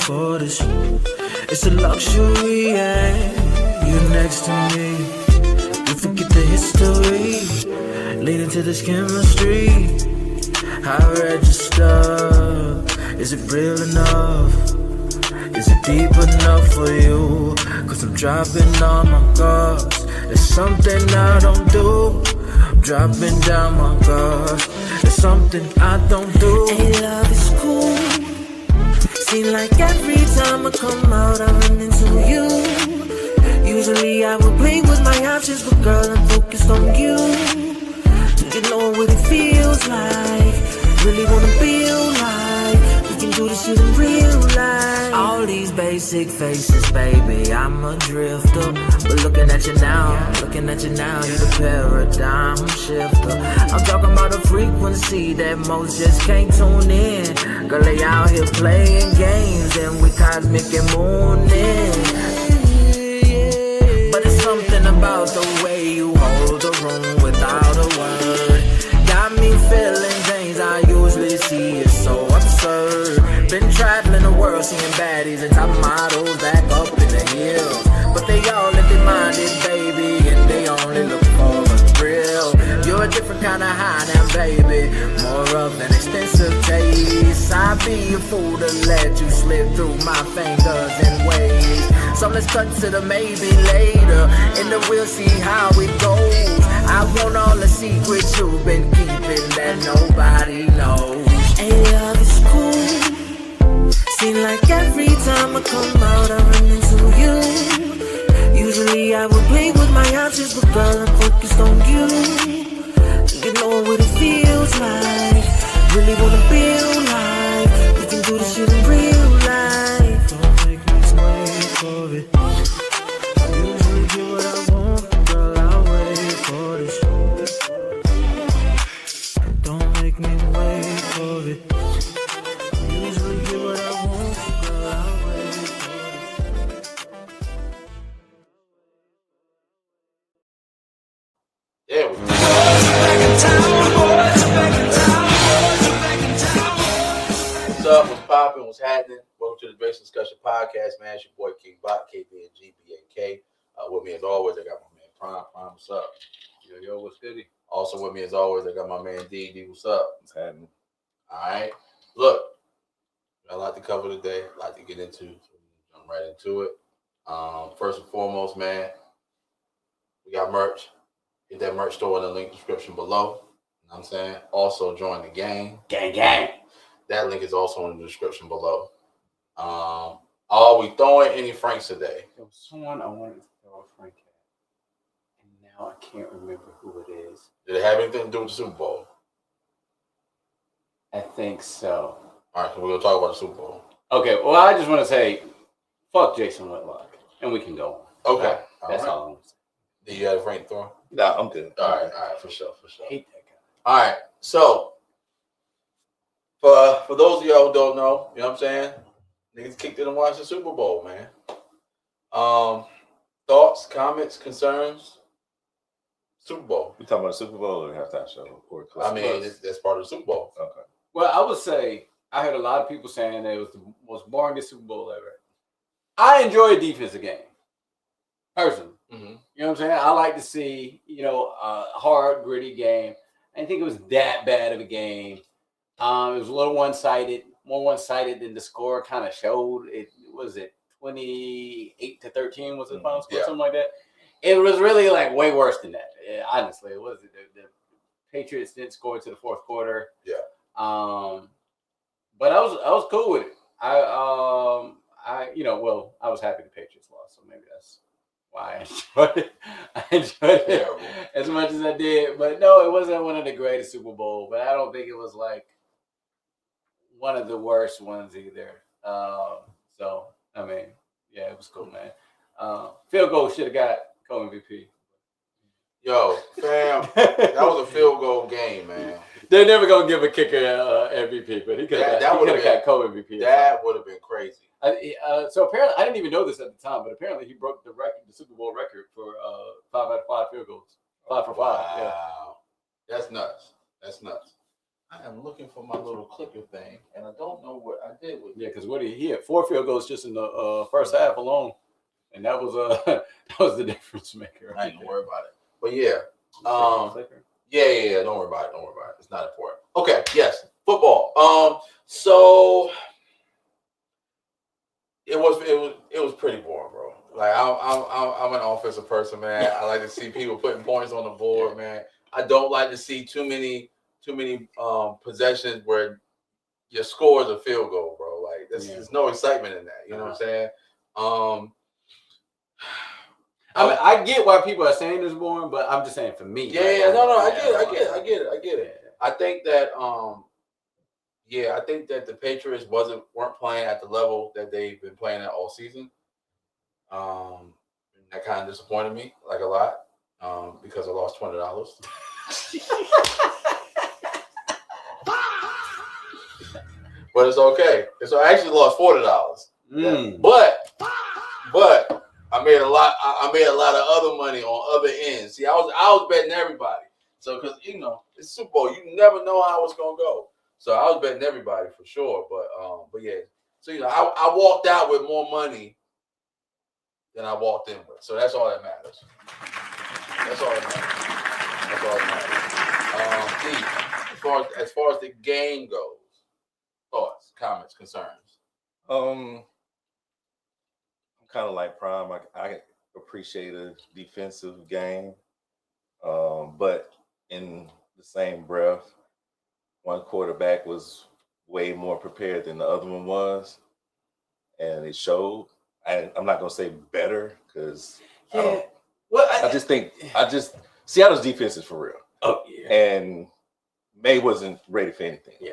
for this. It's a luxury, yeah. You next to me. You forget the history, leading to this chemistry. I register. Is it real enough? Is it deep enough for you? Cause I'm dropping all my guards. There's something I don't do. I'm dropping down my guards. There's something I don't do. Hey, love is cool. Seem like every time I come out, I run into you. Usually I would play with my options, but girl, I'm focused on you. You know what it feels like. Really wanna feel like we can do this shit in real life. All these basic faces, baby, I'm a drifter. But looking at you now, you're the paradigm shifter. I'm talking about a frequency that most just can't tune in. Girl, they out here playing games and we cosmic and mooning. But it's something about the way you hold the room without a word. Got me feeling things I usually see is so absurd. Been traveling the world, seeing baddies and top models back up in the hills. But they all let their mind in, baby, and they only look for the thrill. You're a different kind of high now, baby, more of an expensive taste. I'd be a fool to let you slip through my fingers in ways. So let's consider maybe later, and then we'll see how it goes. I want all the secrets you've been keeping that nobody knows. Hey, love is cool. Seem like every time I come out, I run into you. Usually I would play with my options, but girl, I'm focused on you. You know what it feels like. Really wanna feel like we can do this shit in real life. Don't make me wait for it. I usually get what I want, girl, I'll wait for this. Don't make me wait for it. I usually get what I want, girl, I'll wait for this. Yeah, what's up? What's poppin'? What's happening? Welcome to the Dress Discussion Podcast, man. It's your boy King Bot, KBNG, BAK. With me as always, I got my man Prime. Prime, what's up? Yo, what's goody? Also with me as always, I got my man D. D, what's up? What's happening? All right. Look, got a lot to cover today, a lot to get into. So we'll jump right into it. First and foremost, man, we got merch. Hit that merch store in the link description below. You know what I'm saying? Also join the gang. Gang. That link is also in the description below. Are we throwing any Franks today? There was someone I wanted to throw a Frank at, and now I can't remember who it is. Did it have anything to do with the Super Bowl? I think so. All right, so we're going to talk about the Super Bowl. Okay, well, I just want to say, fuck Jason Whitlock, and we can go on. Okay. That's all I want to say. Do you have a Frank throw? No, I'm good. All right, for sure. I hate that guy. All right, so for those of y'all who don't know, you know what I'm saying? Niggas kicked it and watched the Super Bowl, man. Thoughts, comments, concerns? Super Bowl. You talking about the Super Bowl or the halftime show? Or I mean, that's part of the Super Bowl. Okay. Well, I would say, I heard a lot of people saying that it was the most boringest Super Bowl ever. I enjoy a defensive game, personally. Mm-hmm. You know what I'm saying? I like to see, a hard, gritty game. I didn't think it was that bad of a game. It was a little one-sided, more one-sided than the score kind of showed. It was 28-13 was the final score, something like that. It was really like way worse than that. Honestly, it was. The Patriots didn't score to the fourth quarter. Yeah. But I was cool with it. I was happy the Patriots lost, so maybe that's why I enjoyed it. I enjoyed it as much as I did. But no, it wasn't one of the greatest Super Bowl. But I don't think it was like one of the worst ones either. So I mean, yeah, it was cool, man. Field goal should have got co-MVP. Yo, fam, that was a field goal game, man. They're never gonna give a kicker MVP, but he could have got co-MVP. That would have been crazy. So apparently, I didn't even know this at the time, but apparently he broke the record, the Super Bowl record for 5 out of 5 field goals, 5 for 5. Wow, yeah. That's nuts. I am looking for my little clicker thing, and I don't know what I did with it. Yeah, because what he had 4 field goals just in the first half alone, and that was that was the difference maker. I ain't gonna worry about it. But yeah, yeah. Don't worry about it. Don't worry about it. It's not important. Okay. Yes, football. So it was pretty boring, bro. Like I'm an offensive person, man. I like to see people putting points on the board, man. I don't like to see too many possessions where your score is a field goal, bro. Like there's no excitement in that. You know what I'm saying? I mean, I get why people are saying it's boring, but I'm just saying for me. I get it. I think that I think that the Patriots weren't playing at the level that they've been playing at all season. That kind of disappointed me, like a lot, because I lost $20. But it's okay. So I actually lost $40. But I made a lot. I made a lot of other money on other ends. See, I was betting everybody. So because it's Super Bowl, you never know how it's gonna go. So I was betting everybody for sure. But yeah. So I walked out with more money than I walked in with. So that's all that matters. Steve, as far as the game goes, thoughts, comments, concerns. I'm kind of like Prime. I appreciate a defensive game, but in the same breath, one quarterback was way more prepared than the other one was, and it showed. I'm not gonna say better because I just think Seattle's defense is for real. Oh yeah, and May wasn't ready for anything. Yeah,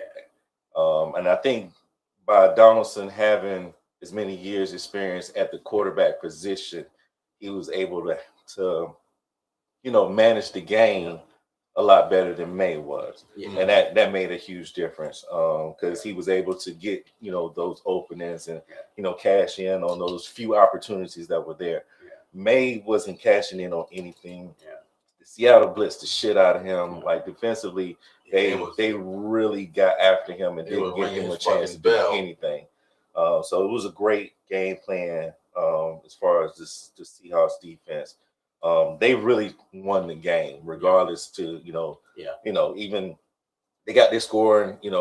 and I think by Donaldson having as many years experience at the quarterback position, he was able to manage the game a lot better than May was. Yeah. And that made a huge difference because he was able to get, those openings and, cash in on those few opportunities that were there. Yeah. May wasn't cashing in on anything. Yeah. Seattle blitzed the shit out of him. Like defensively, they really got after him and didn't give him a chance to do anything. So it was a great game plan as far as the Seahawks defense. They really won the game, regardless to even they got their score in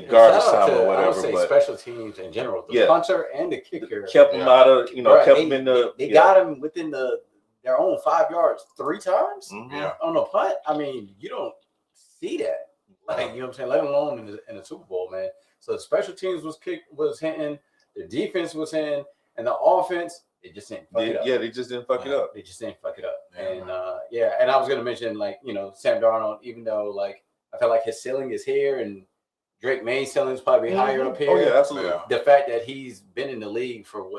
garbage time or whatever. I would say but special teams in general, the punter and the kicker kept them out of kept them in the. They got him within their own 5 yards 3 times on a punt. I mean, you don't see that. Like, you know what I'm saying? Let alone in the Super Bowl, man. So the special teams was hitting, the defense was hitting, and the offense, they just didn't fuck it up. Yeah, they just didn't fuck it up. They just didn't fuck it up. And and I was gonna mention Sam Darnold, even though I felt like his ceiling is here and Drake May's ceiling is probably higher up here. Oh yeah, absolutely. The fact that he's been in the league for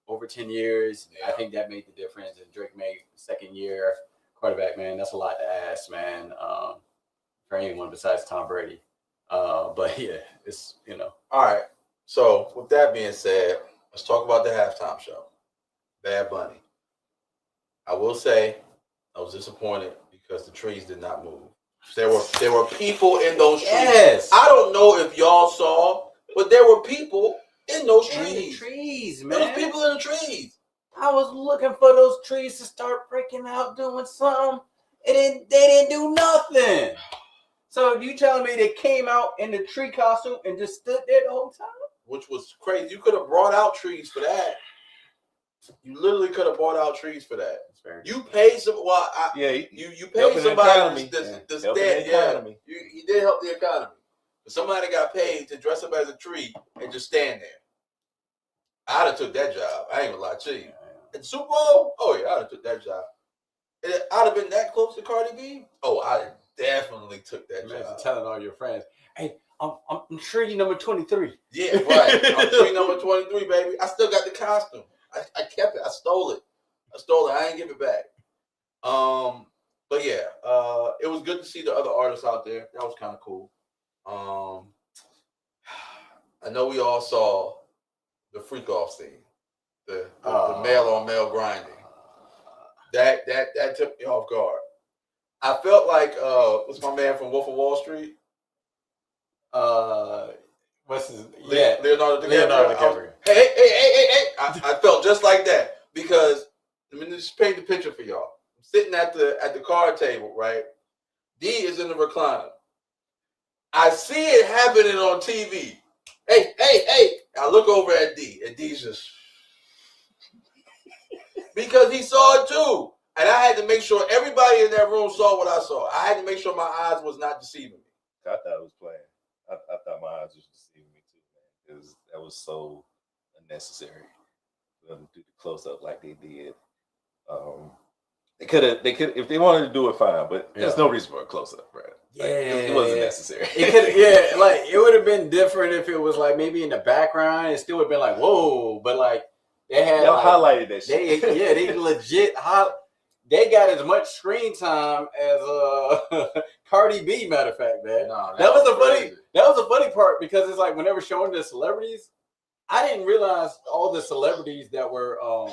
over 10 years, I think that made the difference. And Drake May, second year quarterback, man, that's a lot to ask, man, for anyone besides Tom Brady. But yeah, it's All right. So with that being said, let's talk about the halftime show. Bad Bunny. I will say I was disappointed because the trees did not move. There were people in those trees. Yes. I don't know if y'all saw, but there were people in those trees. Trees, man. There was people in the trees. I was looking for those trees to start breaking out, doing something, and they didn't do nothing. So you telling me they came out in the tree costume and just stood there the whole time? Which was crazy. You could have brought out trees for that. You literally could have brought out trees for that. You paid some. Well, you paid somebody to stand. Yeah, you did help the economy. But somebody got paid to dress up as a tree and just stand there. I'd have took that job. I ain't gonna lie to you. At Super Bowl, oh yeah, I'd have took that job. I'd have been that close to Cardi B. Oh, I definitely took that job. Telling all your friends, hey, I'm tree number 23. Yeah, right. I'm tree number 23, baby. I still got the costume. I kept it. I stole it. I ain't give it back. But yeah, it was good to see the other artists out there. That was kind of cool. I know we all saw the freak off scene, the male on male grinding. That took me off guard. I felt like what's my man from Wolf of Wall Street? what's his? Leonardo DiCaprio. Hey! I felt just like that because let me just paint the picture for y'all. I'm sitting at the card table, right? D is in the recliner. I see it happening on TV. Hey! I look over at D, and D's just because he saw it too. And I had to make sure everybody in that room saw what I saw. I had to make sure my eyes was not deceiving me. I thought it was playing. I thought my eyes was deceiving me too, man. Because that was so unnecessary for them to do the close up like they did. They could if they wanted to do it, fine. But there's no reason for a close up, right? Yeah, like, it wasn't necessary. It would have been different if it was like maybe in the background. It still would have been like whoa, but like they had highlighted that shit. They legit they got as much screen time as Cardi B. Matter of fact, man. No, that was a funny part because it's like whenever showing the celebrities, I didn't realize all the celebrities that were on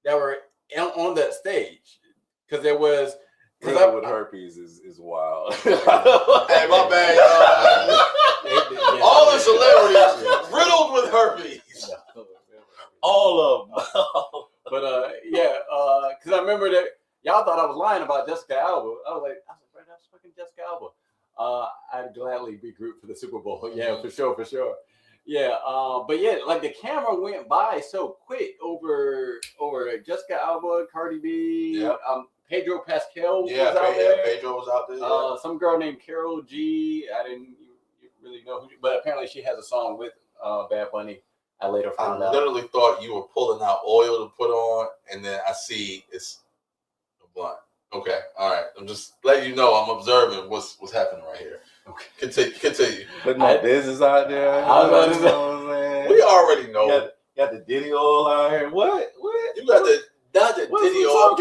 that stage because there was. Riddled with herpes is wild. Hey, my bad, y'all. All the celebrities riddled with herpes. All of them. But because I remember that y'all thought I was lying about Jessica Alba. I was like, that's fucking Jessica Alba. I'd gladly be grouped for the Super Bowl. Yeah, for sure. Yeah, but yeah, like the camera went by so quick over Jessica Alba, Cardi B. Yep. Pedro Pascal was out there. Pedro was out there. Some girl named Carol G. I didn't really know who, but apparently she has a song with Bad Bunny. I later found out. I literally thought you were pulling out oil to put on, and then I see it's a blunt. Okay, all right. I'm just letting you know I'm observing what's happening right here. Okay, continue. But no business out there. We already know. Got the Diddy oil out here. What? You got the Diddy oil.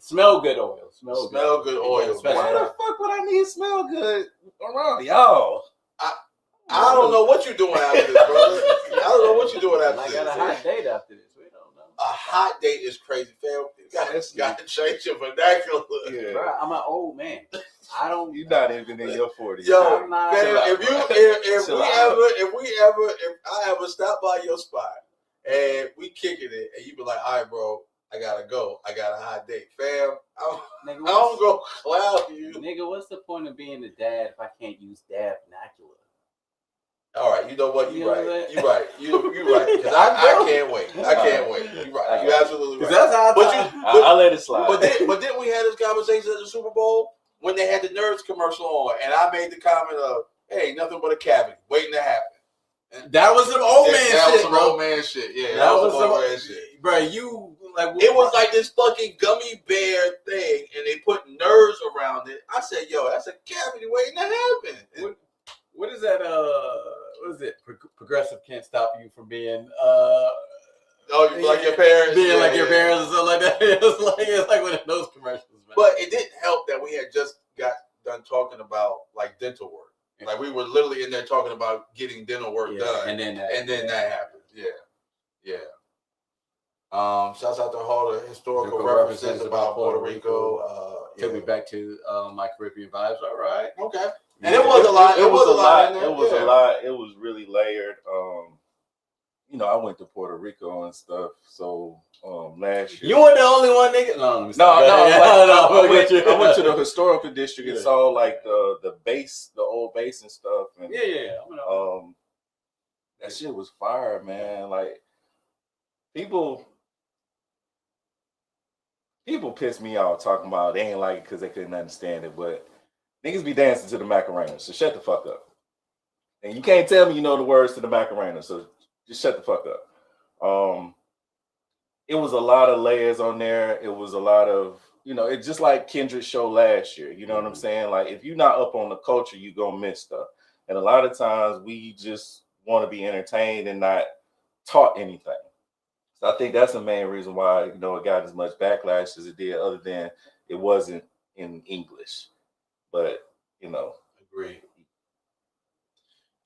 Smell good oil. Smell good oil. Why the fuck would I need smell good around y'all? I don't know what you're doing after this, brother. I don't know what you're doing after this. I got a hot date after this. We don't know. A hot date is crazy, fam. You got to change your vernacular. Yeah. Bro, I'm an old man. You're not even in your 40s. Yo, man, if I ever stop by your spot and we kicking it, and you be like, all right, bro, I gotta go. I got a hot date, fam. I don't go cloud you. Nigga, what's the point of being a dad if I can't use dad vernacular? All right, you know what? You're right. You're right. Because I can't wait. I can't wait. You're right. You're absolutely right. That's how I'll let it slide. But then we had this conversation at the Super Bowl when they had the Nerds commercial on, and I made the comment of, "Hey, nothing but a cavity waiting to happen." And that was some old man shit. That was some old man shit. Yeah, that was some old man shit. Bro, you like it was like this fucking gummy bear thing, and they put nerds around it. I said, "Yo, that's a cavity waiting to happen." What is that? What is it? Progressive can't stop you from being. Like your parents. Being like your parents and stuff like that. It's like one of those commercials, man. But it didn't help that we had just got done talking about like dental work. Like we were literally in there talking about getting dental work done, and then that happened. Yeah. Shouts out to all the historical references about Puerto Rico. Took me back to my Caribbean vibes. All right. Okay. And it was a lot. It was a lot. It was a lot. It was really layered. I went to Puerto Rico and stuff. So last year, you weren't the only one, nigga. I went to the historical district and saw like the base, the old base and stuff. And that shit was fire, man. Like people piss me off talking about they ain't like it because they couldn't understand it, but niggas be dancing to the Macarena, so shut the fuck up. And you can't tell me you know the words to the Macarena, so just shut the fuck up. It was a lot of layers on there. It was a lot of, it's just like Kendrick's show last year. You know what I'm saying? Like, if you're not up on the culture, you're going to miss stuff. And a lot of times we just want to be entertained and not taught anything. So I think that's the main reason why, it got as much backlash as it did, other than it wasn't in English. But, Agree.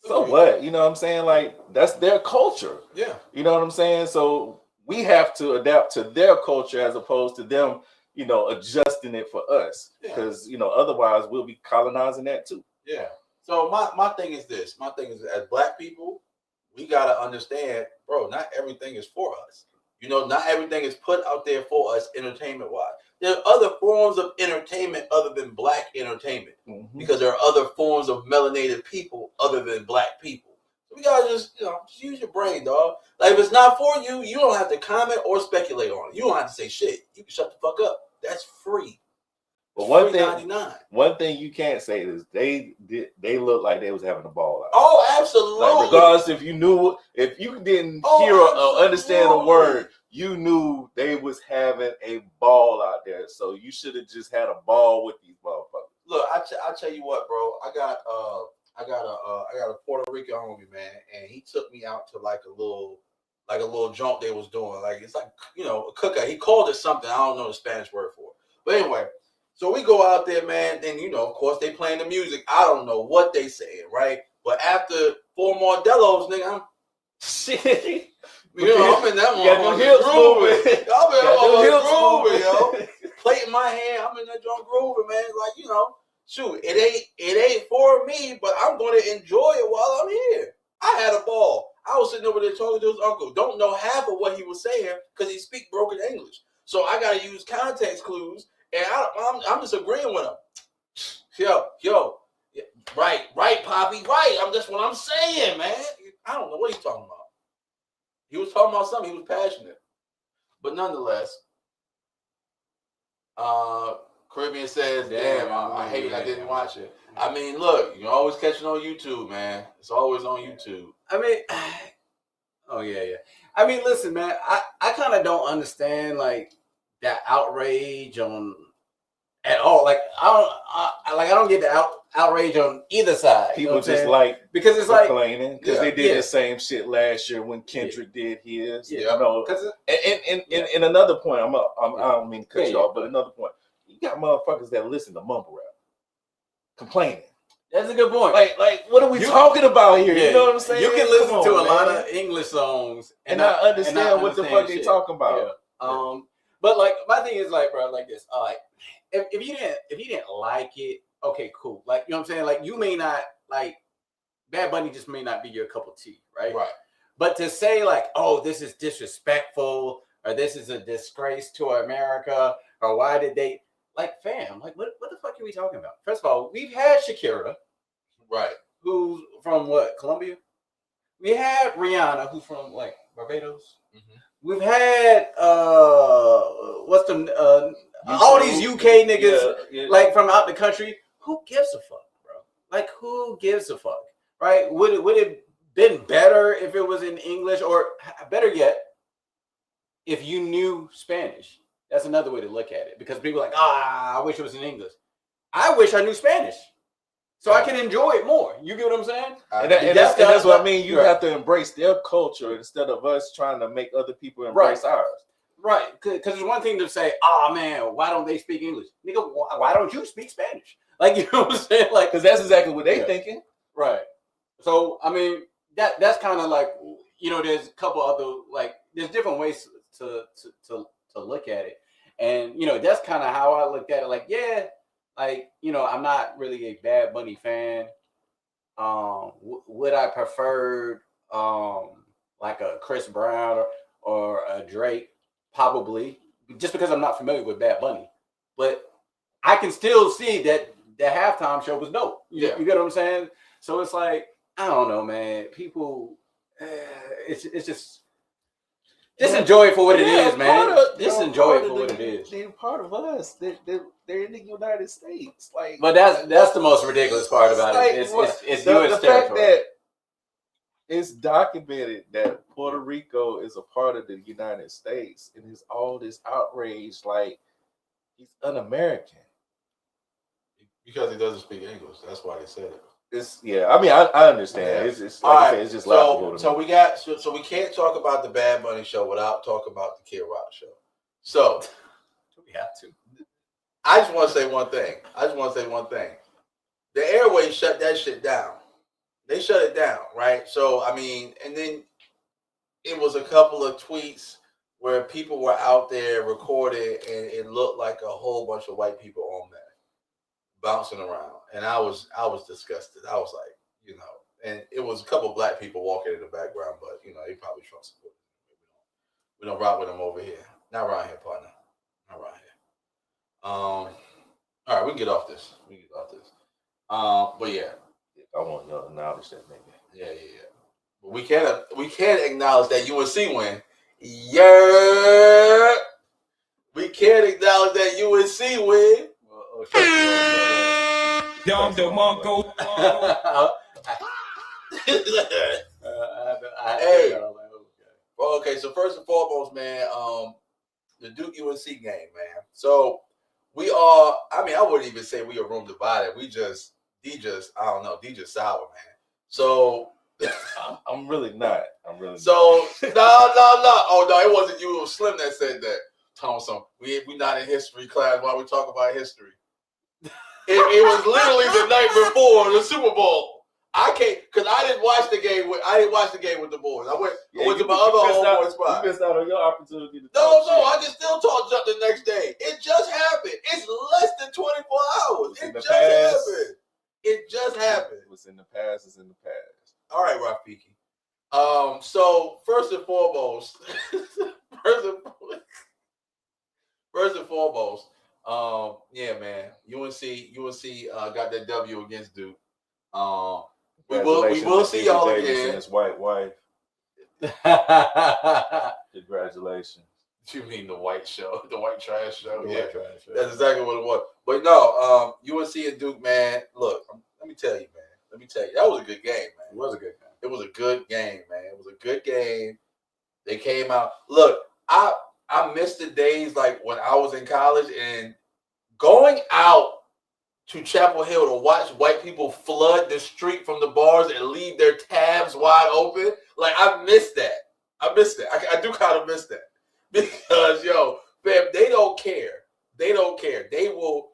So what? You know what I'm saying? Like, that's their culture. Yeah. You know what I'm saying? So we have to adapt to their culture as opposed to them, adjusting it for us. Because, otherwise we'll be colonizing that too. Yeah. So my thing is this. My thing is, as black people, we gotta understand, bro. Not everything is for us. You know, not everything is put out there for us entertainment wise. There are other forms of entertainment other than black entertainment, because there are other forms of melanated people other than black people. So we gotta just use your brain, dog. Like if it's not for you, you don't have to comment or speculate on it. You don't have to say shit. You can shut the fuck up. That's free. But one thing you can't say is they look like they was having a ball out. Oh, absolutely. Like regardless if you didn't hear or understand a word, you knew they was having a ball out there. So you should have just had a ball with these motherfuckers. Look, I tell you what, bro. I got a Puerto Rican homie, man, and he took me out to like a little joint they was doing. Like it's like a cookout. He called it something. I don't know the Spanish word for it. But anyway. So we go out there, man, and of course they playing the music. I don't know what they saying, right? But after 4 more Delos, nigga, I'm shit. I'm in that one. Grooving. I'm in that grooving, yo. Plate in my hand, I'm in that joint grooving, man. Like, shoot, it ain't for me, but I'm gonna enjoy it while I'm here. I had a ball. I was sitting over there talking to his uncle. Don't know half of what he was saying because he speak broken English. So I gotta use context clues. And I'm just agreeing with him. Yo, right, Poppy, right. That's what I'm saying, man. I don't know what he's talking about. He was talking about something. He was passionate. But nonetheless, Caribbean says, damn, I hate it. I didn't watch it. I mean, look, you always catch it on YouTube, man. It's always on YouTube. I mean, oh, yeah. I mean, listen, man, I kind of don't understand, like, that outrage on at all. Like I don't get the outrage on either side. People just like because it's complaining because they did the same shit last year when Kendrick did his. Yeah, and another point, I don't mean to cut you off, but another point, you got motherfuckers that listen to mumble rap complaining. That's a good point. Like what are we talking about here? You know what I'm saying? You can listen to a lot of English songs and not understand what the fuck they talking about. Yeah. But like my thing is like, bro, like this. Like if you didn't like it, okay, cool. Like you know what I'm saying? Like you may not like Bad Bunny just may not be your cup of tea, right? Right. But to say like, oh, this is disrespectful or this is a disgrace to America or why did they like fam? Like what the fuck are we talking about? First of all, we've had Shakira, right? Who's from what? Colombia? We had Rihanna, who's from like Barbados. Mm-hmm. We've had what's the all these UK niggas like from out the country. Who gives a fuck, bro? Like who gives a fuck, right? Would it been better if it was in English, or better yet, if you knew Spanish? That's another way to look at it because people are like, I wish it was in English. I wish I knew Spanish. So I can enjoy it more. You get what I'm saying? And that's what I mean. You have to embrace their culture instead of us trying to make other people embrace ours. Right. Because it's one thing to say, oh, man, why don't they speak English? Nigga, why don't you speak Spanish? Like, you know what I'm saying? Like, because that's exactly what they thinking. Right. So, I mean, that's kind of like, there's a couple other, like, there's different ways to look at it. And, that's kind of how I looked at it. Like, yeah. Like, I'm not really a Bad Bunny fan. Would I prefer like a Chris Brown or a Drake? Probably, just because I'm not familiar with Bad Bunny. But I can still see that the halftime show was dope. You get what I'm saying? So it's like, I don't know, man. People, it's just enjoy it for what it is, man. Just enjoy it for what it is. They're part of us. They're in the United States. Like, but that's the most ridiculous part about it. It's U.S. territory. Fact that it's documented that Puerto Rico is a part of the United States, and there's all this outrage, like he's un-American because he doesn't speak English. That's why they said it. I mean, I understand. Yeah. It's like I said, it's just laughable. So we can't talk about the Bad Bunny show without talking about the Kid Rock show. So we have to. I just want to say one thing. The airways shut that shit down. They shut it down, right? So I mean, and then it was a couple of tweets where people were out there recording, and it looked like a whole bunch of white people on that. bouncing around, and I was disgusted. I was like, you know, and it was a couple of black people walking in the background, but you know, they probably Trump supporters. We don't rock with them over here. Not around here, partner. Not around here. All right, we can get off this. But yeah, I want to acknowledge that, maybe. yeah. But we can't acknowledge that UNC win. Yeah. We can't acknowledge that UNC win. Dom DeMarco. Hey. Okay, so first and foremost, man, the Duke UNC game, man. So we are, I mean, I wouldn't even say we are room divided. D just sour, man. So I'm really not. So no. Oh no, it wasn't you. It was Slim that said that. Thompson, we not in history class while we talk about history. It was literally the night before the Super Bowl. I can't because I didn't watch the game with the boys. I went to my other homeboy spot. You missed out on your opportunity to No, I can still talk junk the next day. It just happened. It's less than 24 hours. It just happened. It just happened. What's in the past is in the past. All right, Rafiki. So first and foremost, yeah, man. UNC got that W against Duke. We will see y'all again. His white wife. Congratulations. You mean the white show, the white trash show? Yeah, that's exactly what it was. But no, UNC and Duke, man. Look, let me tell you, that was a good game, man. It was a good game. It was a good game, man. It was a good game. They came out. Look, I missed the days like when I was in college and going out to Chapel Hill to watch white people flood the street from the bars and leave their tabs wide open. Like, I missed that. I I do kind of miss that. Because, yo, fam, they don't care. They will,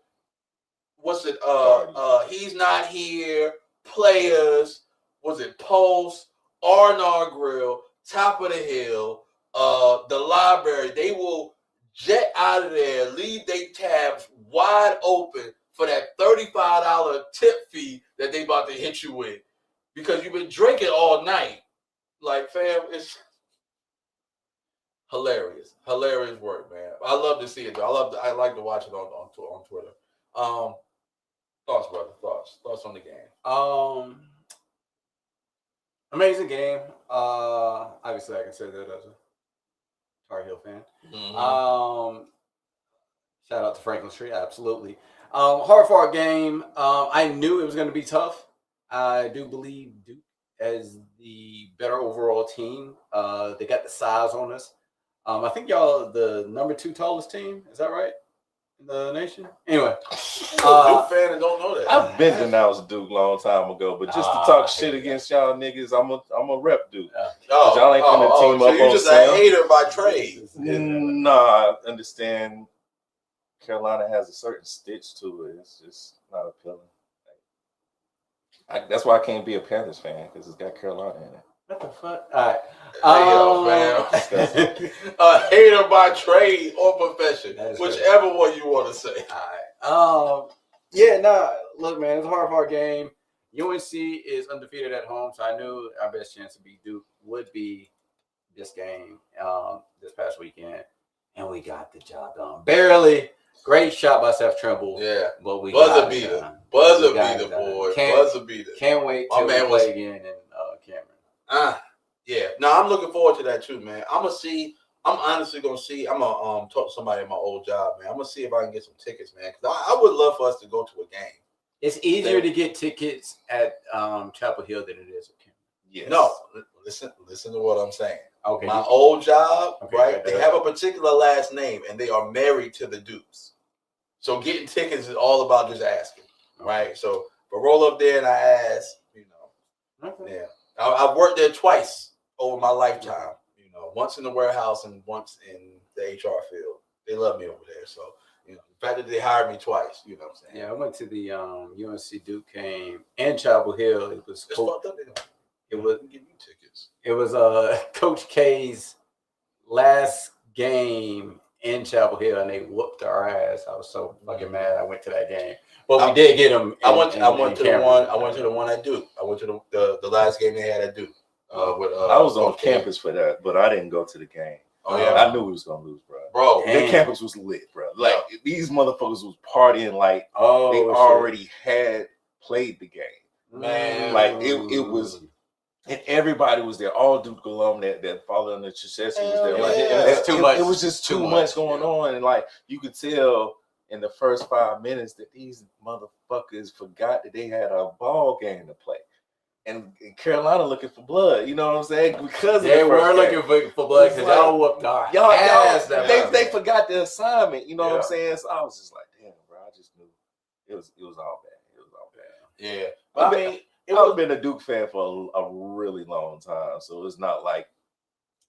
He's Not Here, Players, Post, R&R Grill, Top of the Hill, the library. They will jet out of there, leave their tabs wide open for that $35 tip fee that they about to hit you with because you've been drinking all night. Like, fam, it's hilarious work, man. I love to see it though. I like to watch it on Twitter. Thoughts, brother? Thoughts on the game? Amazing game. Obviously, I can say that as a Tar Heel fan. Mm-hmm. Shout out to Franklin Street, absolutely. Hard-fought game. I knew it was going to be tough. I do believe Duke as the better overall team. They got the size on us. I think y'all the number 2 tallest team. Is that right? In the nation? Anyway. Duke fan and don't know that. I've been denounced Duke a long time ago, but just to talk shit against y'all niggas, I'm a rep Duke. Y'all ain't finna team up so you're on just Sam. a hater by trade. Nah, I understand Carolina has a certain stitch to it. It's just not appealing. That's why I can't be a Panthers fan because it's got Carolina in it. What the fuck? All right. A hater by trade or profession, whichever one you want to say. All right. Look, man, it's a hard game. UNC is undefeated at home, so I knew our best chance to beat Duke would be this game this past weekend, and we got the job done. Barely. Great shot by Seth Trimble. Yeah. But we Buzzer beater, boy. Buzzer beater. Can't wait till we play again in Cameron. Yeah. No, I'm looking forward to that too, man. I'm honestly gonna see. I'm gonna talk to somebody at my old job, man. I'm gonna see if I can get some tickets, man. Because I would love for us to go to a game. It's easier to get tickets at Chapel Hill than it is at Cameron. Yes. No, listen to what I'm saying. Okay. My old job, right? They have a particular last name, and they are married to the Dukes. So getting tickets is all about just asking, right? So if I roll up there and I ask, yeah. I've worked there twice over my lifetime. Once in the warehouse and once in the HR field. They love me over there. So the fact that they hired me twice, you know what I'm saying? Yeah, I went to the UNC Duke game and Chapel Hill. It was fucked up. It was give you tickets. It was Coach K's last game in Chapel Hill, and they whooped our ass. I was so fucking mad. I went to that game, but we did get them. I went to the one at Duke. I went to the last game they had at Duke. I was on campus for that, but I didn't go to the game. Oh yeah, I knew we was gonna lose, bro. The campus was lit, bro. Like these motherfuckers was partying like they already had played the game. Man, like it was, and everybody was there. All Duke alum that followed in the Chesesky was there. Like, it was just too much going on, and like you could tell in the first 5 minutes that these motherfuckers forgot that they had a ball game to play. And Carolina looking for blood, you know what I'm saying? Because they were looking for blood because y'all whooped our ass. They forgot the assignment, you know what I'm saying? So I was just like, damn, bro, I just knew it was all bad. It was all bad. Yeah, but I mean, I've been a Duke fan for a really long time, so it's not like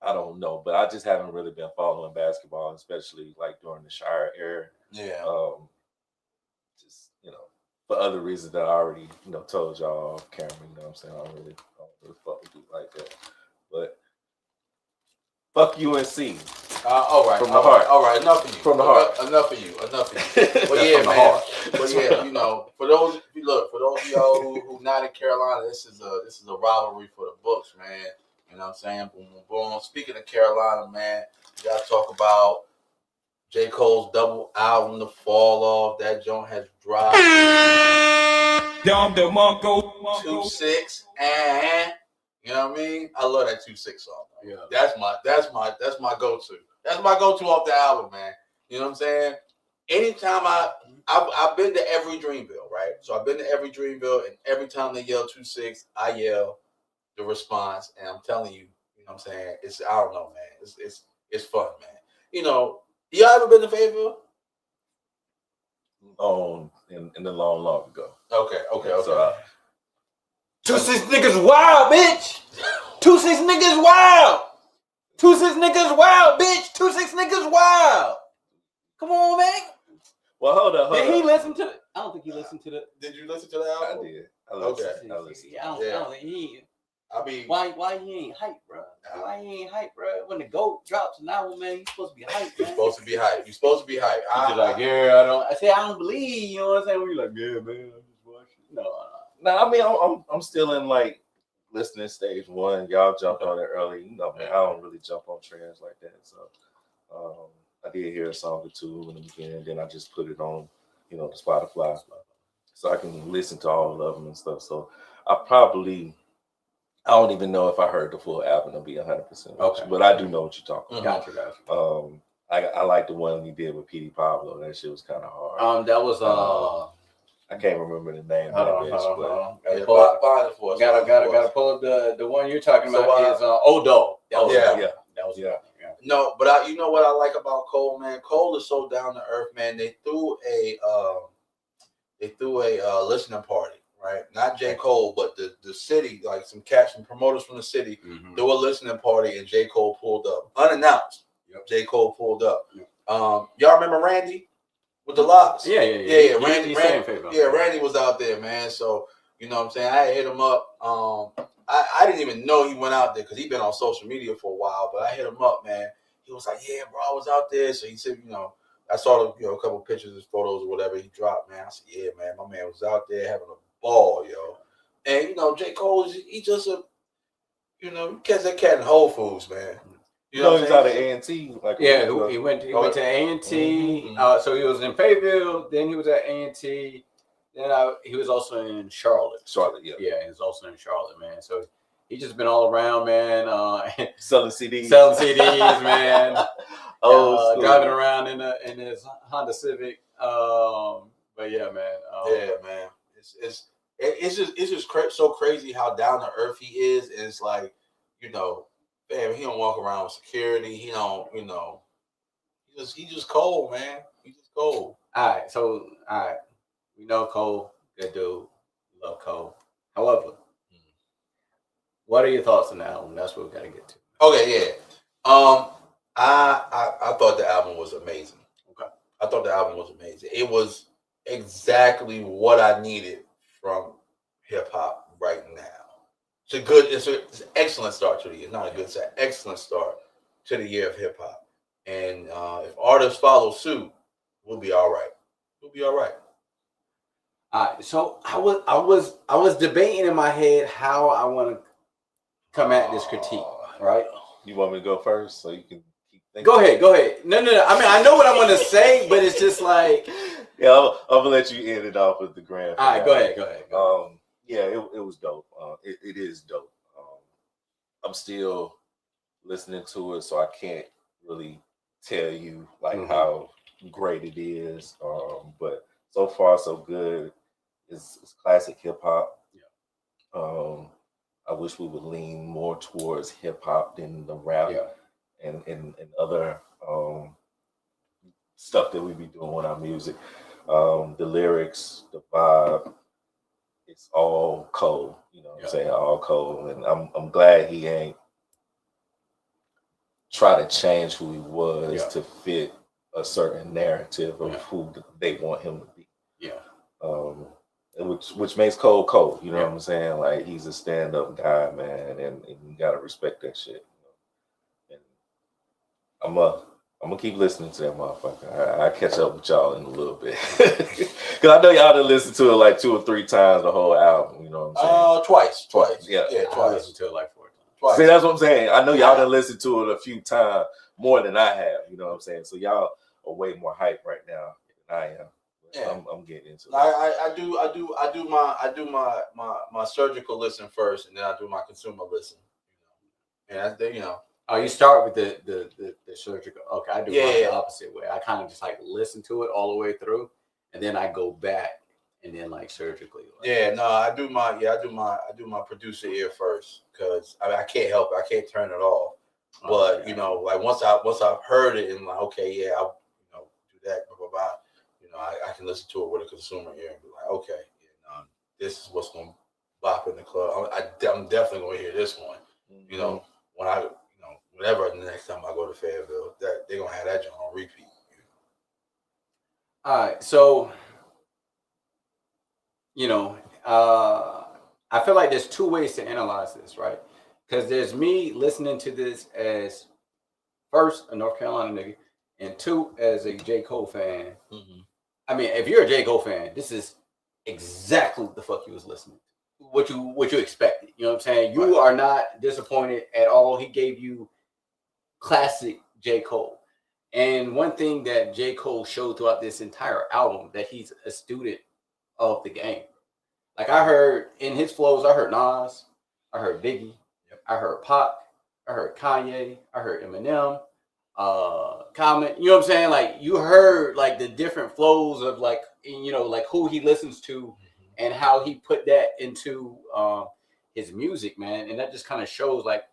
I don't know, but I just haven't really been following basketball, especially like during the Shire era. Yeah, just for other reasons that I already, told y'all, Cameron, you know what I'm saying? I don't really fuck with Duke like that. But fuck UNC. All right. From the heart. All right, enough of you. From the heart. Enough of you. Well, yeah, man. But yeah, for those of y'all who not in Carolina, this is a rivalry for the books, man. You know what I'm saying? Boom, boom, boom. Speaking of Carolina, man, we gotta talk about J. Cole's double album, The Fall Off. That joint has dropped. 2-6, and you know what I mean? I love that 2-6 song. Yeah. That's my go-to. That's my go-to off the album, man. You know what I'm saying? Anytime I've been to every Dreamville, right? So I've been to every Dreamville, and every time they yell 2-6, I yell the response, and I'm telling you, you know what I'm saying? I don't know, man. It's fun, man. Y'all ever been to Fayetteville? In the long ago. Okay. So, 2-6 niggas wild, bitch. 2-6 niggas wild. 2-6 niggas wild, bitch. 2-6 niggas wild. Come on, man. Well, hold up. Did he listen to it? I don't think he listened to the. Did you listen to the album? I did. I don't think he. I mean, why he ain't hype, bro? Why he ain't hype, bro? When the GOAT drops an album, man, he's supposed to be hype. You're supposed to be hype. He's supposed to be hype. I don't believe. You know what I'm saying? When you're like, yeah, man, I'm just watching. No. I mean, I'm still in like listening stage one. Y'all jumped on it early. Man, I don't really jump on trends like that. So, I did hear a song or two in the beginning. Then I just put it on, the Spotify, so I can listen to all of them and stuff. So I don't even know if I heard the full album to be 100%. Okay. But I do know what you're talking about. Gotcha. I like the one he did with Petey Pablo. That shit was kind of hard. That was I can't remember the name. Hold on. Gotta pull up the one you're talking about is Odo. That was No, but you know what I like about Cole, man? Cole is so down to earth, man. They threw a listening party, right? Not J. Cole, but the city, like some promoters from the city, threw a listening party, and J. Cole pulled up unannounced. Yep. J. Cole pulled up. Yep. Y'all remember Randy with the locks? Yeah. Randy was out there, man. So you know what I'm saying? I hit him up. I didn't even know he went out there because he'd been on social media for a while, but I hit him up, man. He was like, yeah, bro, I was out there. So he said, I saw a couple pictures, photos, or whatever he dropped, man. I said, yeah, man, my man was out there having a ball, yo. And, J. Cole, he just he catch that cat in Whole Foods, man. He's out of A&T. He went to A&T. So he was in Fayetteville, then he was at A&T. Then he was also in Charlotte. Yeah. Yeah, he was also in Charlotte, man. So he just been all around, man. Selling CDs, man. Driving around in his Honda Civic. But yeah, man. Man. It's just so crazy how down to earth he is. And it's like, damn, he don't walk around with security. He don't, he just cold, man. He just cold. All right. We know Cole, good dude. Love Cole. However, what are your thoughts on the album? That's what we got to get to. Okay, yeah. I thought the album was amazing. Okay. I thought the album was amazing. It was exactly what I needed from hip hop right now. It's an excellent start to the year. Not a good start, excellent start to the year of hip hop. And if artists follow suit, we'll be all right. We'll be all right. All right. So I was debating in my head how I want to come at this critique. Right. You want me to go first so you can keep thinking? Go ahead. No. I mean, I know what I'm going to say, but it's just like. Yeah, I'm gonna let you end it off with the grand finale. All right, go ahead. Yeah, it was dope. It is dope. I'm still listening to it, so I can't really tell you like how great it is. But so far so good. It's classic hip hop. Yeah. I wish we would lean more towards hip hop than the rap and other stuff that we be doing with our music. The lyrics, the vibe, it's all cold. You know what I'm saying? All cold. And I'm glad he ain't try to change who he was to fit a certain narrative of who they want him to be. Yeah. Which makes Cole, you know what I'm saying? Like he's a stand-up guy, man, and you gotta respect that shit. You know? And I'm gonna keep listening to that motherfucker. I catch up with y'all in a little bit. Cause I know y'all done listened to it like 2 or 3 times the whole album, you know what I'm saying? Twice. Yeah, twice. I listened to it like 4 times. Twice. See, that's what I'm saying. I know y'all done listened to it a few times more than I have, you know what I'm saying? So y'all are way more hype right now than I am. Yeah. I'm getting into it. I do my surgical listen first, and then I do my consumer listen. And you know. Oh, you start with the surgical. Okay, I do the opposite way. I kind of just like listen to it all the way through, and then I go back and then like surgically. I do my producer ear first because I can't help it. I can't turn it off. But you know, like once I've heard it and like I'll do that. Blah, blah, blah. You know, I can listen to it with a consumer ear and be like, okay, this is what's gonna bop in the club. I'm definitely gonna hear this one. You know, whenever the next time I go to Fayetteville, that they're gonna have that joint on repeat. All right, so I feel like there's 2 ways to analyze this, right? Because there's me listening to this as first a North Carolina nigga, and 2 as a J. Cole fan. I mean, if you're a J. Cole fan, this is exactly what the fuck you was listening to. What you expected. You know what I'm saying? You are not disappointed at all. He gave you classic J. Cole. And one thing that J. Cole showed throughout this entire album, that he's a student of the game. Like I heard in his flows, I heard Nas, I heard Biggie, I heard Pac, I heard Kanye, I heard Eminem, Common. You know what I'm saying? Like you heard like the different flows of like like who he listens to and how he put that into his music, man. And that just kind of shows like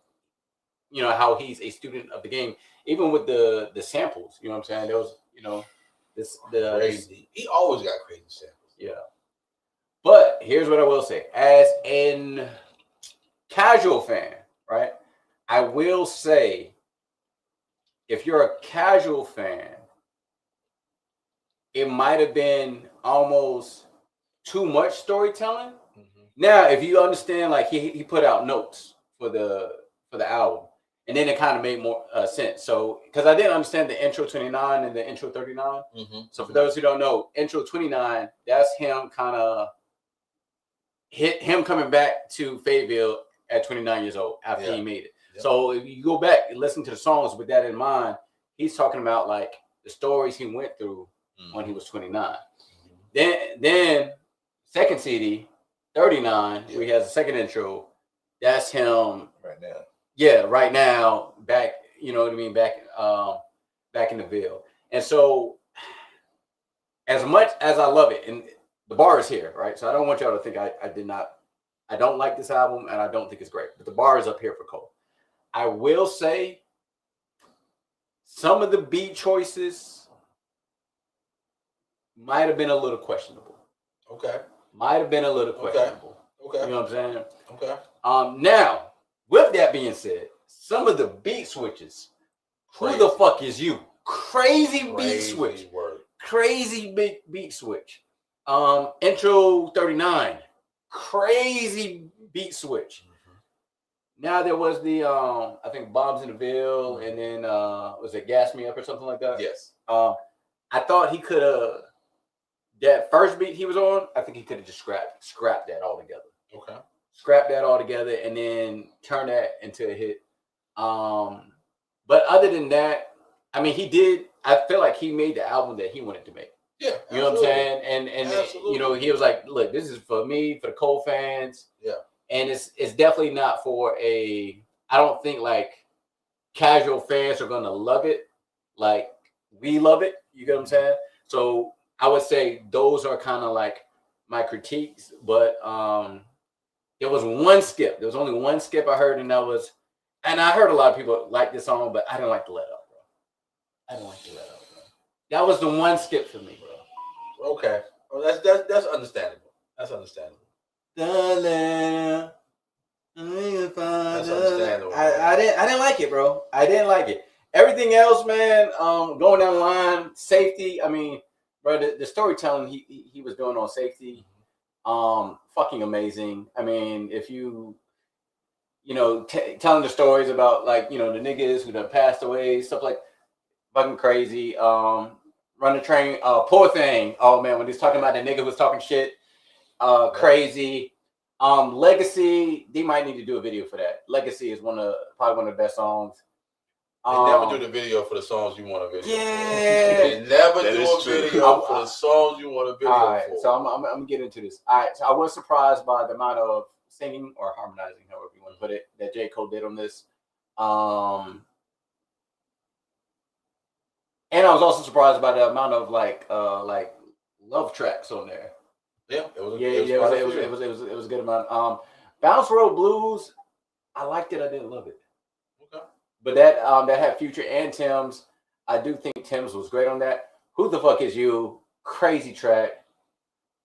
how he's a student of the game, even with the samples. You know what I'm saying? There was crazy. He always got crazy samples. Yeah. But here's what I will say. As an casual fan, right? I will say, if you're a casual fan, it might have been almost too much storytelling. Now, if you understand, like he put out notes for the album, and then it kind of made more sense. So, because I didn't understand the intro 29 and the intro 39. So, for those who don't know, intro 29, that's him coming back to Fayetteville at 29 years old after he made it. So if you go back and listen to the songs with that in mind, he's talking about like the stories he went through when he was 29. Then second CD, 39, where he has a second intro, that's him right now. Yeah, right now, back, you know what I mean, back in the Ville. And so as much as I love it, and the bar is here, right? So I don't want y'all to think I don't like this album and I don't think it's great, but the bar is up here for Cole. I will say some of the beat choices might have been a little questionable. Okay. Might have been a little questionable. Okay. You know what I'm saying? Okay. Now, with that being said, some of the beat switches, who the fuck is you? Crazy beat switch. Word. Crazy big beat switch. Intro 39, crazy beat switch. Now there was the I think Bombs in the Ville, and then was it Gas Me Up or something like that? Yes. I thought he could have that first beat he was on. I think he could have just scrapped that all together. Okay. Scrap that all together and then turn that into a hit. But other than that, I mean, he did. I feel like he made the album that he wanted to make. Yeah, you know what I'm saying. And you know, he was like, "Look, this is for me, for the Cole fans." Yeah. And it's definitely not for a. I don't think like casual fans are gonna love it like we love it. You get what I'm saying? So I would say those are kind of like my critiques. But there was one skip. There was only one skip I heard, and that was. And I heard a lot of people like this song, but I didn't like the Let Up, bro. I didn't like the Let Up, bro. That was the one skip for me, bro. Okay. Well, that's understandable. That's understandable. That's understandable. I didn't like it, bro. I didn't like it. Everything else, man, going down the line, Safety. I mean, bro, the storytelling he was doing on Safety, fucking amazing. I mean, if you know, telling the stories about like, you know, the niggas who done passed away, stuff like fucking crazy. Run the Train, Poor Thing. Oh man, when he's talking about the nigga who was talking shit, crazy. Legacy, they might need to do a video for that. Legacy is probably one of the best songs. They never do the video for the songs you want a video. Yeah. They never do a video for the songs you want a video all right, for. So I'm gonna get into this. All right, so I was surprised by the amount of singing or harmonizing, however you want to put it, that J. Cole did on this. And I was also surprised by the amount of like love tracks on there. Yeah, it was a good amount. Bounce Road Blues, I liked it. I didn't love it. Okay. But that had Future and Tim's. I do think Tim's was great on that. Who the Fuck Is You? Crazy track.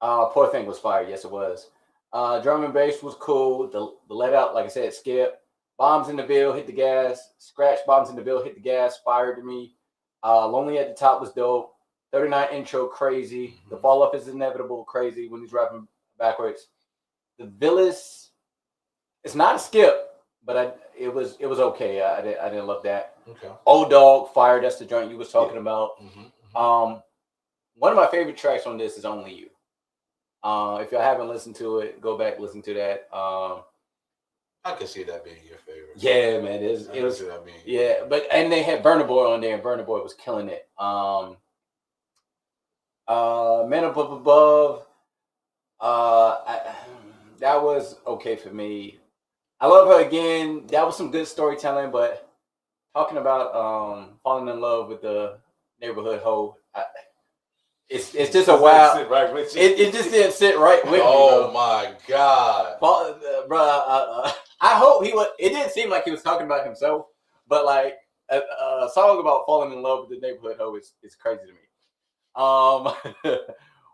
Poor Thing was fire. Yes, it was. Drum and bass was cool. The Let Out, like I said, skip. Bombs in the Ville, hit the gas. Scratch Bombs in the Ville, hit the gas. Fired to me. Lonely at the Top was dope. 39 intro, crazy. Mm-hmm. The fall off is inevitable, crazy when he's rapping backwards. The Villas, it's not a skip, but it was okay. I didn't love that. Okay. Old Dog, Fire. That's the joint you was talking about. Mm-hmm. One of my favorite tracks on this is Only You. If y'all haven't listened to it, go back listen to that. I can see that being your favorite. Yeah, man, it was. Yeah, but and they had Burna Boy on there, and Burna Boy was killing it. Men Up Above. That was okay for me. I love her again. That was some good storytelling, but talking about falling in love with the neighborhood hoe. It's just a wild. It just didn't sit right with me. Oh my god, bro! I hope he was. It didn't seem like he was talking about himself, but like a song about falling in love with the neighborhood hoe is crazy to me.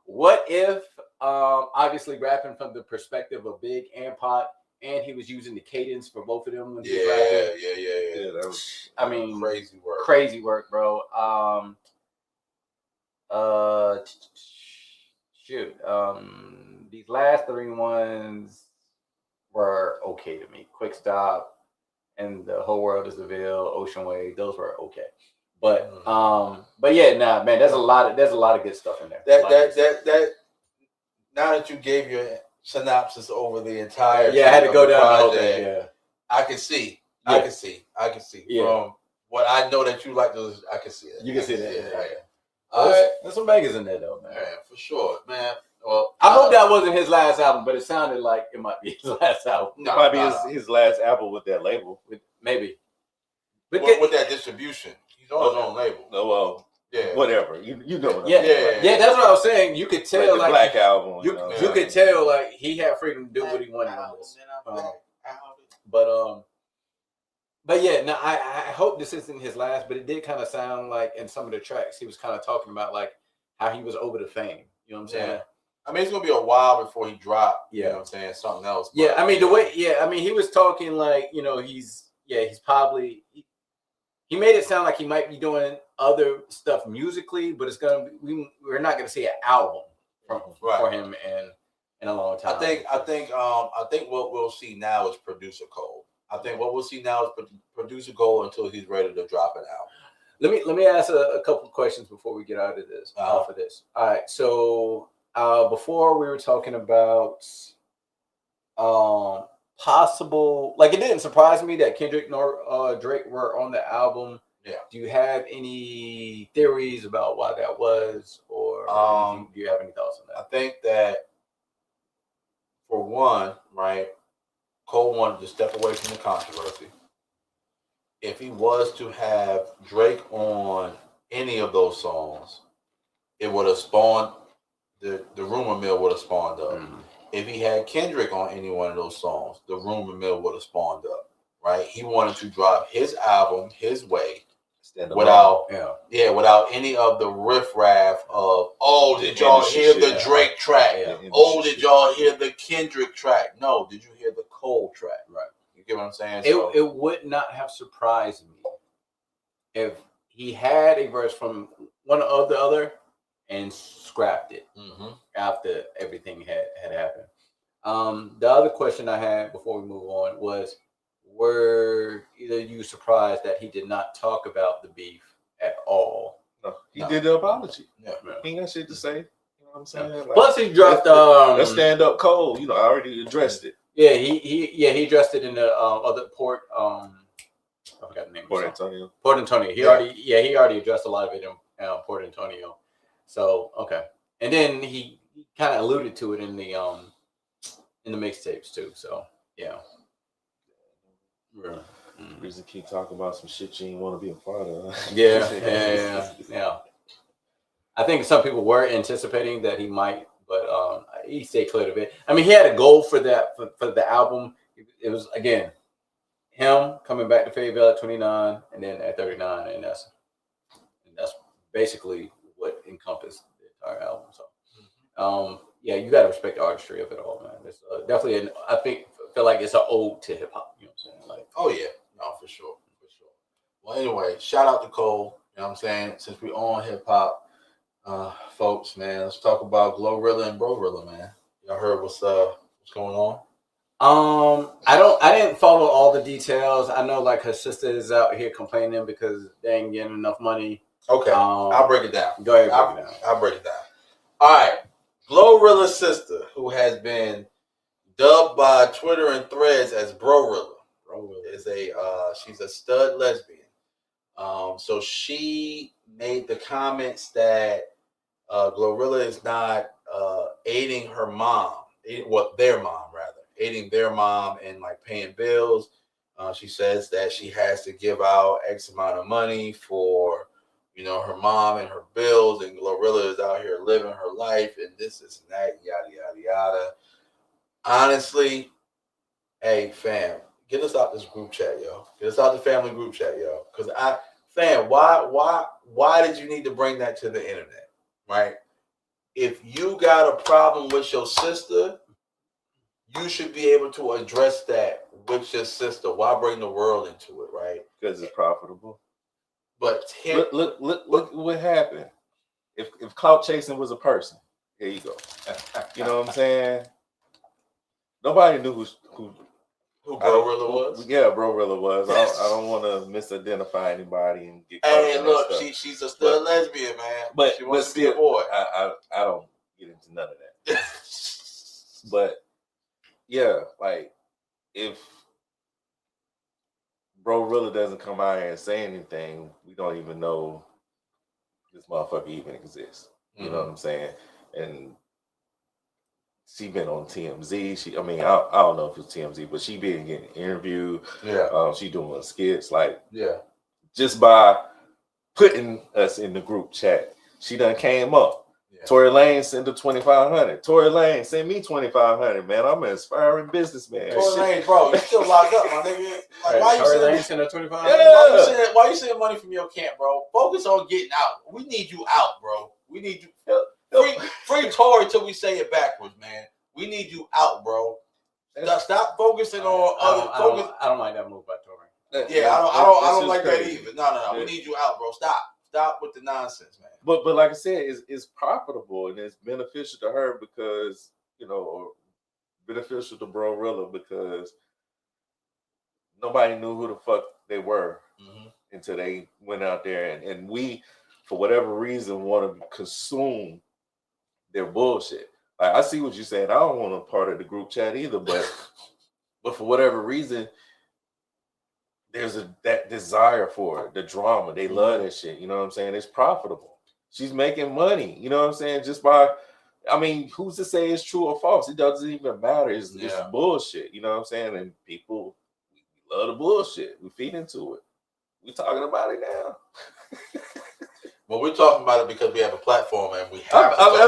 What if obviously rapping from the perspective of Big and Pot, and he was using the cadence for both of them when he was rapping. Yeah. That was, I mean, crazy work, bro. These last three ones were okay to me. Quick Stop and The Whole World Is a Ville, Ocean Wave, those were okay. But yeah, nah, man, there's a lot of good stuff in there. That now that you gave your synopsis over the entire I had to go down the whole thing. Yeah. I can see. Yeah. From what I know that you like those, I can see it. You can see that. Yeah. All right. There's some bangers in there though, man. Yeah, for sure, man. Well, I hope that wasn't his last album, but it sounded like it might be his last album. No, it might be his last album with that label. Maybe. But with that distribution. He's on his own label. No, well, yeah, whatever. You know. Yeah. That's what I was saying. You could tell, like the Black Album. You could tell, like he had freedom to do what he wanted on this. But yeah, now I hope this isn't his last. But it did kind of sound like in some of the tracks he was kind of talking about like how he was over the fame. You know what I'm saying? Yeah. I mean, it's gonna be a while before he dropped. You know what I'm saying? Something else. Yeah, I mean the way. Yeah, I mean he was talking like he's probably. He made it sound like he might be doing other stuff musically, but it's gonna be, we're not gonna see an album for him in a long time. I think what we'll see now is producer Cole. I think what we'll see now is producer goal until he's ready to drop it out. Let me ask a couple of questions before we get out of this. Off of this. All right. So before we were talking about possible, like, it didn't surprise me that Kendrick nor Drake were on the album. Yeah. Do you have any theories about why that was, or do you have any thoughts on that? I think that for one, right, Cole wanted to step away from the controversy. If he was to have Drake on any of those songs, it would have spawned the rumor mill would have spawned up. Mm-hmm. If he had Kendrick on any one of those songs, the rumor mill would have spawned up. Right? He wanted to drop his album his way, without any of the riffraff of, oh, did y'all hear the Drake track? Yeah. Oh, did y'all hear the Kendrick track? No, did you hear the Cole track? Right. You get what I'm saying? It would not have surprised me if he had a verse from one or the other and scrapped it after everything had happened. The other question I had before we move on was, were either you surprised that he did not talk about the beef at all? No, he did the apology. Yeah, he ain't got shit to say. You know what I'm saying? Like, plus, he dropped let's stand up cold. You know, I already addressed it. Yeah, he addressed it in the other port. I forgot the name. Port Antonio. Port Antonio. He already addressed a lot of it in Port Antonio. So okay, and then he kind of alluded to it in the mixtapes too. So yeah. Reason keep talking about some shit you ain't want to be a part of. Yeah. I think some people were anticipating that he might, but he stayed clear of it. I mean, he had a goal for that for the album. It was, again, him coming back to Fayetteville at 29 and then at 39, and that's basically what encompassed the entire album. So, yeah, you got to respect the artistry of it all, man. It's definitely, I feel like it's an ode to hip hop. You know what I'm saying? Like, oh yeah, no, for sure. Well, anyway, shout out to Cole. You know what I'm saying? Since we on hip hop, folks, man, let's talk about GloRilla and BroRilla, man. Y'all heard what's going on? I didn't follow all the details. I know, like, her sister is out here complaining because they ain't getting enough money. Okay, I'll break it down. Go ahead, I'll break it down. All right, GloRilla's sister, who has been dubbed by Twitter and Threads as BroRilla, is she's a stud lesbian. So she made the comments that GloRilla is not aiding her mom, their mom rather, aiding their mom in like paying bills. She says that she has to give out X amount of money for, you know, her mom and her bills, and GloRilla is out here living her life, and this is that, yada yada yada. Honestly, hey fam, get us out this group chat, yo. Get us out the family group chat, yo. Because why did you need to bring that to the internet, right? If you got a problem with your sister, you should be able to address that with your sister. Why bring the world into it, right? Because it's profitable. But look what happened. If clout chasing was a person, here you go. You know what I'm saying? Nobody knew who GloRilla was. Yeah, BroRilla was. I don't want to misidentify anybody and get. Hey, look, she's a stud lesbian, man. But she wants to be a boy. I don't get into none of that. But yeah, like if BroRilla doesn't come out here and say anything, we don't even know this motherfucker even exists. You know what I'm saying? And she been on TMZ. I don't know if it's TMZ, but she been getting interviewed. Yeah. She doing skits. Like, yeah. Just by putting us in the group chat, she done came up. Yeah. Tory Lane sent her $2,500. Tory Lane send me $2,500. Man, I'm an aspiring businessman. Tory Lane, bro, you still locked up, my nigga. Like, why Tory Lane send her $2,500? Yeah. Why you sending money from your camp, bro? Focus on getting out. We need you out, bro. We need you. Free Tory till we say it backwards, man. We need you out, bro. Stop focusing on other. I don't like that move by Tory. Yeah, I don't like that either. No. We need you out, bro. Stop with the nonsense, man. But like I said, it's profitable and it's beneficial to her because, you know, or beneficial to BroRilla because nobody knew who the fuck they were until they went out there, and we, for whatever reason, want to consume their bullshit. Like, I see what you're saying. I don't want a part of the group chat either, but for whatever reason, there's that desire for it, the drama. They love that shit. You know what I'm saying? It's profitable. She's making money. You know what I'm saying? Just by, I mean, who's to say it's true or false? It doesn't even matter. It's bullshit. You know what I'm saying? And people love the bullshit. We feed into it. We talking about it now. Well, we're talking about it because we have a platform and we have. But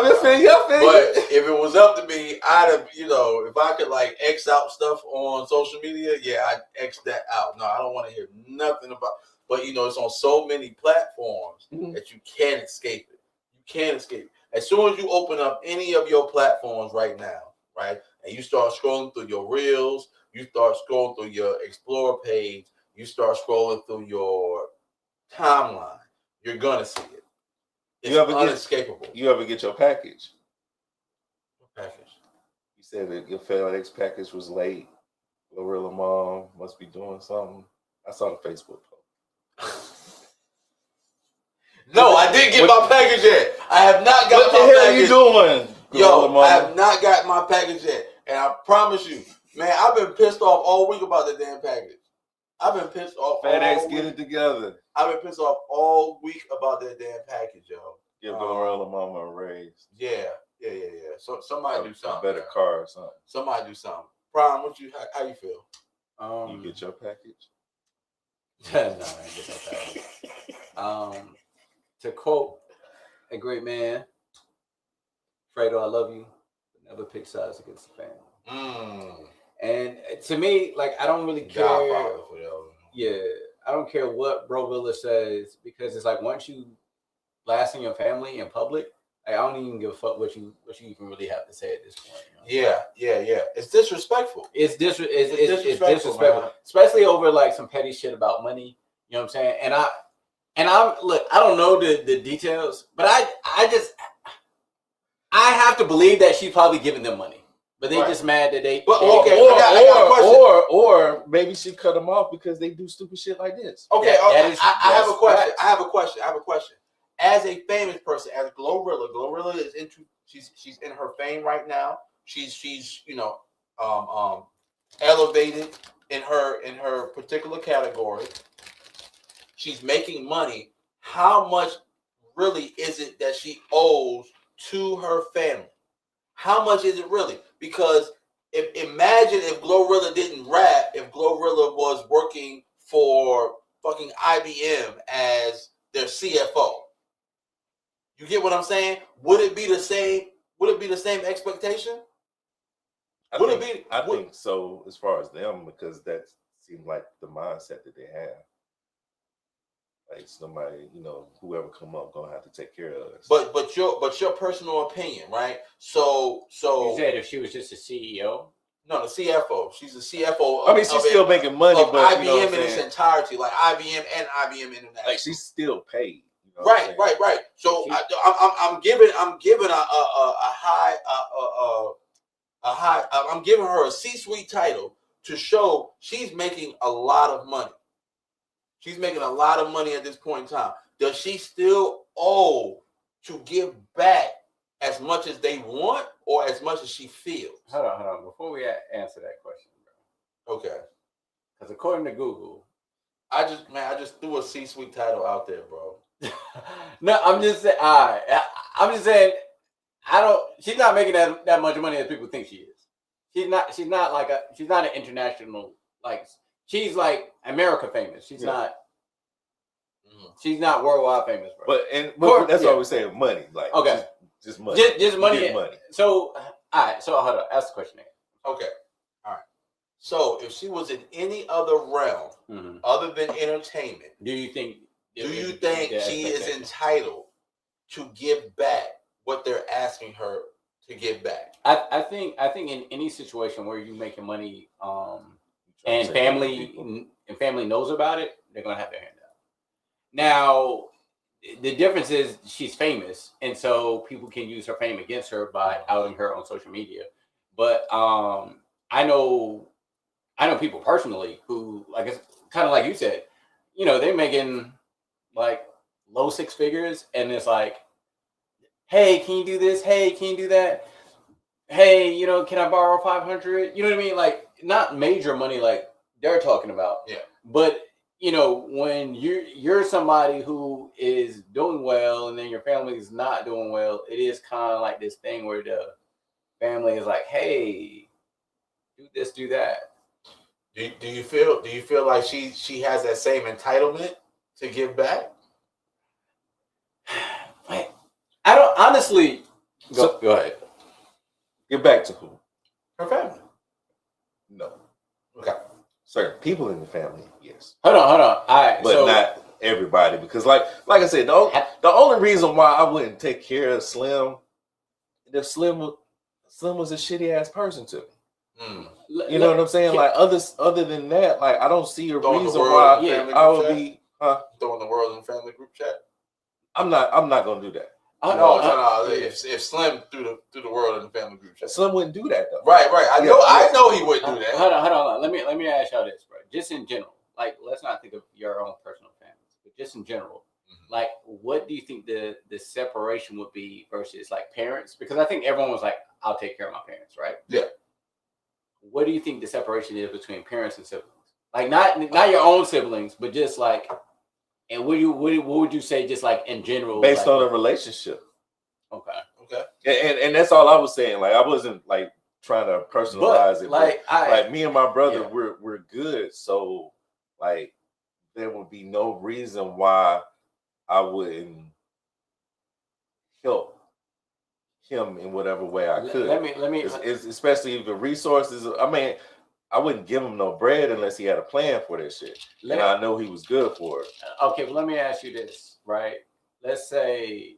if it was up to me, I'd have, if I could like X out stuff on social media, I'd X that out. No, I don't want to hear nothing about. But it's on so many platforms that you can't escape it. You can't escape it. As soon as you open up any of your platforms right now, right, and you start scrolling through your reels, you start scrolling through your Explore page, you start scrolling through your timeline. You're gonna see it. It's unescapable. You ever get your package? What package? You said that your FedEx package was late. GloRilla mom must be doing something. I saw the Facebook post. No, I didn't get my package yet. I have not got my package. What the hell are you doing? Yo, I have not got my package yet. And I promise you, man, I've been pissed off all week about the damn package. I've been pissed off. FedEx, get it together. I've been pissed off all week about that damn package, yo. Give GloRilla mama a raise. Yeah. So somebody do something. A better car or something. Somebody do something. Prime, how you feel? You get your package? No, I didn't get no package. To quote a great man, Fredo, I love you, but never pick sides against the family. And to me, like, I don't really care. I don't care what GloRilla says, because it's like, once you blasting your family in public, I don't even give a fuck what you even really have to say at this point. Yeah. It's disrespectful. It's disrespectful, especially over like some petty shit about money. You know what I'm saying? And I'm look, I don't know the details, but I have to believe that she's probably giving them money. But they just mad that they. But, or maybe she cut them off because they do stupid shit like this. Okay, I have a question. I have a question. As a famous person, as GloRilla is into. She's in her fame right now. She's elevated in her particular category. She's making money. How much really is it that she owes to her family? How much is it really? Because imagine if GloRilla didn't rap, if GloRilla was working for fucking IBM as their CFO. You get what I'm saying? Would it be the same? Would it be the same expectation? I think so, as far as them, because that seemed like the mindset that they have. Like, somebody, whoever come up gonna have to take care of us. But your personal opinion, right? So you said if she was just a CEO? No, the CFO. She's the CFO. I mean, she's still making money, but IBM in its entirety, like IBM and IBM International. Like, she's still paid. Right. So I'm giving a high. I'm giving her a C-suite title to show she's making a lot of money. She's making a lot of money at this point in time. Does she still owe to give back as much as they want, or as much as she feels? Hold on. Before we answer that question, bro. Okay. Because according to Google, I just threw a C-suite title out there, bro. No, I'm just saying. I'm just saying. She's not making that much money as people think she is. She's not an international, like, she's like America famous. She's not. She's not worldwide famous, bro. But that's why we say money. Like, okay, just money. Just money. So, all right. So hold on. Ask the question again. Okay. All right. So if she was in any other realm other than entertainment, do you think she is entitled to give back what they're asking her to give back? I think in any situation where you're making money, and family knows about it, they're gonna have their hand out. Now, the difference is she's famous, and so people can use her fame against her by outing her on social media. But I know I know people personally who, like, it's kind of like you said, you know, they're making like low six figures, and it's like, hey, can you do this? Hey, can you do that? Hey, you know, can I borrow 500? You know what I mean? Like, not major money like they're talking about. Yeah. But you know, when you're somebody who is doing well, and then your family is not doing well, it is kind of like this thing where the family is like, hey, do this, do that. Do you feel like she has that same entitlement to give back? Like, I don't honestly. Go ahead. Get back to who? Her family. No. Okay. Certain people in the family, yes. Hold on. All right, but not everybody, because like I said, the only reason why I wouldn't take care of Slim, if Slim was a shitty ass person to me. You know what I'm saying? Like other than that, like I don't see a reason why I would be throwing the world in family group chat. I'm not gonna do that. No. If Slim threw the world in the family group chat, Slim wouldn't do that though. Right. I know he wouldn't do that. Hold on. Let me ask y'all this, bro. Just in general, like, let's not think of your own personal families, but just in general, like, what do you think the separation would be versus like parents? Because I think everyone was like, I'll take care of my parents, right? Yeah. What do you think the separation is between parents and siblings? Like, not your own siblings, but just like, and what would you say, just like in general, based like, on a relationship? Okay. And that's all I was saying. Like I wasn't like trying to personalize it. Like, like me and my brother, we're good. So like there would be no reason why I wouldn't help him in whatever way I could. Let me especially if the resources. I mean, I wouldn't give him no bread unless he had a plan for that shit. And I know he was good for it. Okay, well, let me ask you this, right? Let's say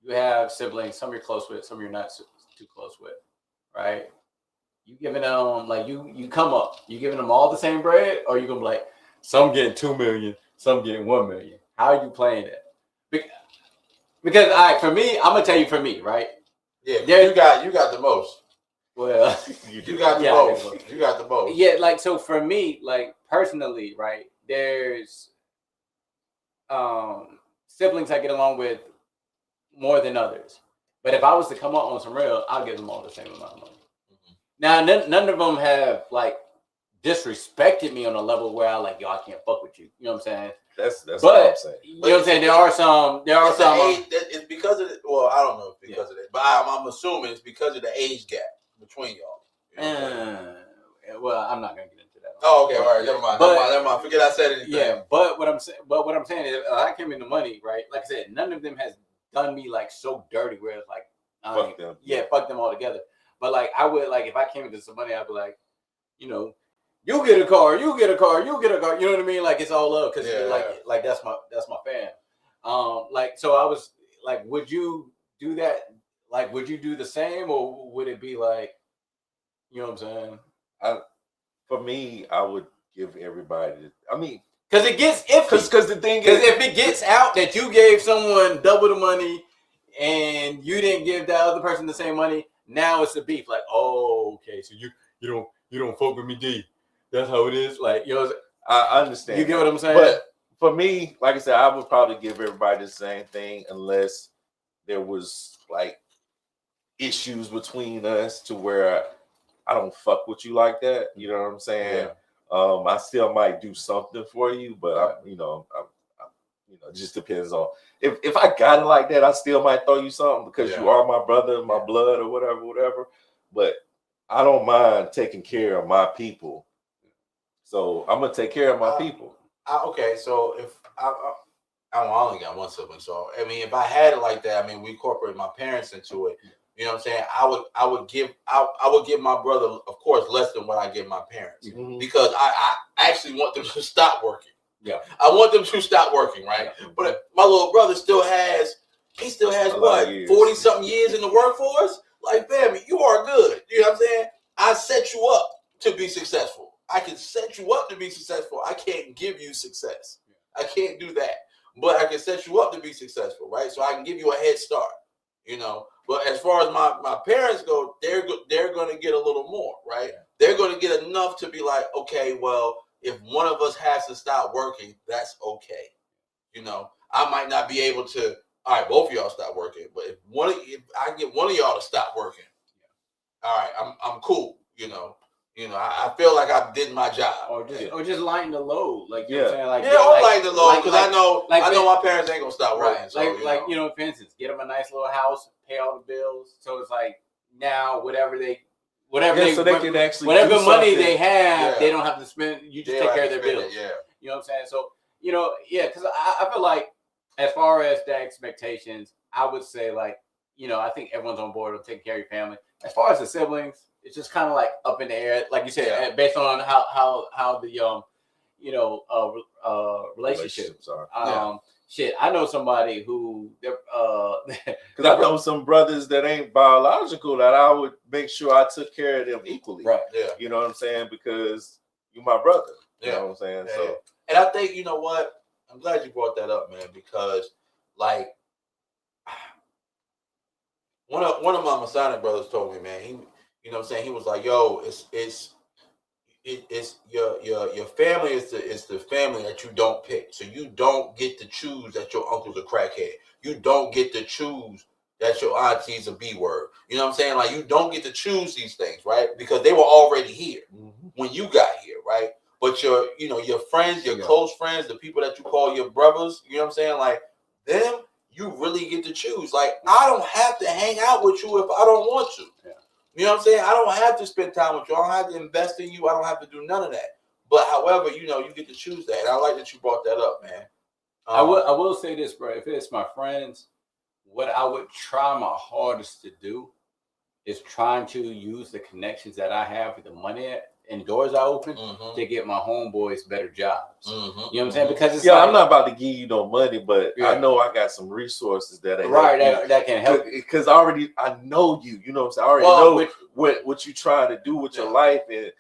you have siblings, some you're close with, some you're not too close with, right? You giving them, like, you come up, you giving them all the same bread, or you gonna be like, some getting 2 million, some getting 1 million? How are you playing it? Because all right, for me, I'm gonna tell you, for me, right? Yeah, you got the most. Well, you got the most. You got the most. Yeah, like, so for me, like, personally, right, there's siblings I get along with more than others. But if I was to come up on some real, I'll give them all the same amount of money. Now, none of them have like disrespected me on a level where I like, yo, I can't fuck with you. You know what I'm saying? That's what I'm saying. You know what I'm saying? There are some. It's because of it. Well, I don't know if because of it, but I'm assuming it's because of the age gap between y'all. You know well, I'm not gonna get into that. Oh, okay, all right, never mind. Forget I said anything. Yeah, but what I'm saying is, I came into money, right? Like I said, none of them has done me like so dirty where it's like, fuck them. Yeah, fuck them all together. But like, I would, like, if I came into some money, I'd be like, you know, you get a car, you get a car, you get a car. You know what I mean? Like, it's all love, because like that's my fan. Like, so I was like, would you do that? Like, would you do the same, or would it be like, you know what I'm saying? For me, I would give everybody. I mean, because it gets iffy. Because the thing is, if it gets out that you gave someone double the money and you didn't give that other person the same money, now it's a beef. Like, oh, okay, so you don't fuck with me, D. That's how it is. Like, you know, I understand. You get what I'm saying? But for me, like I said, I would probably give everybody the same thing unless there was like issues between us to where I don't fuck with you like that. You know what I'm saying? Yeah. I still might do something for you, but it just depends on if I got it like that. I still might throw you something because you are my brother, my blood, or whatever. But I don't mind taking care of my people, so I'm gonna take care of my people. Okay, so if I only got one sibling, so I mean, if I had it like that, I mean, we incorporate my parents into it. You know what I'm saying? I would give my brother, of course, less than what I give my parents, because I actually want them to stop working. Yeah, I want them to stop working, right? Yeah. But my little brother still has what, 40-something years in the workforce? Like, family, you are good. You know what I'm saying? I set you up to be successful. I can set you up to be successful. I can't give you success. I can't do that. But I can set you up to be successful, right? So I can give you a head start, you know. But as far as my parents go, they're going to get a little more, right? they're going to get enough to be like, okay, well, if one of us has to stop working, that's okay. You know, I might not be able to. All right, both of y'all stop working, but if I get one of y'all to stop working, all right, I'm cool. You know, I feel like I did my job, or just lighten the load, like you know what I'm saying, like lighten the load, because I know my parents ain't gonna stop working. Right. So, like you know, for instance, get them a nice little house, pay all the bills, so it's like now whatever they can actually whatever money they have, they don't have to spend. You just take care of their bills. You know what I'm saying? So because I feel like as far as the expectations, I would say like I think everyone's on board with taking care of your family. As far as the siblings, it's just kind of like up in the air, like you said, based on how the relationships are. Shit, I know somebody who because I know some brothers that ain't biological that I would make sure I took care of them equally. Right. Yeah. You know what I'm saying? Because you're my brother. You know what I'm saying? Yeah. So, and I think you know what? I'm glad you brought that up, man, because like one of my Masonic brothers told me, man, he what I'm saying, he was like, yo, it's your family is the family that you don't pick. So you don't get to choose that your uncle's a crackhead. You don't get to choose that your auntie's a B word. You know what I'm saying? Like you don't get to choose these things, right? Because they were already here when you got here, right? But your friends, your close friends, the people that you call your brothers, you know what I'm saying? Like them, you really get to choose. Like I don't have to hang out with you if I don't want to. Yeah. You know what I'm saying? I don't have to spend time with you. I don't have to invest in you. I don't have to do none of that. But however, you get to choose that. And I like that you brought that up, man. I will say this, bro. If it's my friends, what I would try my hardest to do is trying to use the connections that I have with the money and doors I open to get my homeboys better jobs. You know what I'm saying? Because it's I'm not about to give you no money, but I know I got some resources that that can help. Because I know you. You know what I'm saying? I already know what you're trying to do with your life, and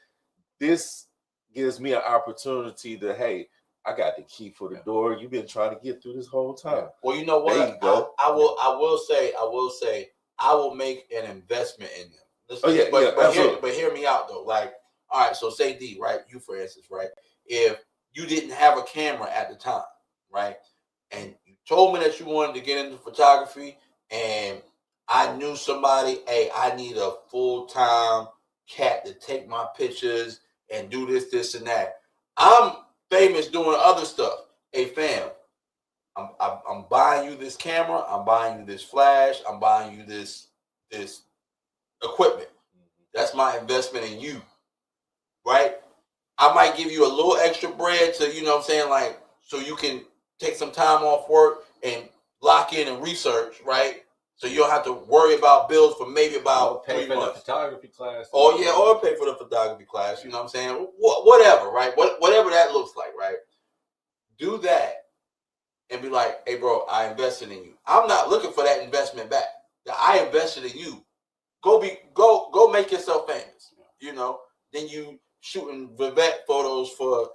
this gives me an opportunity to, hey, I got the key for the door. You've been trying to get through this whole time. Well, you know what? There you go. I will say, I will make an investment in them. But hear me out though. Like, all right, so say D, right? You, for instance, right? If you didn't have a camera at the time, right? And you told me that you wanted to get into photography, and I knew somebody, hey, I need a full-time cat to take my pictures and do this, and that. I'm famous doing other stuff. Hey, fam, I'm buying you this camera. I'm buying you this flash. I'm buying you this equipment. That's my investment in you, right? I might give you a little extra bread to, you know what I'm saying, like, so you can take some time off work and lock in and research, right? So you don't have to worry about bills for maybe about 3 months. The photography class. Or pay for the photography class. You know what I'm saying? Whatever, right? Whatever that looks like, right? Do that and be like, hey, bro, I invested in you. I'm not looking for that investment back. I invested in you. Go make yourself famous. You know, then you shooting Vivette photos for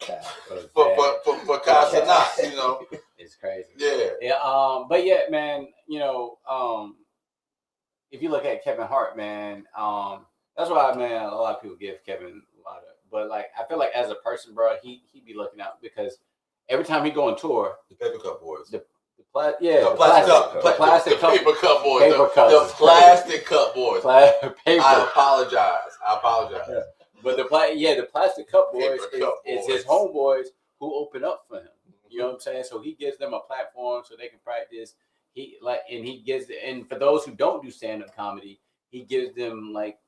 Casanat, you know. It's crazy. Yeah. But yeah, man, if you look at Kevin Hart, man, that's why, man, a lot of people give Kevin a lot of, but like, I feel like as a person, bro, he be looking out because every time he go on tour, the Paper Cup Boys. The plastic cup boys. The plastic cup boys. Paper. I apologize. Yeah. But the plastic cup boys is his homeboys who open up for him. You know what I'm saying? So he gives them a platform so they can practice. And for those who don't do stand-up comedy, he gives them like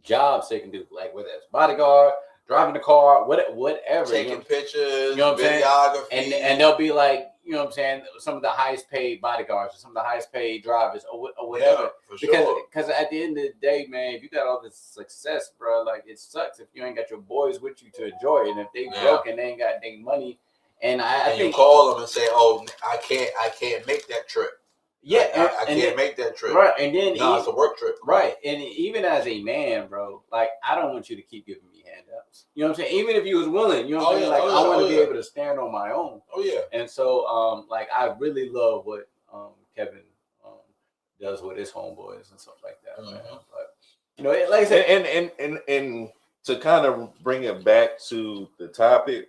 jobs they can do, like whether it's bodyguard, driving the car, whatever. Taking pictures, you know what I'm videography. saying? And they'll be like, you know what I'm saying, some of the highest paid bodyguards or some of the highest paid drivers or whatever. Yeah, because at the end of the day, man, if you got all this success, bro, like it sucks if you ain't got your boys with you to enjoy it. And if they broke and they ain't got any money, and I think you call them and say, oh, I can't make that trip. Yeah, I can't make that trip. Right, and then it's a work trip. Right, and even as a man, bro, like I don't want you to keep giving me handouts. You know what I'm saying? Even if you was willing, you know what I'm saying? Like I want to be able to stand on my own. Oh yeah. And so, like I really love what Kevin does with his homeboys and stuff like that, man. You know, like I said, and to kind of bring it back to the topic,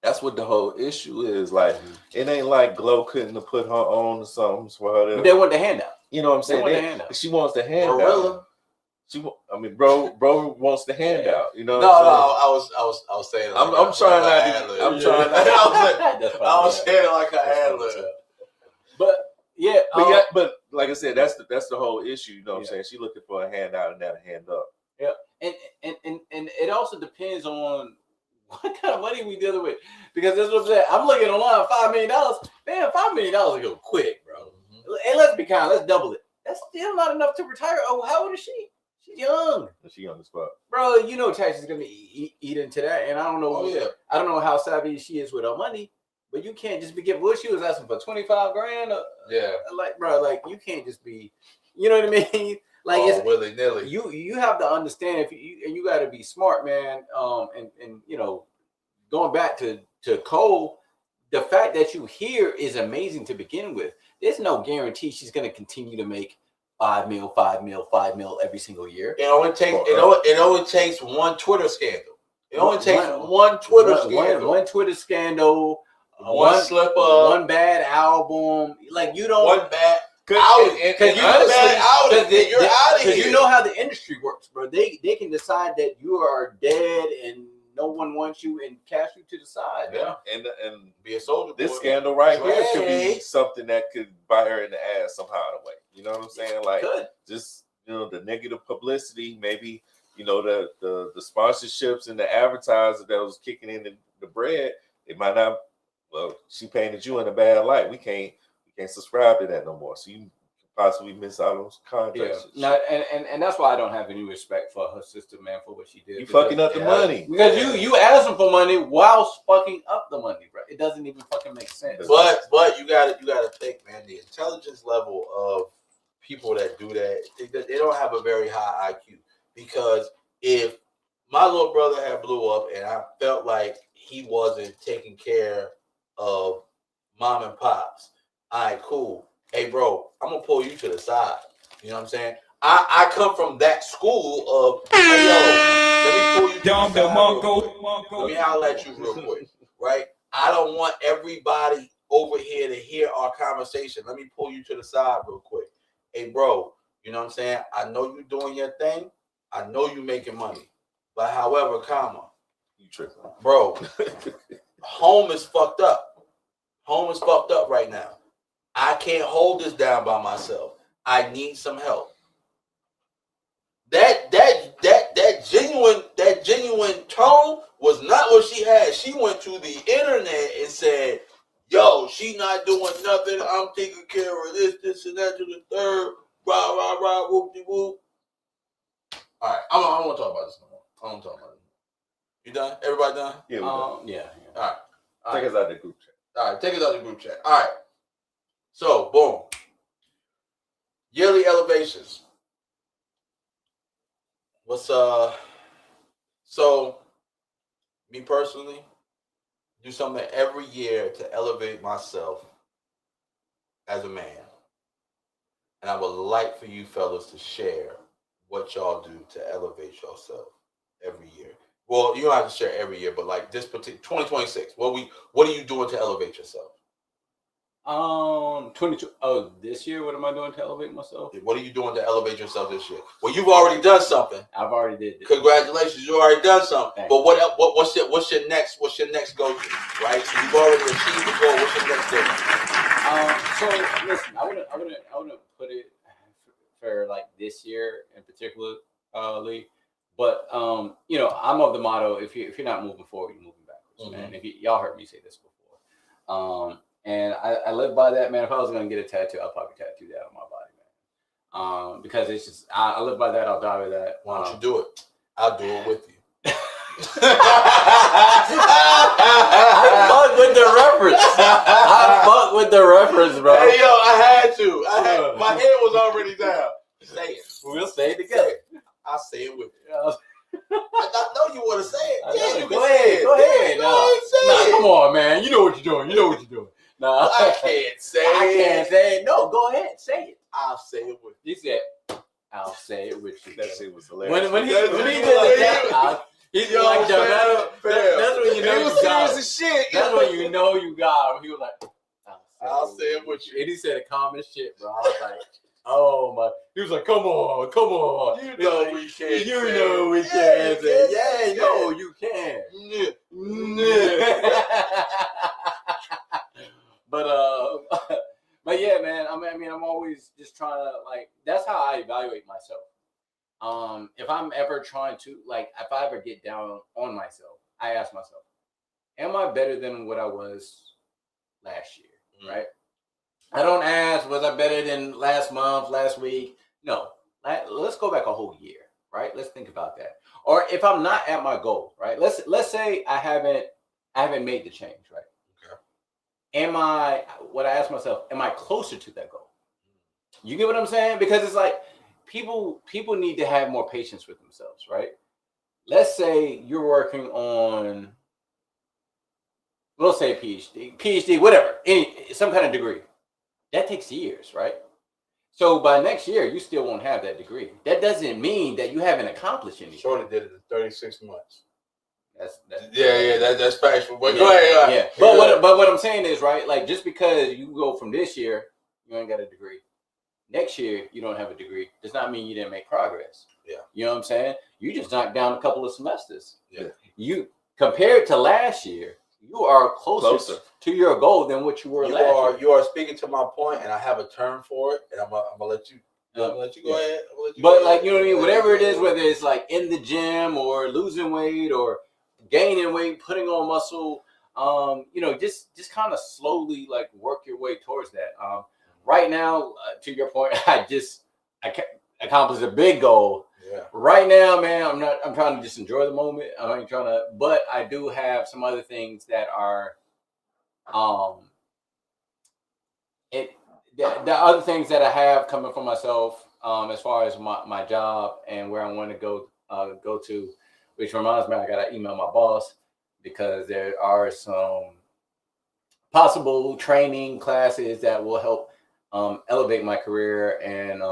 that's what the whole issue is. Like, it ain't like Glo couldn't have put her on something for her. But they want the handout. You know what I'm saying? She wants the handout. GloRilla. Bro wants the handout. You know? No, I was saying. Like I'm trying not to. I'm trying not. I was saying it like an ad-lib. But yeah, but like I said, that's the whole issue. You know what I'm saying? She's looking for a handout and not a hand up. Yeah, and it also depends on what kind of money we dealing with, because that's what I'm saying. I'm looking online, $5 million. Man, $5 million will go quick, bro. And let's be kind, let's double it. That's still not enough to retire. Oh, how old is she? She's young. She young as fuck, bro. You know, taxes gonna be eat into that, and I don't know. I don't know how savvy she is with her money, but you can't just be giving. What she was asking for, $25,000. Like, bro, like you can't just be. You know what I mean? Like, it's willy nilly. You have to understand if you got to be smart, man. And you know, going back to Cole, the fact that you here is amazing to begin with. There's no guarantee she's going to continue to make $5 mil every single year. It only takes one Twitter scandal. It only takes one Twitter scandal. One Twitter scandal. One slip up. One bad album. Like, you don't. One bad. You're out of here. You know how the industry works, bro. They can decide that you are dead and no one wants you and cast you to the side. Yeah, and be a soldier. This scandal right here could be something that could bite her in the ass somehow in a way. You know what I'm saying? Like, just the negative publicity, maybe the sponsorships and the advertisers that was kicking in the bread. It might not. Well, she painted you in a bad light. We can't subscribe to that no more. So you possibly miss out on contracts. Yeah. And that's why I don't have any respect for her sister, man, for what she did. You fucking up the money. Because you asking for money while fucking up the money, bro. It doesn't even fucking make sense. But you gotta think, man, the intelligence level of people that do that, they don't have a very high IQ. Because if my little brother had blew up and I felt like he wasn't taking care of mom and pops, all right, cool. Hey, bro, I'm going to pull you to the side. You know what I'm saying? I come from that school of, hey, yo, let me pull you to the side. Let me holler at you real quick, right? I don't want everybody over here to hear our conversation. Let me pull you to the side real quick. Hey, bro, you know what I'm saying? I know you're doing your thing. I know you're making money. But however, you tripping. Bro, home is fucked up. Home is fucked up right now. I can't hold this down by myself. I need some help. That genuine tone was not what she had. She went to the internet and said, yo, she not doing nothing. I'm taking care of this and that to the third. Rah, rah, rah, whoop-de-whoop. All right, I don't want to talk about this no more. I don't want to talk about it. You done? Everybody done? Yeah, yeah. All right. Take us out the group chat. All right, take us out the group chat. All right. So, boom. Yearly elevations. So me personally, do something every year to elevate myself as a man. And I would like for you fellas to share what y'all do to elevate yourself every year. Well, you don't have to share every year, but like this particular 2026, what are you doing to elevate yourself? 22. Oh, this year, what am I doing to elevate myself? What are you doing to elevate yourself this year? Well, you've already done something. I've already did this. Congratulations, you already done something. Thanks. But what's your next go-to? Right? So you've already achieved the goal. What's your next go-to? So listen, I wouldn't put it for like this year in particular, but I'm of the motto: if you're not moving forward, you're moving backwards, man. Y'all heard me say this before. And I live by that, man. If I was going to get a tattoo, I'd probably tattoo that on my body, man. Because it's just, I live by that. I'll die with that. Why don't you do it? I'll do it with you. I fuck with the reference. I fuck with the reference, bro. Hey, yo, I had to. My head was already down. Say it. We'll say it together. I'll say it with you. I know you want to say it. Yeah, you go can ahead. say it. Go ahead. Nah, come on, man. You know what you're doing. Nah, I can't say it. I can't say it. No, go ahead. Say it. I'll say it with you. You said, I'll say it with you. That shit was hilarious. When he did that, he's like, that's when you know he was serious as shit. That's when you know you got him. He was like, I'll say it with you. And he said the calmest shit, bro. I was like, oh my. He was like, come on. You know we can't. You know we can. Yeah, no, you can. But yeah, man. I mean, I'm always just trying to like. That's how I evaluate myself. If I'm ever trying to like, if I ever get down on myself, I ask myself, am I better than what I was last year? Right? I don't ask, was I better than last month, last week? No. Let's go back a whole year, right? Let's think about that. Or if I'm not at my goal, right? Let's say I haven't made the change, right? Okay. What I ask myself, am I closer to that goal? You get what I'm saying? Because it's like people need to have more patience with themselves, right? Let's say you're working on, we'll say PhD, whatever, some kind of degree. That takes years, right? So by next year, you still won't have that degree. That doesn't mean that you haven't accomplished anything. Shorty did it in 36 months. That's factual. But go ahead. Yeah. But what I'm saying is, right, like just because you go from this year, you ain't got a degree. Next year, you don't have a degree. Does not mean you didn't make progress. Yeah. You know what I'm saying? You just knocked down a couple of semesters. Yeah. You compared to last year, you are closer to your goal than what you were last year. You are speaking to my point, and I have a term for it, and I'm gonna let you. I'm gonna let you go ahead. But like, you know what I mean? Whatever it is, whether it's like in the gym or losing weight or gaining weight, putting on muscle, just kind of slowly like work your way towards that. Right now, to your point, I accomplished a big goal. Yeah. Right now, man, I'm trying to just enjoy the moment. But I do have some other things that are, the other things that I have coming for myself, as far as my job and where I want to go to, which reminds me, I got to email my boss because there are some possible training classes that will help elevate my career and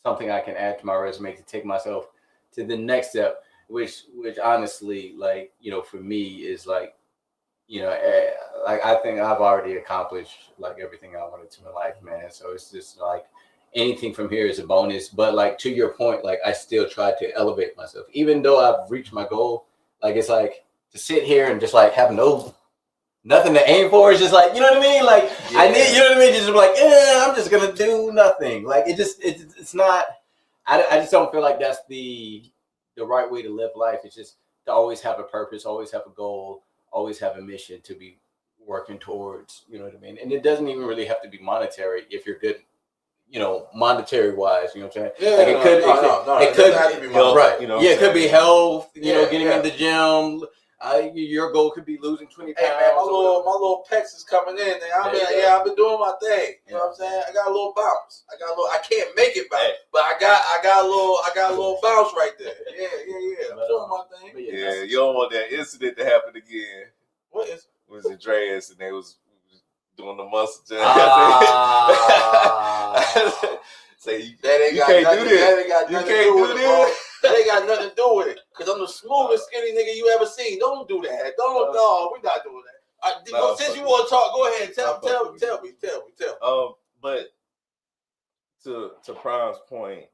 something I can add to my resume to take myself to the next step, which honestly, like, for me is like, like I think I've already accomplished like everything I wanted to in life, man. So it's just like anything from here is a bonus. But like to your point, like I still try to elevate myself, even though I've reached my goal. Like it's like to sit here and just like have nothing to aim for. It's just like, you know what I mean? Like I need, you know what I mean? Just like, I'm just gonna do nothing. Like it's not. I just don't feel like that's the right way to live life. It's just to always have a purpose, always have a goal, always have a mission to be working towards. You know what I mean? And it doesn't even really have to be monetary if you're good, monetary wise. You know what I'm saying? Yeah, like it could have to be monetary, right. It could be health. Getting in the gym. Your goal could be losing 20 pounds. Hey man, my little pecs is coming in. I've been doing my thing. You know what I'm saying? I got a little bounce. I can't make it bounce, but I got a little bounce right there. Yeah. I'm doing my thing. Yeah, you don't want that incident to happen again. What is? It was Andreas and they was doing the muscle jump. Say that ain't got nothing. That ain't got nothing to do with it, bro. That ain't got nothing to do with it. Cause I'm the smoothest skinny nigga you ever seen. Don't do that. No, we're not doing that. Since you want to talk, go ahead. Tell me. But to Prime's point,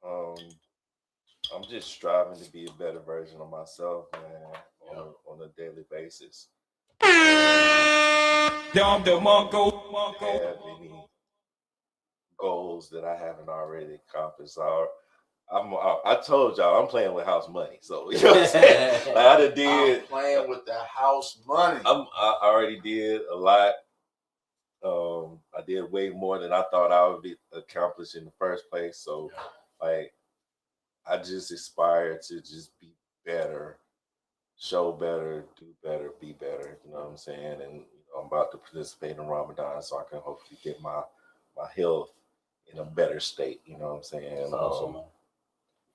I'm just striving to be a better version of myself, man, on a daily basis. Have any goals that I haven't already accomplished? I told y'all I'm playing with house money, so you know what I'm saying. Like I'm playing with the house money. I already did a lot. I did way more than I thought I would be accomplished in the first place. So, like, I just aspire to just be better, show better, do better, be better. You know what I'm saying? And I'm about to participate in Ramadan, so I can hopefully get my health in a better state. You know what I'm saying? Awesome.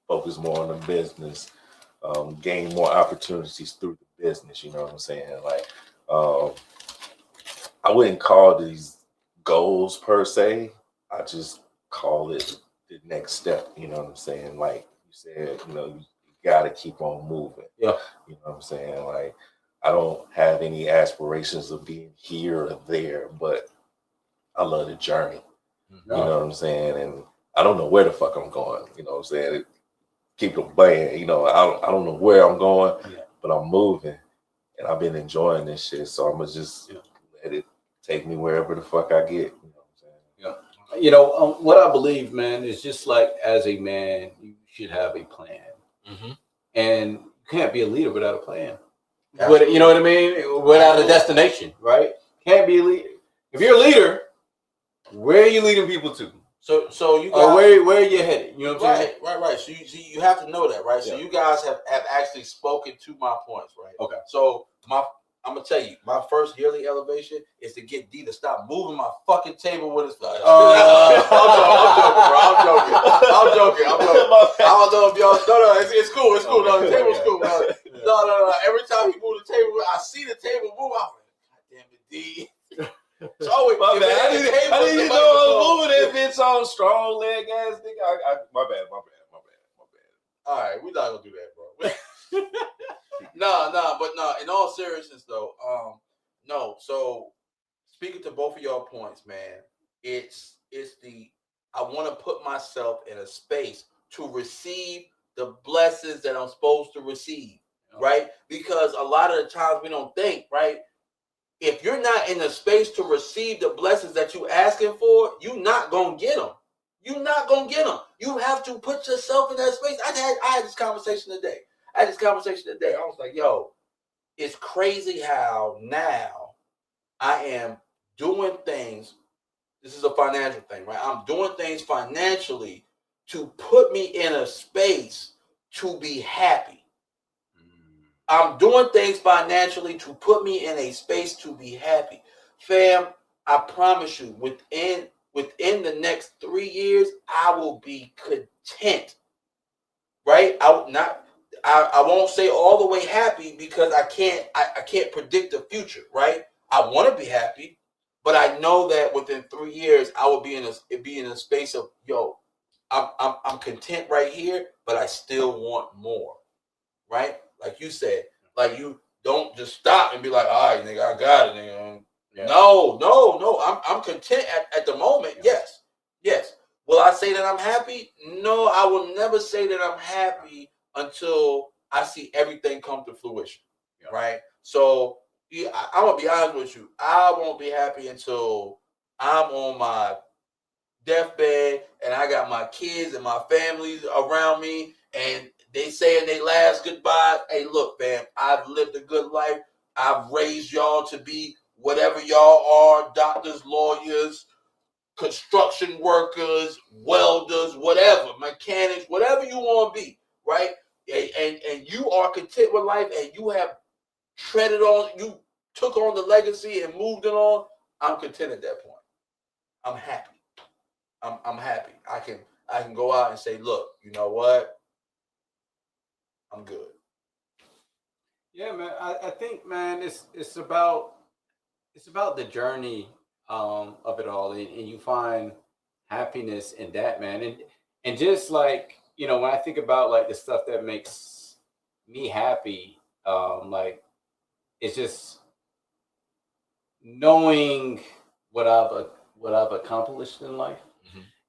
Focus more on the business, gain more opportunities through the business. You know what I'm saying? Like, I wouldn't call these goals per se. I just call it the next step. You know what I'm saying? Like you said, you know, you got to keep on moving. Yeah. You know what I'm saying? Like I don't have any aspirations of being here or there, but I love the journey. You know what I'm saying? And I don't know where the fuck I'm going. You know what I'm saying? Keep it playing. You know, I don't know where I'm going, but I'm moving, and I've been enjoying this shit. So I'm gonna just let it take me wherever the fuck I get. You know what I'm saying? Yeah. You know, what I believe, man, is just like as a man, you should have a plan, and you can't be a leader without a plan. You know what I mean? Without a destination, right? Can't be a leader. If you're a leader, where are you leading people to? So you guys, or where are you headed? You know what I'm saying? Right. So you have to know that, right? So you guys have actually spoken to my points, right? Okay. So I'm gonna tell you, my first yearly elevation is to get D to stop moving my fucking table with his flash. I'm joking. I don't know if y'all. No, it's cool. It's cool. No, the table's cool. No. Every time he moves the table, I see the table move. I'm like, God damn it, D. It's always my bad. I didn't know I was moving that bitch on strong leg ass nigga. My bad. All right, we're not gonna do that, bro. No. In all seriousness, though, no. So speaking to both of y'all points, man, it's I want to put myself in a space to receive the blessings that I'm supposed to receive, right? Because a lot of the times we don't think, right? If you're not in a space to receive the blessings that you're asking for, you're not going to get them. You're not going to get them. You have to put yourself in that space. I had this conversation today. I was like, yo, it's crazy how now I am doing things. This is a financial thing, right? I'm doing things financially to put me in a space to be happy. I'm doing things financially to put me in a space to be happy. Fam, I promise you, within the next 3 years, I will be content. Right? I won't say all the way happy because I can't predict the future, right? I want to be happy, but I know that within 3 years I will be in a space of, yo, I'm content right here, but I still want more. Right? Like you said, like you don't just stop and be like, all right, nigga, I got it, nigga. Yeah. No. I'm content at the moment. Yeah. Yes. Will I say that I'm happy? No, I will never say that I'm happy until I see everything come to fruition. Yeah. Right? So I'm gonna be honest with you. I won't be happy until I'm on my deathbed and I got my kids and my family around me and they saying they last goodbye. Hey, look, man, I've lived a good life. I've raised y'all to be whatever y'all are, doctors, lawyers, construction workers, welders, whatever, mechanics, whatever you want to be, right? And you are content with life and you have you took on the legacy and moved it on. I'm content at that point. I'm happy. I'm happy. I can go out and say, look, you know what? I'm good. Yeah, man. I think, man, it's about the journey of it all, and you find happiness in that, man. And just like, you know, when I think about like the stuff that makes me happy, like it's just knowing what I've accomplished in life,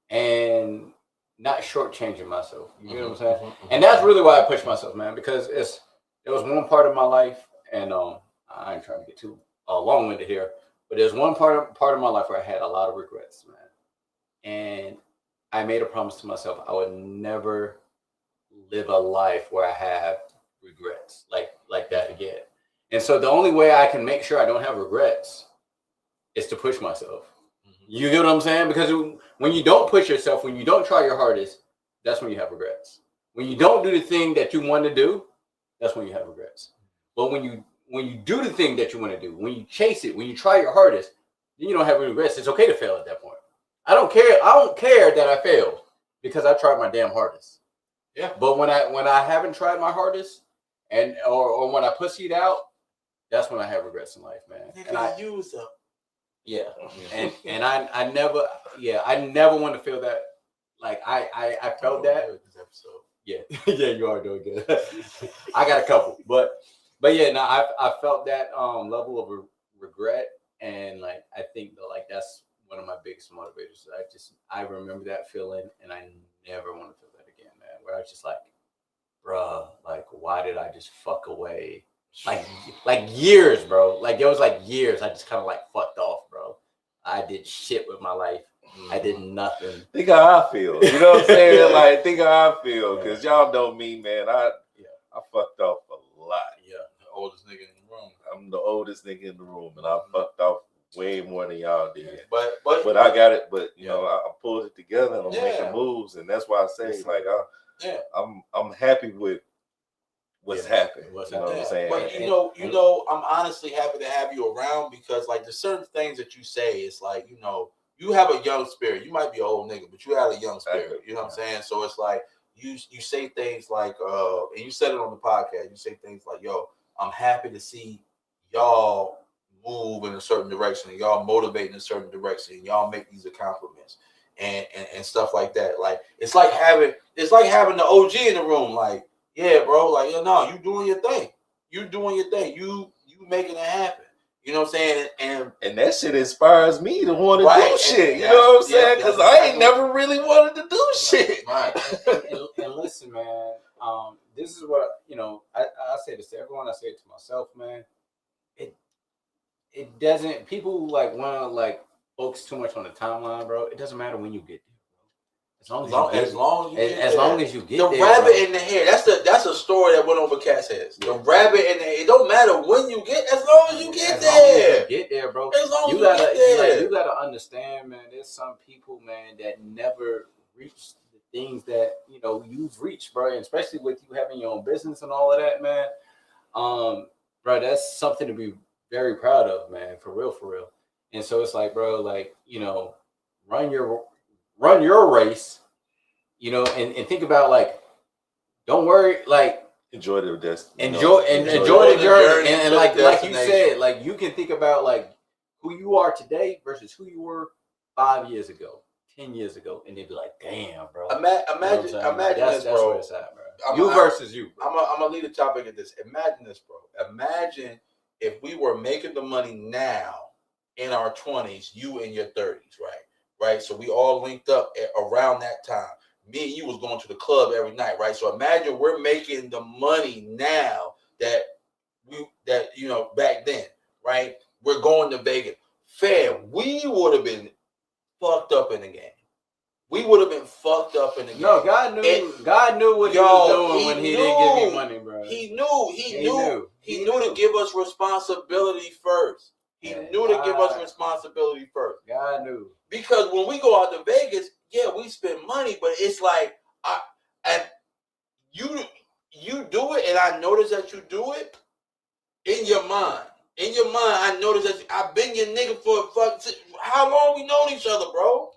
and not shortchanging myself. You know what I'm saying? And that's really why I push myself, man, because there was one part of my life, and I ain't trying to get too long-winded here, but there's one part of my life where I had a lot of regrets, man. And I made a promise to myself I would never live a life where I have regrets like that again. And so the only way I can make sure I don't have regrets is to push myself. You get what I'm saying? Because when you don't push yourself, when you don't try your hardest, that's when you have regrets. When you don't do the thing that you want to do, that's when you have regrets. But when you do the thing that you want to do, when you chase it, when you try your hardest, then you don't have regrets. It's okay to fail at that point. I don't care that I failed because I tried my damn hardest. Yeah. But when I haven't tried my hardest or when I pussied out, that's when I have regrets in life, man. And I use them. Yeah. And I never want to feel that like I felt that. This episode. Yeah, yeah, you are doing good. I got a couple, but yeah, no, I felt that level of regret, and like I think that like that's one of my biggest motivators. I remember that feeling, and I never want to feel that again, man. Where I was just like, bruh, like why did I just fuck away? Like years, bro. Like it was like years. I just kind of like fucked off, bro. I did shit with my life. I did nothing. Think how I feel. You know what I'm saying? Like, think how I feel. Because y'all know me, man. I fucked off a lot. Yeah. The oldest nigga in the room. I'm the oldest nigga in the room, and I fucked off way more than y'all did. But I got it. But you know, I pulled it together, and I'm making moves, and that's why I say, like, I'm happy with what's happened. You know what I'm saying? But you know, I'm honestly happy to have you around because, like, there's certain things that you say. It's like, you know, you have a young spirit. You might be an old nigga, but you have a young spirit. You know what I'm saying? So it's like you say things like, and you said it on the podcast. You say things like, "Yo, I'm happy to see y'all move in a certain direction, and y'all motivate in a certain direction, and y'all make these accomplishments and stuff like that." Like it's like having the OG in the room. Like, yeah, bro. Like, no, you doing your thing. You doing your thing. You making it happen. You know what I'm saying? And that shit inspires me to want to do shit. You know what I'm saying? Because I ain't never really wanted to do shit. Right. and listen, man. This is what I say this to everyone. I say it to myself, man. It doesn't. People like want to like focus too much on the timeline, bro. It doesn't matter when you get there. As long as you get there. The rabbit in the hair. That's a story that went over Cat's heads. The rabbit in the hair. It don't matter when you get. As long as you get there. Long as you get there, bro. As long as you get there. You gotta understand, man. There's some people, man, that never reach the things that you've reached, bro. And especially with you having your own business and all of that, man. Bro, that's something to be very proud of, man. For real. And so it's like, bro, like run your race, and think about like, don't worry, like enjoy the destiny, enjoy the journey, and like you said, like you can think about like who you are today versus who you were 5 years ago, 10 years ago, and they'd be like, damn, bro. Imagine this, bro. Where it's at, bro. Versus you. Bro. I'm gonna lead the topic at this. Imagine this, bro. Imagine if we were making the money now in our 20s, you in your 30s, right? So we all linked up around that time. Me and you was going to the club every night, right? So imagine we're making the money now that back then, right? We're going to Vegas. Fair, we would have been fucked up in the game. We would have been fucked up in the game. No, God knew what he was doing when he didn't give me money, bro. He knew to give us responsibility first. He knew to give us responsibility first. God knew. Because when we go out to Vegas, we spend money, but it's like, you do it, and I notice that you do it in your mind. In your mind, I notice that I've been your nigga for how long we known each other, bro?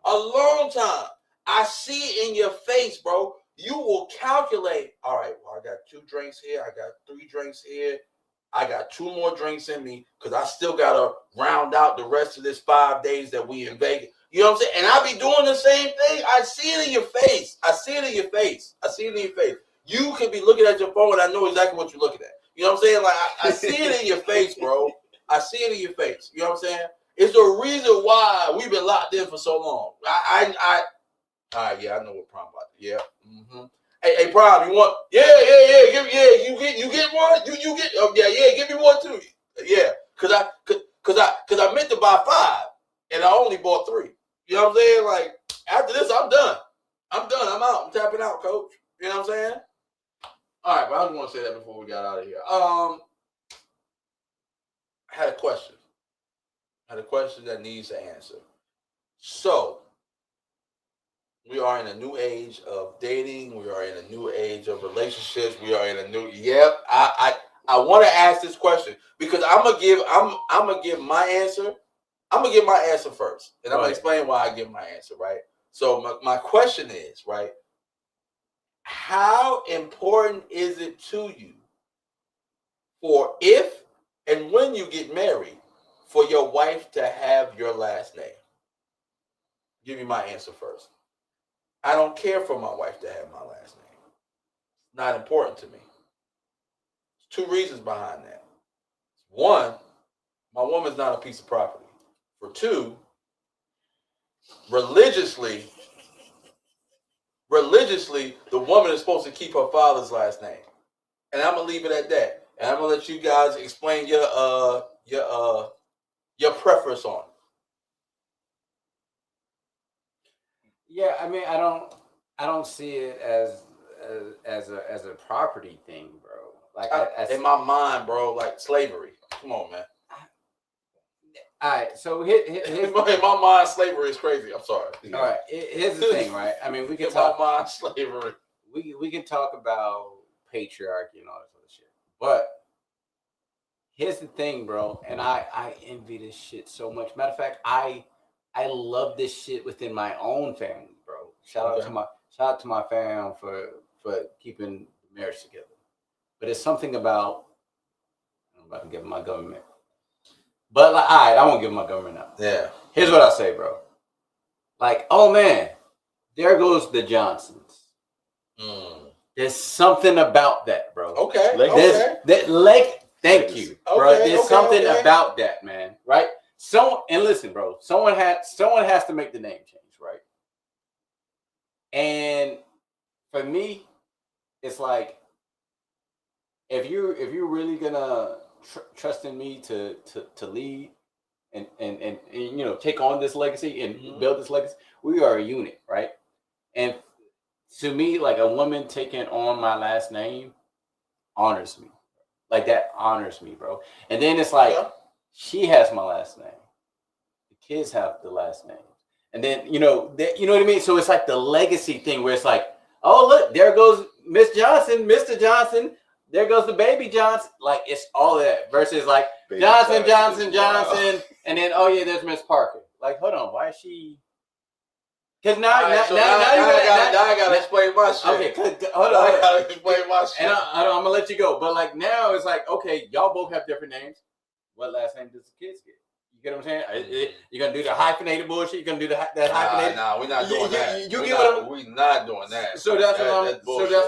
A long time. I see it in your face, bro. You will calculate. All right, well, I got 2 drinks here. I got 3 drinks here. I got 2 more drinks in me because I still got to round out the rest of this 5 days that we in Vegas. You know what I'm saying? And I be doing the same thing. I see it in your face. You could be looking at your phone and I know exactly what you're looking at. You know what I'm saying? Like, I see it in your face, bro. I see it in your face. You know what I'm saying? It's the reason why we've been locked in for so long. All right, I know what Prom about. Yeah. Mm-hmm. Hey, Prom, you want? Yeah. You get one. You get. Oh yeah. Give me one too. Yeah, cause I meant to buy 5 and I only bought 3. You know what I'm saying? Like after this, I'm done. I'm out. I'm tapping out, coach. You know what I'm saying? All right, but I just want to say that before we got out of here. I had a question. That needs an answer. So, we are in a new age of dating. We are in a new age of relationships. We are in a new. Yep. I want to ask this question because I'm gonna give my answer. I'm gonna give my answer first, and I'm gonna explain why I give my answer. Right. So my question is, right, how important is it to you for if and when you get married for your wife to have your last name? Give me my answer first. I don't care for my wife to have my last name. It's not important to me. There's 2 reasons behind that. 1, my woman's not a piece of property. For 2, religiously, the woman is supposed to keep her father's last name. And I'm gonna leave it at that. And I'm gonna let you guys explain your preference on it. Yeah, I mean, I don't see it as a property thing, bro. Like in my mind, bro, like slavery. Come on, man. All right, so here's in my mind, slavery is crazy. I'm sorry. All right, here's the thing, right? I mean, we can in talk my mind, slavery. We can talk about patriarchy and all this other shit, but here's the thing, bro. And I envy this shit so much. Matter of fact, I love this shit within my own family, bro. Shout out to my fam for keeping the marriage together. But it's something about, I'm about to give my government. But like, all right, I won't give my government up. Yeah. Here's what I say, bro. Like, oh man, there goes the Johnsons. There's something about that, bro. Okay. Thank you, bro. There's something about that, man. Right? And listen, bro. Someone has to make the name change, right? And for me, it's like, if you're really gonna trust in me to lead and you know, take on this legacy and build this legacy, we are a unit, right? And to me, like, a woman taking on my last name honors me. Like, that honors me, bro. And then it's like, she has my last name. The kids have the last name. And then, you know what I mean? So it's like the legacy thing where it's like, oh, look, there goes Miss Johnson, Mr. Johnson. There goes the baby Johnson. Like, it's all of that versus like baby Johnson. And then, oh yeah, there's Miss Parker. Like, hold on, why is she? Because now I gotta explain my shit. Okay, hold on. I gotta explain my shit. And I'm gonna let you go. But like, now it's like, okay, y'all both have different names. What last name does the kids get? You get what I'm saying? You're gonna do the hyphenated bullshit. You're gonna do that hyphenated. Nah, we're not doing that. We're not doing that. So that's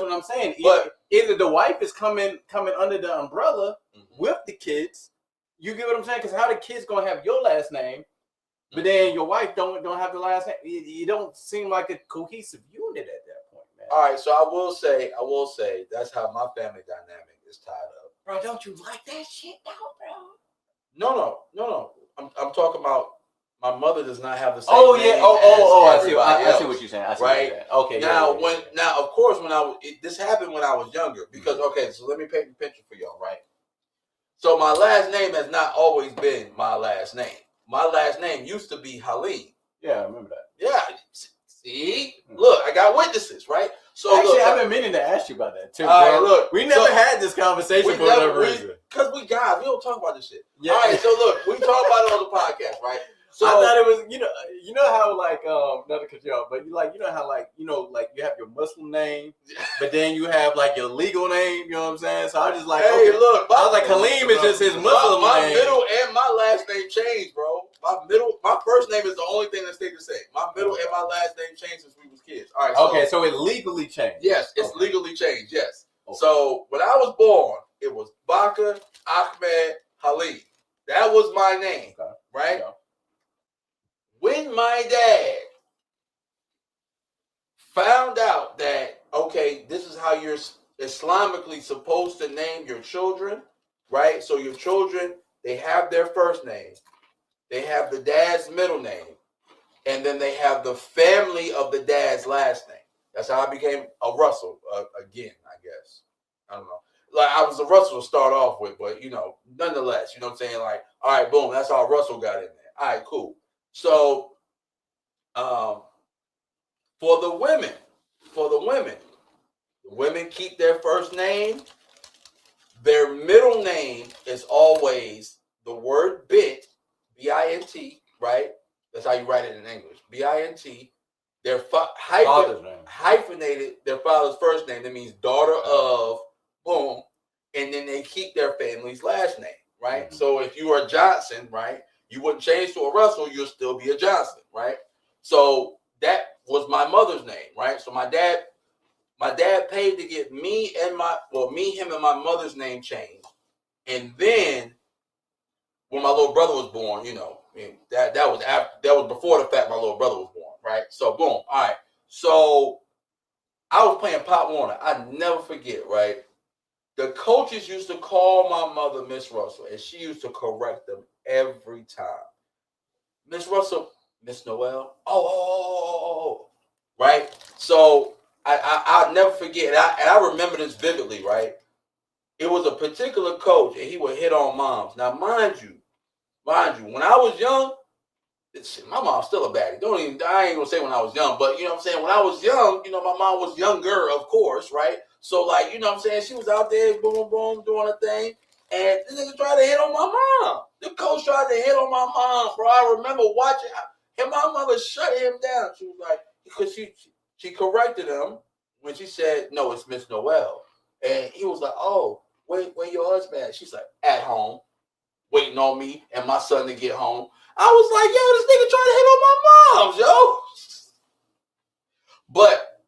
what I'm saying. But either the wife is coming under the umbrella with the kids. You get what I'm saying? Because how the kids gonna have your last name, but then your wife don't have the last name? You don't seem like a cohesive unit at that point, man. All right, so I will say that's how my family dynamic is tied up. Bro, don't you like that shit now, bro? No. I'm talking about my mother does not have the same. Oh yeah. I see what you're saying. I see right. Okay. Now of course this happened when I was younger because so let me paint the picture for y'all, right? So my last name has not always been my last name. My last name used to be Halim. Yeah, I remember that. Yeah. See, look, I got witnesses, right? So actually, I've been meaning to ask you about that too. Bro. Look, we never had this conversation for whatever reason. Because we don't talk about this shit. Yeah. All right, so look, we talk about it on the podcast, right? So I thought it was, you know how like not to cut you off, but you know how like you have your Muslim name, but then you have like your legal name. You know what I'm saying? So I was just like, hey, look, I was like, Halim is just his Muslim name. My middle and my last name changed, bro. My first name is the only thing that stayed the same. My middle and my last name changed since we was kids. All right. So it legally changed. Yes, it's legally changed. Yes. Okay. So when I was born, it was Baka Ahmed Halim. That was my name, right? Yeah. When my dad found out that, okay, this is how you're Islamically supposed to name your children, right? So your children, they have their first name, they have the dad's middle name, and then they have the family of the dad's last name. That's how I became a Russell again, I guess. I don't know. Like, I was a Russell to start off with, but, nonetheless, you know what I'm saying? Like, all right, boom, that's how Russell got in there. All right, cool. So, for the women keep their first name. Their middle name is always the word bint, B-I-N-T, right? That's how you write it in English, B-I-N-T. Their hyphenated their father's first name. That means daughter of, boom, and then they keep their family's last name, right? So if you are Johnson, right, you wouldn't change to a Russell, you'll still be a Johnson, right? So that was my mother's name, right? So my dad paid to get me, him, and my mother's name changed. And then when my little brother was born, that was before the fact my little brother was born, right? So boom, all right. So I was playing Pop Warner. I never forget, right? The coaches used to call my mother Miss Russell, and she used to correct them every time. Miss Russell, Miss Noel, oh, right? So I'll never forget, and I remember this vividly, right? It was a particular coach, and he would hit on moms. Now, mind you, when I was young, my mom's still a baddie. I ain't gonna say when I was young, but you know what I'm saying? When I was young, my mom was younger, of course, right? So, like, you know what I'm saying? She was out there, boom, boom, boom, doing her thing. And this nigga tried to hit on my mom. The coach tried to hit on my mom, bro. I remember watching, and my mother shut him down. She was like, because she corrected him when she said, no, it's Miss Noel. And he was like, oh, where your husband at? She's like, at home, waiting on me and my son to get home. I was like, yo, this nigga trying to hit on my moms, yo. But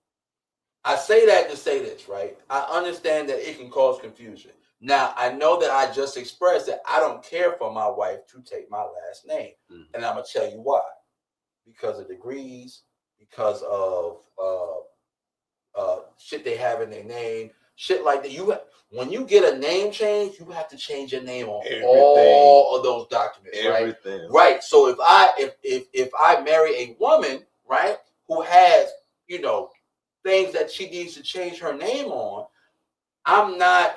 I say that to say this, right? I understand that it can cause confusion. Now, I know that I just expressed that I don't care for my wife to take my last name. Mm-hmm. And I'm going to tell you why. Because of degrees, because of shit they have in their name, shit like that. When you get a name change, you have to change your name on all of those documents, everything. Right? So if I marry a woman, right, who has, things that she needs to change her name on, I'm not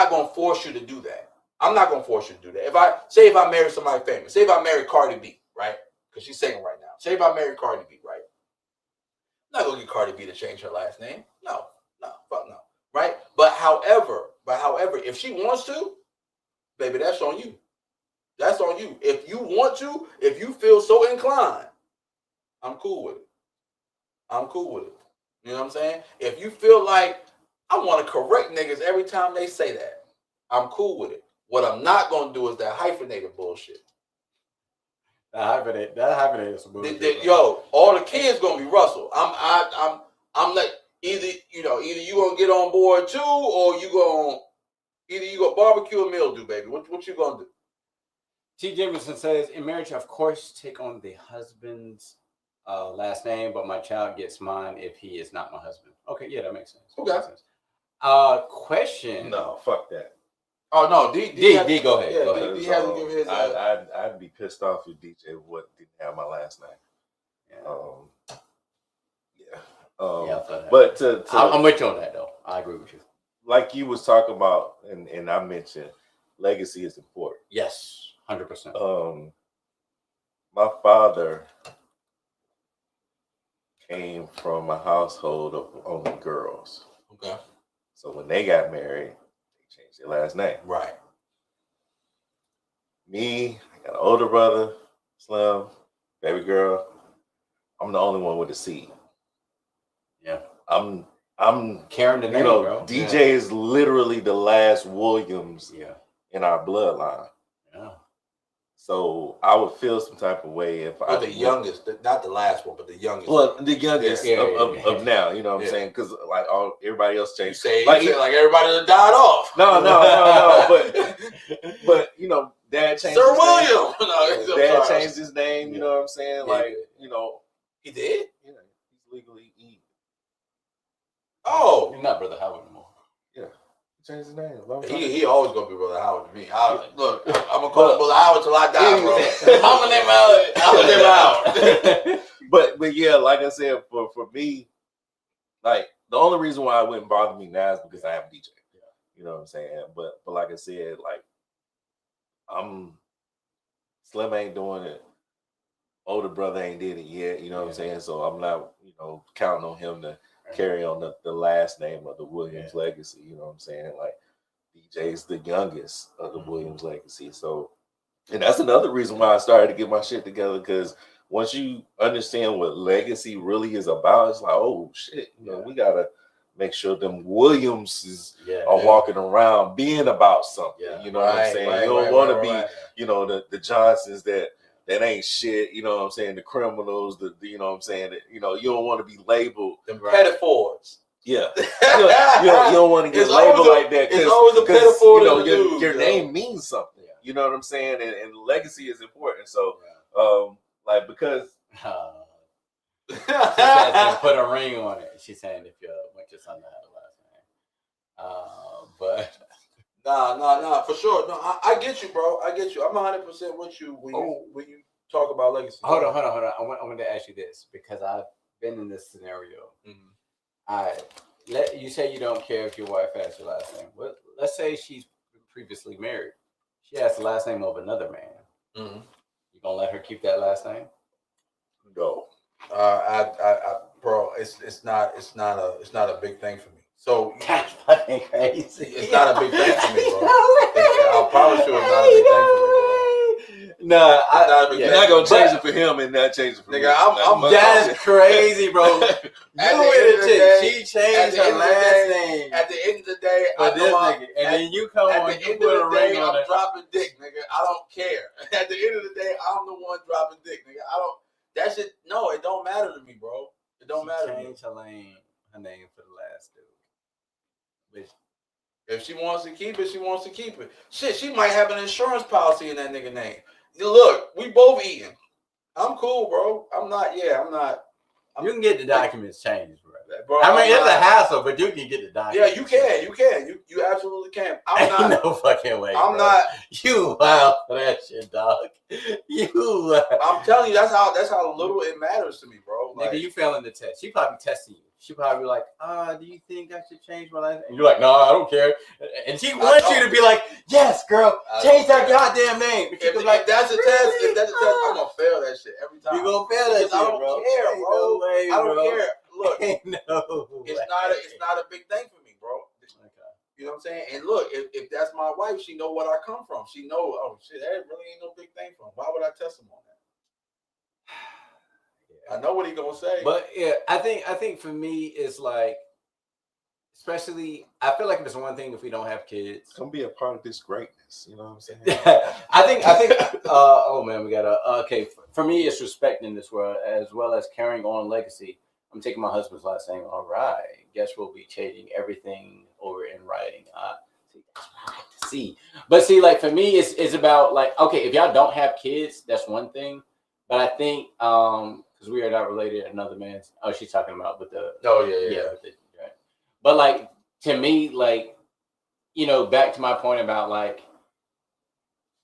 going to force you to do that. I'm not going to force you to do that. If I marry somebody famous, say if I marry Cardi B, right? Because she's singing right now. Say if I marry Cardi B, right? I'm not going to get Cardi B to change her last name. No, fuck no. Right? But however, if she wants to, baby, that's on you. That's on you. If you want to, if you feel so inclined, I'm cool with it. You know what I'm saying? If you feel like I want to correct niggas every time they say that, I'm cool with it. What I'm not going to do is that hyphenated bullshit. That hyphenated some bullshit. Yo, all the kids going to be Russell. I'm like, either you going to get on board too, or you going to barbecue or mildew, baby. What you going to do? T. Jameson says, in marriage, of course, take on the husband's last name, but my child gets mine if he is not my husband. Okay, yeah, that makes sense. Okay. Question. No, fuck that. Oh no, D go ahead. Yeah, go ahead. D has to give his. I'd be pissed off if DJ didn't have my last name. Yeah. But I'm with you on that though. I agree with you. Like you was talking about, and I mentioned, legacy is important. Yes, 100%. My father came from a household of only girls. Okay. So when they got married, they changed their last name. Right. Me, I got an older brother, Slim, baby girl. I'm the only one with a C. Yeah. I'm carrying the name, bro. DJ is literally the last Williams in our bloodline. Yeah. So I would feel some type of way if the youngest, not the last one, but the youngest. Well, the youngest of now, you know what I'm saying? Because like everybody else changed. Like everybody that died off. No, but Dad changed. Sir William. Dad changed his name. You know what I'm saying? Like he did. Yeah, he's legally E. Oh, he's not Brother Howard anymore. Yeah. Changed his name. He always gonna be Brother Howard to me. Look, I'm gonna call him Brother Howard till I die, bro. I'm gonna name Howard. But yeah, like I said, for me, like the only reason why it wouldn't bother me now is because I have DJ. Yeah. You know what I'm saying? But like I said, like Slim ain't doing it. Older brother ain't did it yet. You know what I'm saying? So I'm not, counting on him to carry on the last name of the Williams legacy. You know what I'm saying? Like DJ's the youngest of the Williams legacy. So, and that's another reason why I started to get my shit together, because once you understand what legacy really is about, it's like, oh shit, we gotta make sure them Williamses are walking around being about something. You know what I'm saying? You don't want to be, the Johnsons that that ain't shit. You know what I'm saying? The criminals, you know what I'm saying? You know, you don't want to be labeled. The pedophores. Yeah, you don't want to get labeled like that. It's always a pedophile. You know, your name means something. You know what I'm saying? And legacy is important. So, like, because she said put a ring on it. She's saying if you want your son to have the last name. But nah, for sure. No, I get you, bro. I get you. I'm 100% with you when you talk about legacy. Hold on. I want to ask you this because I've been in this scenario. You say you don't care if your wife has your last name. Well, let's say she's previously married. She has the last name of another man. You gonna let her keep that last name? No. Bro, it's not a big thing for me. So that's fucking crazy. It's not a big thing for me, bro. I promise you, it's not a big thing for me, bro. No, you're not gonna change it for him and not change it for me. Nigga, that's crazy, bro. She changed her last name. At the end of the day, this nigga, and then you come on, you put a ring on it. I'm dropping dick, nigga. I don't care. At the end of the day, I'm the one dropping dick, nigga. That shit. No, it don't matter to me, bro. It don't matter. Change her name for the last dude. Which, if she wants to keep it, she wants to keep it. Shit, she might have an insurance policy in that nigga name. Look, we both eating. I'm cool, bro. I'm not. You can get the documents changed, bro. I mean, it's a hassle, but you can get the documents. Yeah, you can. You absolutely can. I'm not. No fucking way. I'm bro. not. You wild for that shit, dog. I'm telling you, that's how little it matters to me, bro. Like, nigga, you failing the test. She probably testing you. She probably be like, do you think I should change my last name? And you're like, no, I don't care. And she wants you to be like, yes, girl, change that goddamn name. If that's a test, I'm gonna fail that shit every time. You're gonna fail that shit, I don't care, bro. I don't care. Look, it's not a big thing for me, bro. Okay. You know what I'm saying? And look, if that's my wife, she know what I come from. She know, oh shit, that really ain't no big thing for him. Why would I test him on that? I know what he gonna say. But yeah, I think for me it's like, especially I feel like if it's one thing if we don't have kids. Come be a part of this greatness. You know what I'm saying? I think oh man, we gotta okay. For me it's respecting this world as well as carrying on legacy. I'm taking my husband's last name. All right. Guess we'll be changing everything over in writing. See, that's what I like to see. But see, like for me, it's about like, okay, if y'all don't have kids, that's one thing. But I think because we are not related, another man's. Oh, she's talking about with the. Oh yeah. Right. But like to me, like back to my point about like,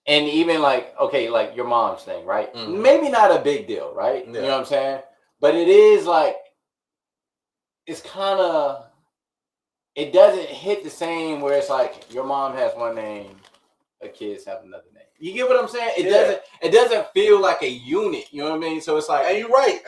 and even like okay, like your mom's thing, right? Mm-hmm. Maybe not a big deal, right? Yeah. You know what I'm saying? But it is like, it's kind of, it doesn't hit the same where it's like your mom has one name, her kids have another name. You get what I'm saying? It doesn't feel like a unit. You know what I mean? So it's like, and you're right.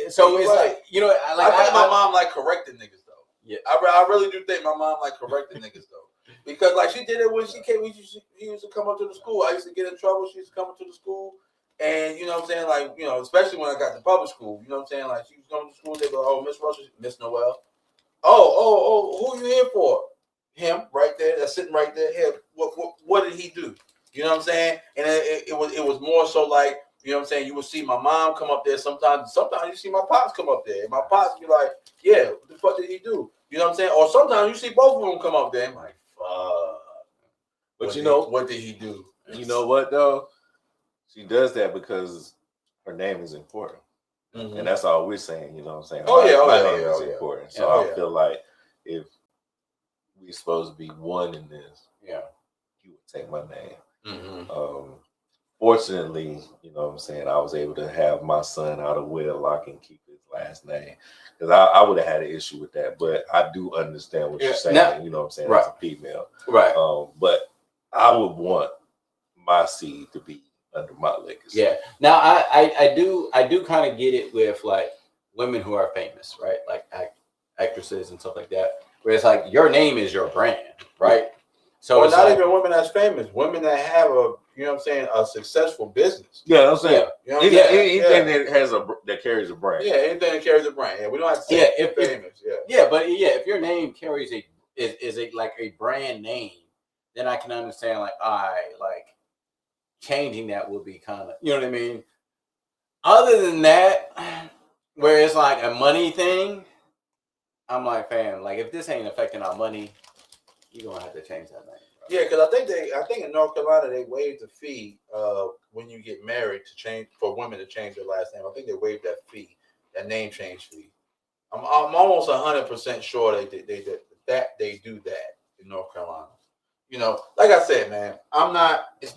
So it's like, I think my mom like corrected niggas though. Yeah, I really do think my mom like corrected niggas though, because like she did it when she came. He used to come up to the school. I used to get in trouble. She used to come up to the school. And you know what I'm saying, like, especially when I got to public school, you know what I'm saying, like she was going to school, they go, oh, Miss Russell, Miss Noel. Oh, who you here for? Him, right there, that's sitting right there. Him. What did he do? You know what I'm saying? And it was more so like, you know what I'm saying, you would see my mom come up there sometimes you see my pops come up there. And my pops be like, yeah, what the fuck did he do? You know what I'm saying? Or sometimes you see both of them come up there. I'm like, fuck. But what did he do? You know what though? She does that because her name is important. Mm-hmm. And that's all we're saying, you know what I'm saying? My name is important. So I feel like if we're supposed to be one in this, you would take my name. Mm-hmm. Fortunately, you know what I'm saying, I was able to have my son out of wedlock and keep his last name. Because I would have had an issue with that. But I do understand what you're saying, now, you know what I'm saying, as a female. Right. But I would want my seed to be under my legacy. Yeah. Now I do kind of get it with like women who are famous, right? Like actresses and stuff like that. Where it's like your name is your brand, right? So it's not even women that's famous, women that have a, you know what I'm saying, a successful business. Yeah, I'm saying. You know what I'm saying? Anything that carries a brand. Yeah, anything that carries a brand. Yeah, we don't have to say famous. But if your name carries is a like a brand name, then I can understand like changing that would be kind of, you know what I mean? Other than that, where it's like a money thing, I'm like, fam, like if this ain't affecting our money, you're gonna have to change that name. Bro. Yeah, because I think in North Carolina they waived the fee when you get married to change for women to change their last name. I think they waived that fee, that name change fee. I'm almost 100% sure they do that in North Carolina. You know, like I said, man, it's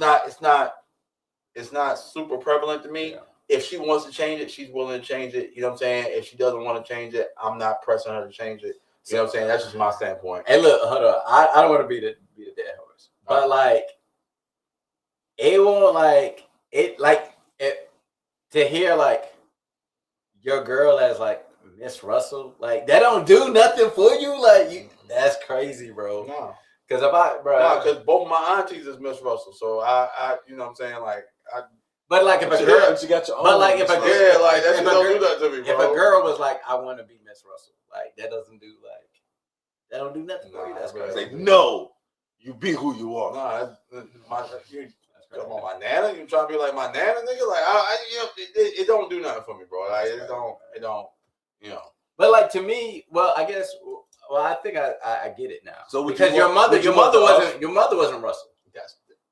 not super prevalent to me. Yeah. If she wants to change it, she's willing to change it. You know what I'm saying? If she doesn't want to change it, I'm not pressing her to change it. You know what I'm saying? That's just my standpoint. Hey, look, hold on. I don't want to be the dead horse, but like, it won't to hear like your girl as like Miss Russell, like that don't do nothing for you. Like that's crazy, bro. No, because because both my aunties is Miss Russell, so I you know what I'm saying, like I. But like if a girl, but you got your own. But like if a girl, yeah, like that don't do that to me, bro. If a girl was like, I want to be Miss Russell, like that don't do nothing for you. That's crazy. Say no, you be who you are. Nah, come on, my nana. You trying to be like my nana, nigga? Like it don't do nothing for me, bro. Like it don't, you know. But like to me, well, I guess, I think I get it now. So because your mother wasn't Russell.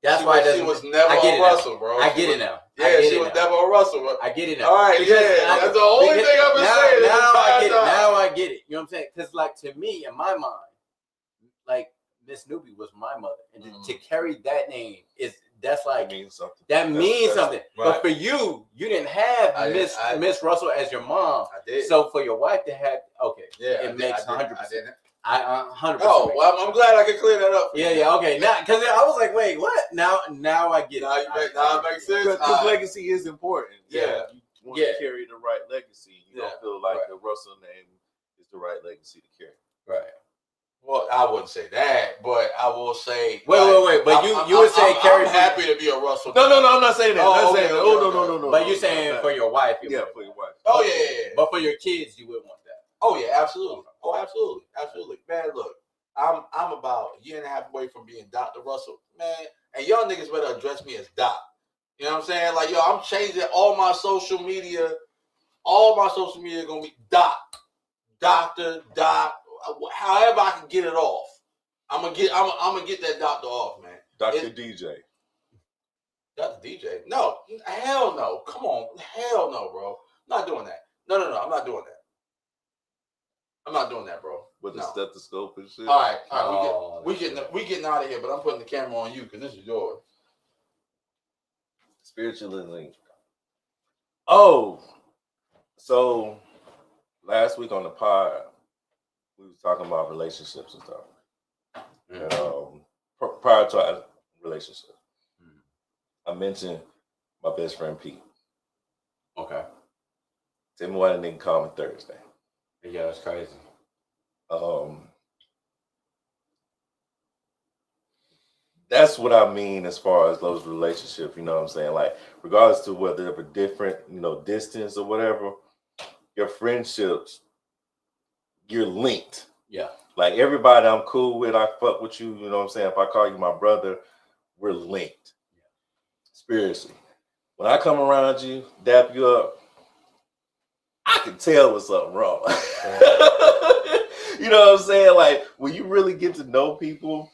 That's why she was never a Russell, bro. I get it now. Yeah, she was never a Russell, bro. I get it now. All right, that's the only thing I've been saying. Now I get it. You know what I'm saying? Because like to me, in my mind, like Miss Newbie was my mother, and to carry that name that's like means something. That means something. Right. But for you didn't have Miss Russell as your mom. I did. So for your wife to have, it makes 100%. I 100%. Oh, well, I'm glad I could clear that up. Yeah, okay. Now, because I was like, wait, what? Now I get it. Now it makes sense. Because legacy is important. Yeah. You want to carry the right legacy. You don't feel like the Russell name is the right legacy to carry. Right. Well, I wouldn't say that, but I will say. Wait. But you would say Carrie. I'm happy to be a Russell. No. I'm not saying that. No. But you're saying for your wife. Yeah, for your wife. Oh yeah. But for your kids, you would want that. Oh yeah, absolutely. Oh, absolutely. Man, look, I'm about a year and a half away from being Dr. Russell, man. And y'all niggas better address me as Doc. You know what I'm saying? Like, yo, I'm changing all my social media. All my social media gonna be Doc, Doctor, Doc. However I can get it off, I'm gonna get that doctor off, man. Dr. DJ. Dr. DJ? No, hell no. Come on, hell no, bro. I'm not doing that. No. I'm not doing that. I'm not doing that, bro. With the stethoscope and shit. All right. We getting out of here, but I'm putting the camera on you because this is yours. Spiritually. Oh, so last week on the pod, we was talking about relationships and stuff. And, prior to our relationship, I mentioned my best friend Pete. Okay. Tell me why they didn't call me Thursday. Yeah, that's crazy. That's what I mean as far as those relationships, you know what I'm saying? Like, regardless to whether they're a different, distance or whatever, your friendships, you're linked. Yeah. Like, everybody I'm cool with, I fuck with you, you know what I'm saying? If I call you my brother, we're linked. Yeah. Spiritually. When I come around you, dap you up, I can tell when something wrong. You know what I'm saying? Like, when you really get to know people,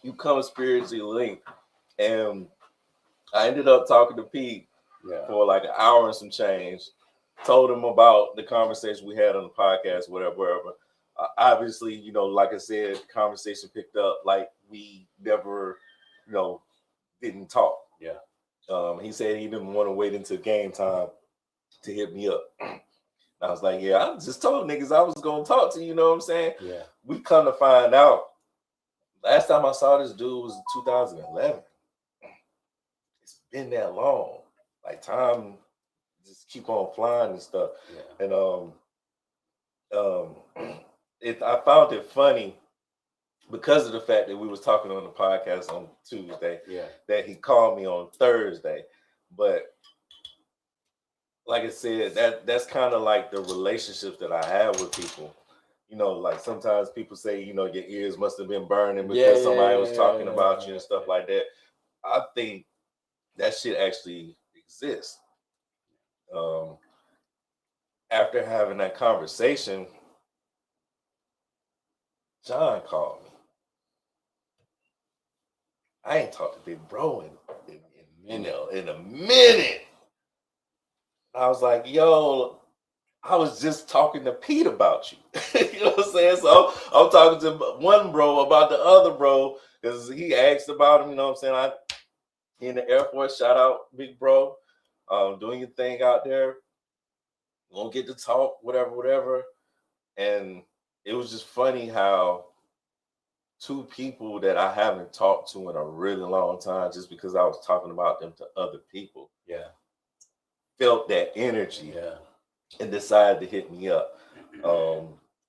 you come spiritually linked. And I ended up talking to Pete for like an hour and some change. Told him about the conversation we had on the podcast, whatever. Obviously, like I said, the conversation picked up like we never, didn't talk. Yeah. He said he didn't want to wait until game time to hit me up. I was like, yeah, I just told niggas I was going to talk to you, know what I'm saying? Yeah. We come to find out, last time I saw this dude was in 2011. It's been that long. Like, time just keep on flying and stuff. Yeah. And I found it funny because of the fact that we was talking on the podcast on Tuesday, that he called me on Thursday. But like I said, that's kind of like the relationships that I have with people. Like sometimes people say, your ears must have been burning because somebody was talking about you and stuff like that. I think that shit actually exists. After having that conversation, John called me. I ain't talked to Big Bro in a minute. I was like, yo, I was just talking to Pete about you. You know what I'm saying? So I'm talking to one bro about the other bro because he asked about him. You know what I'm saying? He in the Air Force. Shout out, Big Bro. Doing your thing out there. Gonna get to talk, whatever. And it was just funny how two people that I haven't talked to in a really long time, just because I was talking about them to other people, felt that energy, and decided to hit me up.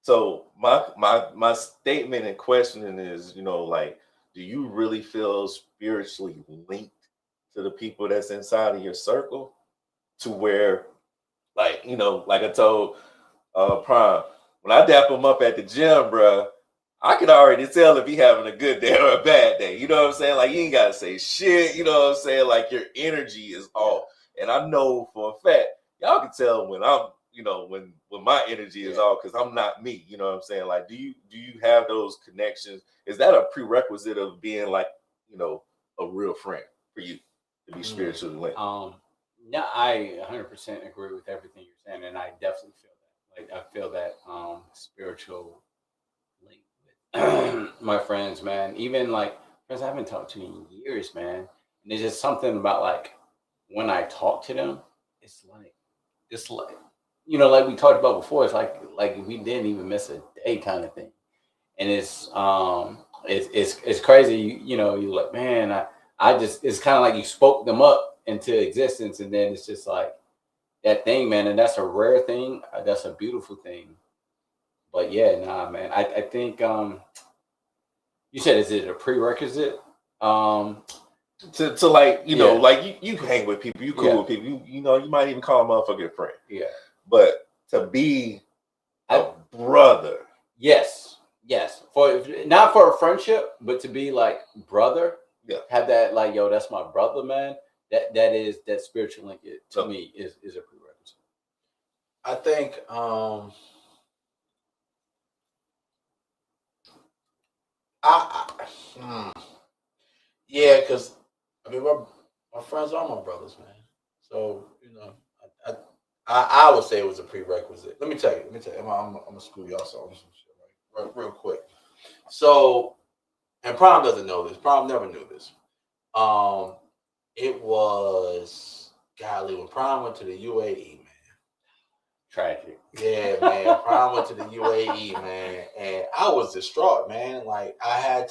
So my statement and questioning is, you know, like, do you really feel spiritually linked to the people that's inside of your circle, to where, like, you know, like I told Prime, when I dap him up at the gym, bro, I can already tell if he having a good day or a bad day. You know what I'm saying? Like, you ain't gotta say shit. You know what I'm saying? Like, your energy is off. And I know for a fact, y'all can tell when I'm, you know, when my energy is off, because I'm not me. You know what I'm saying? Like, do you have those connections? Is that a prerequisite of being, like, you know, a real friend for you to be spiritually linked? Yeah, I 100% agree with everything you're saying, and I definitely feel that. Like, I feel that spiritual link with my friends, man. Even like friends I haven't talked to in years, man. And there's just something about, like, when I talk to them, it's like you know, like we talked about before, it's like we didn't even miss a day kind of thing. And it's crazy. You know, you're like, man, I just, it's kind of like you spoke them up into existence, and then it's just like that thing, man. And that's a rare thing. That's a beautiful thing. But yeah, nah, man. I think you said, is it a prerequisite? To like, you know, like you hang with people, you cool with people, you know, you might even call a motherfucker a friend. Yeah. But to be a brother. Yes. For not for a friendship, but to be like brother. Yeah. Have that, like, yo, that's my brother, man. That spiritual link to me is a prerequisite. I think yeah, because I mean, my friends are my brothers, man. So, you know, I would say it was a prerequisite. Let me tell you. I'm gonna school y'all some shit, right? Real quick. So, and Prom doesn't know this. Prom never knew this. It was, golly, when Prom went to the UAE, man. Tragic. Yeah, man. Prom went to the UAE, man, and I was distraught, man. Like, I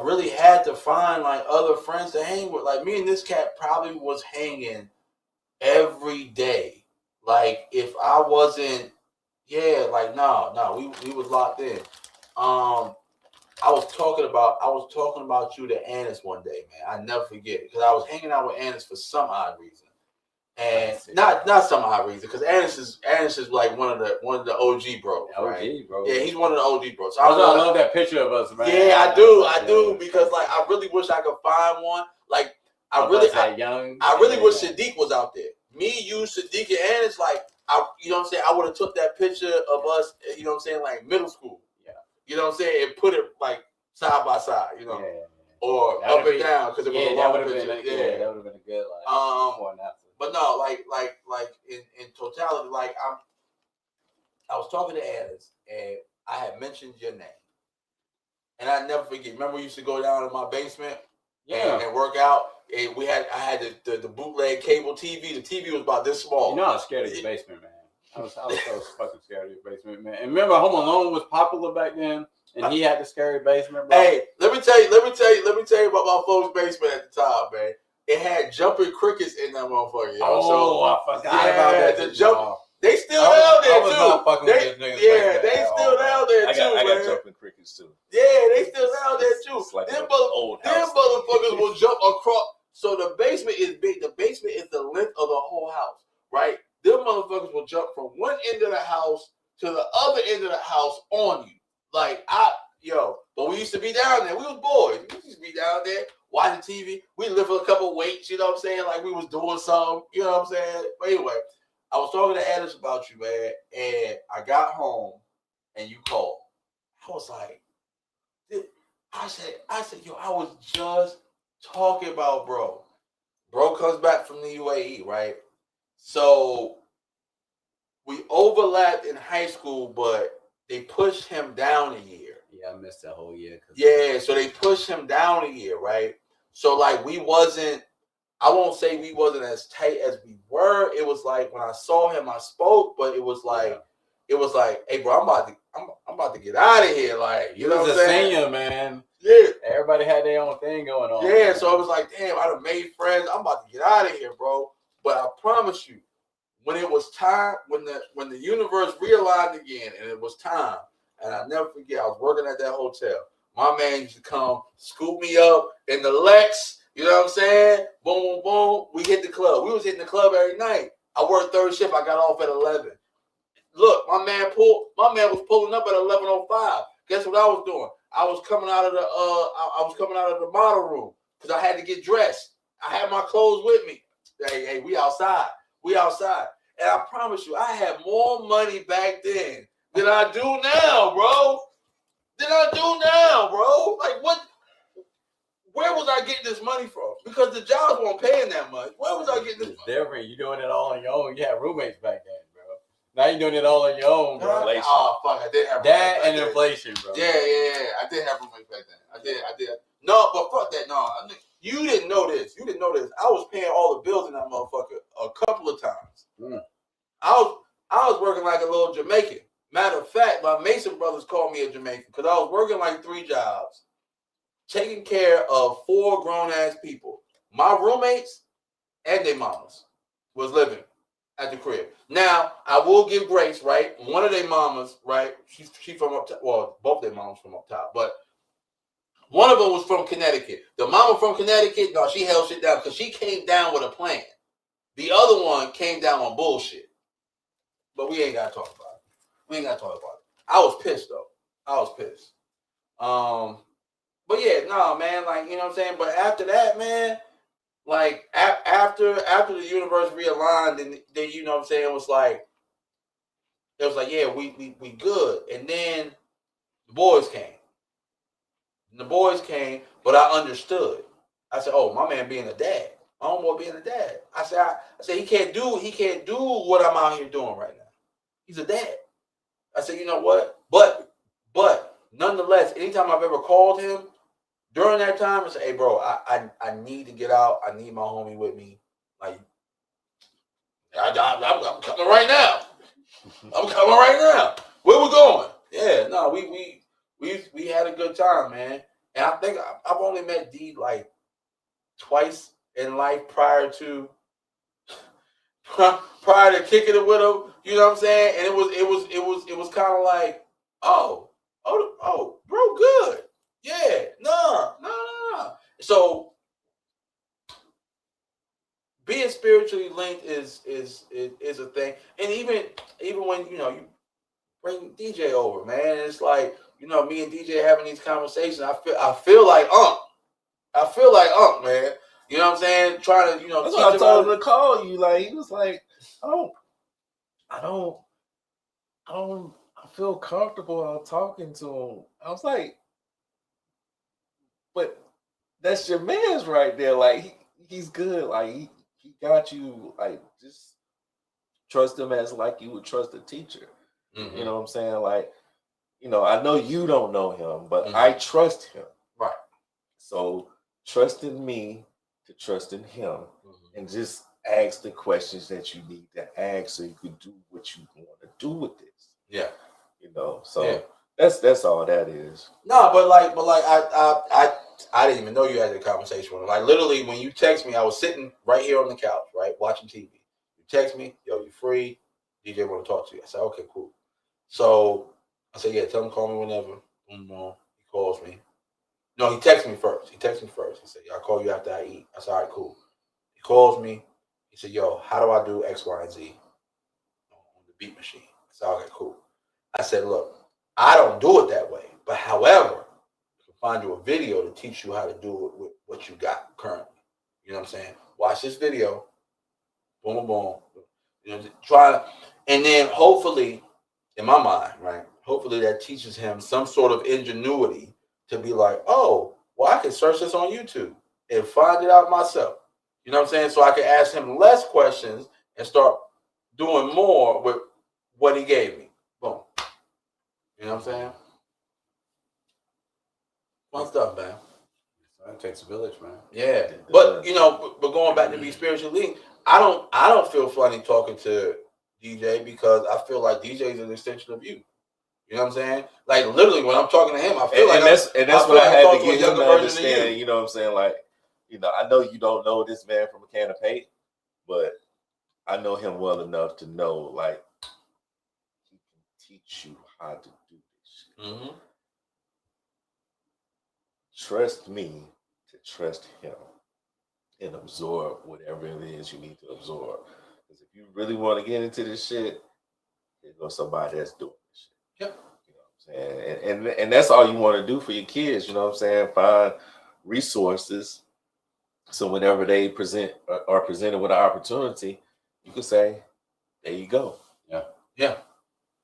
really had to find, like, other friends to hang with. Like, me and this cat probably was hanging every day. Like, if I wasn't, we was locked in. I was talking about you to Annis one day, man. I never forget it, because I was hanging out with Annis for some odd reason. And not some odd reason, because Annis is like one of the OG bros. Right? Bro. Yeah, he's one of the OG bros. So I love that picture of us, man. Yeah, I do, because, like, I really wish I could find one. Like, I really wish Sadiq was out there. Me, you, Sadiq, and Annis, like, you know what I'm saying? I would have took that picture of us, you know what I'm saying, like middle school. Yeah. You know what I'm saying? And put it, like, side by side, you know. Yeah. Or up and down, because it was a long picture. That would have been a good, like, before and after. But no, like in totality, like, I was talking to Annis, and I had mentioned your name, and I never forget. Remember, we used to go down in my basement, and work out. And I had the bootleg cable TV. The TV was about this small. You know, I was scared of your basement, man. I was so fucking scared of your basement, man. And remember, Home Alone was popular back then, and he had the scary basement, bro. Hey, let me tell you about my folks' basement at the time, man. It had jumping crickets in that motherfucker. I forgot about that. The jump. They still down there too. They still down there too, man. I got jumping crickets too. Yeah, they still down there too. Like them motherfuckers will jump across. So the basement is big. The basement is the length of the whole house, right? Them motherfuckers will jump from one end of the house to the other end of the house on you. Like, but we used to be down there. We was boys. We used to be down there watching TV. We lift a couple weights, you know what I'm saying? Like we was doing something, you know what I'm saying? But anyway, I was talking to Addis about you, man, and I got home and you called. I was like, I said, yo, I was just talking about bro. Bro comes back from the UAE, right? So we overlapped in high school, but they pushed him down a year. Yeah, I missed that whole year. Yeah, so they pushed him down a year, right? So like we wasn't, I won't say we wasn't as tight as we were. It was like when I saw him, I spoke, but it was like, hey bro, I'm about to get out of here. Like, you know what I'm saying? Senior, man. Yeah. Everybody had their own thing going on. Yeah, man. so I was like, damn, I done made friends. I'm about to get out of here, bro. But I promise you, when it was time, when the universe realigned again, and it was time, and I'll never forget, I was working at that hotel. My man used to come scoop me up in the Lex. You know what I'm saying? Boom, boom, boom. We hit the club. We was hitting the club every night. I worked third shift. I got off at 11. Look, my man was pulling up at 11:05. Guess what I was doing? I was coming out of the model room because I had to get dressed. I had my clothes with me. Hey, we outside. We outside. And I promise you, I had more money back then than I do now, bro. Like what? Where was I getting this money from? Because the jobs weren't paying that much. Where was I getting this money? It's different. You're doing it all on your own. You had roommates back then, bro. Now you're doing it all on your own, bro. Inflation. Oh, fuck. I did have that and inflation, bro. Yeah. I did have roommates back then. I did. No, but fuck that. No, you didn't know this. I was paying all the bills in that motherfucker a couple of times. I was working like a little Jamaican. Matter of fact, my Mason brothers called me a Jamaican because I was working like 3 jobs, taking care of 4 grown-ass people. My roommates and their mamas was living at the crib. Now, I will give grace, right? One of their mamas, right? She from up top. Well, both their mamas from up top, but one of them was from Connecticut. The mama from Connecticut, no, she held shit down because she came down with a plan. The other one came down on bullshit. But we ain't got to talk about it. I was pissed, though. I was pissed. But yeah, no, man, like, you know what I'm saying? But after that, man, like, after the universe realigned, and then, you know what I'm saying, it was like, yeah, we good. And then the boys came. But I understood. I said, oh, my man being a dad. My homeboy being a dad. I said he can't do what I'm out here doing right now. He's a dad. I said, you know what? But nonetheless, anytime I've ever called him during that time, I said, hey, bro, I need to get out. I need my homie with me. Like, I'm coming right now. Where we going? Yeah, no, we had a good time, man. And I think I've only met D like twice in life prior to kicking it with him. You know what I'm saying? And it was kind of like, oh, bro, good. Yeah, no. So being spiritually linked is a thing. And even when, you know, you bring DJ over, man, it's like, you know, me and DJ having these conversations, I feel like man. You know what I'm saying? Trying to, you know, that's why I told him to call you. Like, he was like, I feel comfortable talking to him. I was like, but that's your man's right there. Like, he's good. Like, he got you. Like, just trust him as like you would trust a teacher. Mm-hmm. You know what I'm saying? Like, you know, I know you don't know him, but I trust him. Right. So trust in me to trust in him, and just ask the questions that you need to ask so you can do what you want to do with this. Yeah. You know, so that's all that is. No, but I didn't even know you had a conversation with him. Like, literally, when you text me, I was sitting right here on the couch, right, watching TV. You text me, yo, you free? DJ want to talk to you. I said, okay, cool. So I said, yeah, tell him to call me whenever. He calls me. No, he texts me first. He said, I'll call you after I eat. I said, all right, cool. He calls me. He said, yo, how do I do X, Y, and Z on the beat machine? I said, okay, cool. I said, look, I don't do it that way, but But however, you can find you a video to teach you how to do it with what you got currently. You know what I'm saying? Watch this video. Boom, boom, boom. You know, try, and then hopefully, in my mind, right? Hopefully that teaches him some sort of ingenuity to be like, oh, well, I can search this on YouTube and find it out myself. You know what I'm saying? So I can ask him less questions and start doing more with what he gave me. Boom. You know what I'm saying? Fun stuff, man. It takes a village, man. Yeah, but you know, but going back to be spiritually linked, I don't feel funny talking to DJ because I feel like DJ is an extension of you. You know what I'm saying? Like literally, when I'm talking to him, I feel that's what I had to get him to understand. You know what I'm saying? Like, you know, I know you don't know this man from a can of paint, but I know him well enough to know, like, he can teach you how to do this shit. Mm-hmm. Trust me to trust him and absorb whatever it is you need to absorb. Because if you really want to get into this shit, there's no somebody that's doing this shit. Yep. You know what I'm saying? And that's all you want to do for your kids, you know what I'm saying? Find resources. So whenever they are presented with an opportunity, you can say, there you go. Yeah. Yeah.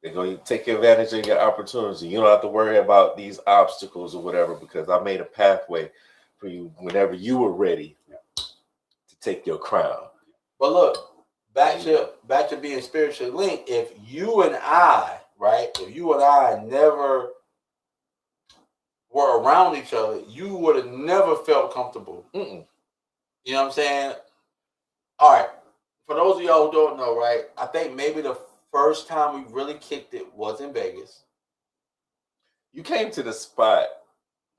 They're going to take advantage of your opportunity. You don't have to worry about these obstacles or whatever, because I made a pathway for you whenever you were ready to take your crown. But look, back to being spiritually linked. If you and I, right? If you and I never were around each other, you would have never felt comfortable. Mm-mm. You know what I'm saying? All right. For those of y'all who don't know, right? I think maybe the first time we really kicked it was in Vegas. You came to the spot